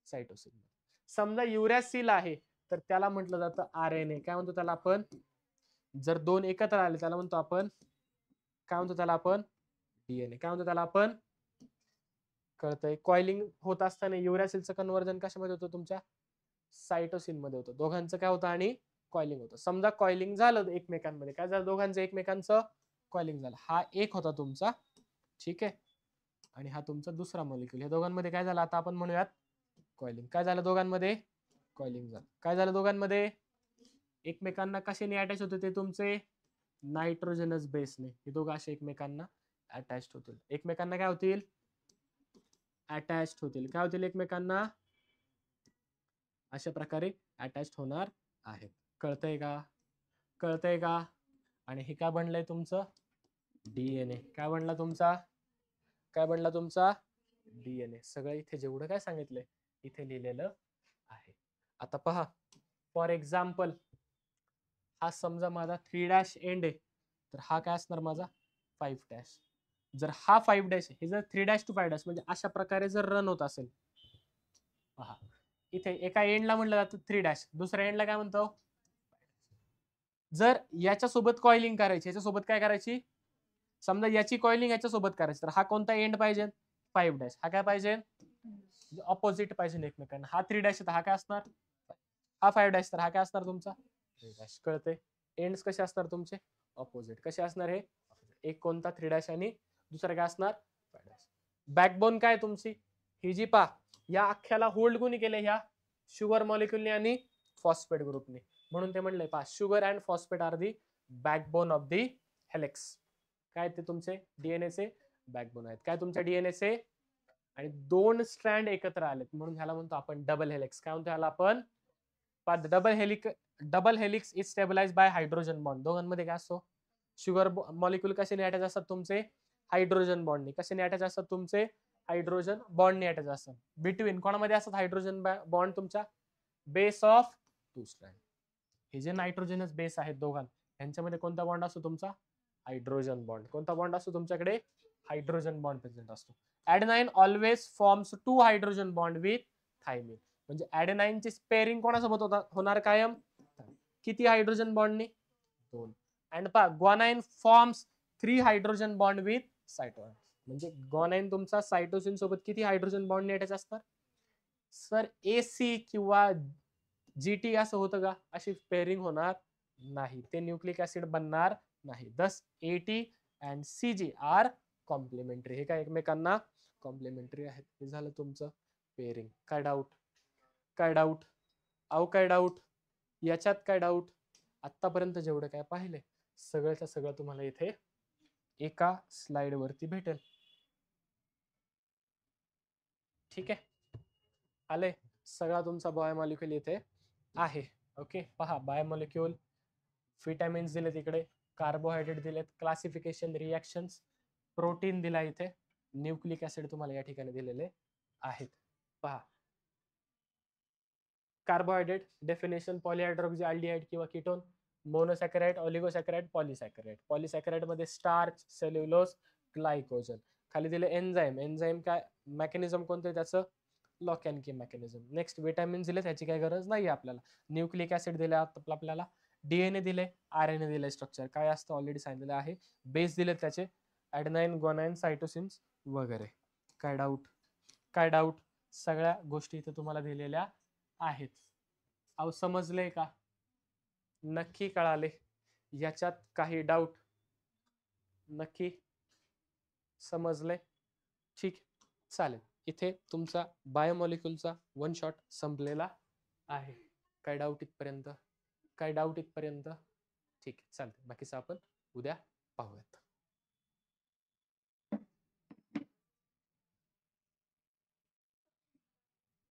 सायटोसिन मध्ये. समजा युरॅसिल आहे तर त्याला म्हटलं जातं RNA. काय म्हणतो त्याला आपण? जर दोन एकत्र आले त्याला म्हणतो आपण काय म्हणतो? त्याला आपण DNA. काय म्हणतो त्याला आपण? कळतंय? कॉइलिंग होत असताना युरॅसिलचं कन्व्हर्जन कशामध्ये होतं तुमच्या? सायटोसिन मध्ये होतं. दोघांचं काय होतं? आणि कॉइलिंग होतं. समजा कॉइलिंग झालं एकमेकांमध्ये, काय झालं? दोघांचं एकमेकांचं कॉइलिंग झालं. हा एक होता तुमचा. ठीक आहे. आणि हा तुमचा दुसरा मॉलिक्यूल. या दोघांमध्ये काय झालं? आता आपण म्हणूयात कॉइलिंग. काय झालं दोघांमध्ये? कॉइलिंग झालं. काय झालं दोघांमध्ये? एकमेकांना कशाने अटॅच होते ते तुमचे? नायट्रोजनस बेसने. हे दोघं असे एकमेकांना अटॅच होतील. एकमेकांना काय होतील? अटॅच होतील. काय होतील एकमेकांना? अशा प्रकारे अटॅच होणार आहेत. कळतंय का? कळतंय का? आणि हे काय बनलंय तुमचं? DNA. काय बनला तुमचा? काय बनला तुमचा? DNA. सगळं इथे जेवढं काय सांगितलंय इथे लिहिलेलं आहे. आता पहा, फॉर एक्झाम्पल हा समजा माझा 3' एंड आहे, तर हा काय असणार माझा? 5'. जर हा 5' हे जर 3' to 5' म्हणजे अशा प्रकारे जर रन होत असेल, पहा इथे एका एंडला म्हणलं जातं 3 दुसऱ्या एंडला काय म्हणतो. जर याच्यासोबत कॉइलिंग करायची, याच्यासोबत काय करायची, समजा याची कॉइलिंग याच्यासोबत करायची, तर हा कोणता एंड पाहिजे 5 हा काय पाहिजे ऑपोजिट पाहिजे एकमेकांना. हा 3 तर हा काय असणार, हा 5 तर हा काय असणार तुमचा 3 कळते. एंड्स कसे असणार तुमचे ऑपोजिट. कसे असणार हे, एक कोणता 3 आणि दुसरा काय असणार 5. बॅकबोन काय तुमची ही जी पा, या अख्ख्याला होल्ड कोणी केले, ह्या शुगर मॉलिक्युलने आणि फॉस्फेट ग्रुपने. म्हणून ते म्हणले पा sugar and phosphate are the backbone of the helix. काय ते तुमचे डीएनएचे बॅकबोन आहेत. काय तुमच्या डीएनएचे, आणि 2 स्ट्रँड एकत्र आलेत म्हणून ह्याला म्हणतो आपण डबल हेलिक्स. काय म्हणतो ह्याला आपण, double helix is stabilise by hydrogen bond. दोघांमध्ये काय असतो, शुगर मॉलिक्यूल कशाने अटॅच असतात तुमचे हायड्रोजन बॉन्डने. कशाने अटॅच असतात तुमचे हायड्रोजन बॉन्डने अटॅच असतात. बिटवीन कोणामध्ये असतात हायड्रोजन बॉन्ड तुमच्या बेस ऑफ 2 स्ट्रँड. हे जे नायट्रोजनस बेस आहेत दोघां, यांच्यामध्ये कोणता बॉन्ड असतो तुमचा हायड्रोजन बॉन्ड. कोणता बॉन्ड असतो तुमच्याकडे हायड्रोजन बॉन्ड प्रेझेंट असतो. Adenine always forms 2 hydrogen bond with thymine. म्हणजे ऍडेनाइनची स्पेअरिंग कोणासोबत होणार कायम, किती हायड्रोजन बॉन्डने 2. अँड पा guanine forms 3 hydrogen bond with cytosine. म्हणजे ग्वानाइन तुमचा सायटोसिन सोबत किती हायड्रोजन बॉन्डने अटॅच असतात सर, एसी किंवा जीटी असं होतं का, अशी पेअरिंग होणार नाही, ते न्यूक्लिक ऍसिड बनणार नाही. Thus AT and CG are complementary. हे काय एकमेकांना कॉम्प्लिमेंटरी आहेत. हे झालं तुमचं पेअरिंग. काय डाऊट, काय डाऊट, अहो काय डाऊट, याच्यात काय डाऊट. आतापर्यंत जेवढं काय पाहिले सगळंच्या सगळं तुम्हाला इथे एका स्लाइड वरती भेटेल. ठीक आहे, आले सगळा तुमचा बायोमॉलिक्यूल इथे आहे. ओके पहा, बायोमॉलिक्यूल, विटॅमिन्स दिलेत इकडे, कार्बोहायड्रेट दिलेत, क्लासिफिकेशन, रिएक्शन्स, प्रोटीन दिला इथे, न्यूक्लिक ऍसिड तुम्हाला या ठिकाणी दिलेले आहेत. पहा कार्बोहायड्रेट डेफिनेशन पॉलीहायड्रोक्सी अल्डिहाइड किंवा कीटोन, मोनोसॅकराइड, ऑलिगोसॅकराइड, पॉलिसॅकराइड. पॉलिसॅकराइड मध्ये स्टार्च, सेल्युलोज, ग्लायकोजन. खाली दिले एन्झाईम. एन्झाईम काय मेकॅनिझम कोणतं त्याचं, lock and key mechanism. Next vitamin दिले, त्याची काही गरज नाही आपल्याला. न्यूक्लिक ऍसिड दिले आपल्याला, डीएनए दिले, आरएनए दिले, स्ट्रक्चर काय असतं ऑलरेडी सांगितलेलं आहे. बेस दिले त्याचे ऍडेनाइन, ग्वानाइन, सायटोसिन्स वगैरे. काय डाऊट, काय डाऊट, सगळ्या गोष्टी इथे तुम्हाला दिलेल्या आहेत. अहो समजले का, नक्की कळाले, याच्यात काही डाऊट, नक्की समजले. ठीक, चालेल. इथे तुमचा बायोमॉलिक्यूलचा 1 शॉट संपलेला आहे. काय डाऊट इथपर्यंत, काय डाऊट इथपर्यंत. ठीक आहे, चालतं. बाकीचं आपण उद्या पाहूयात.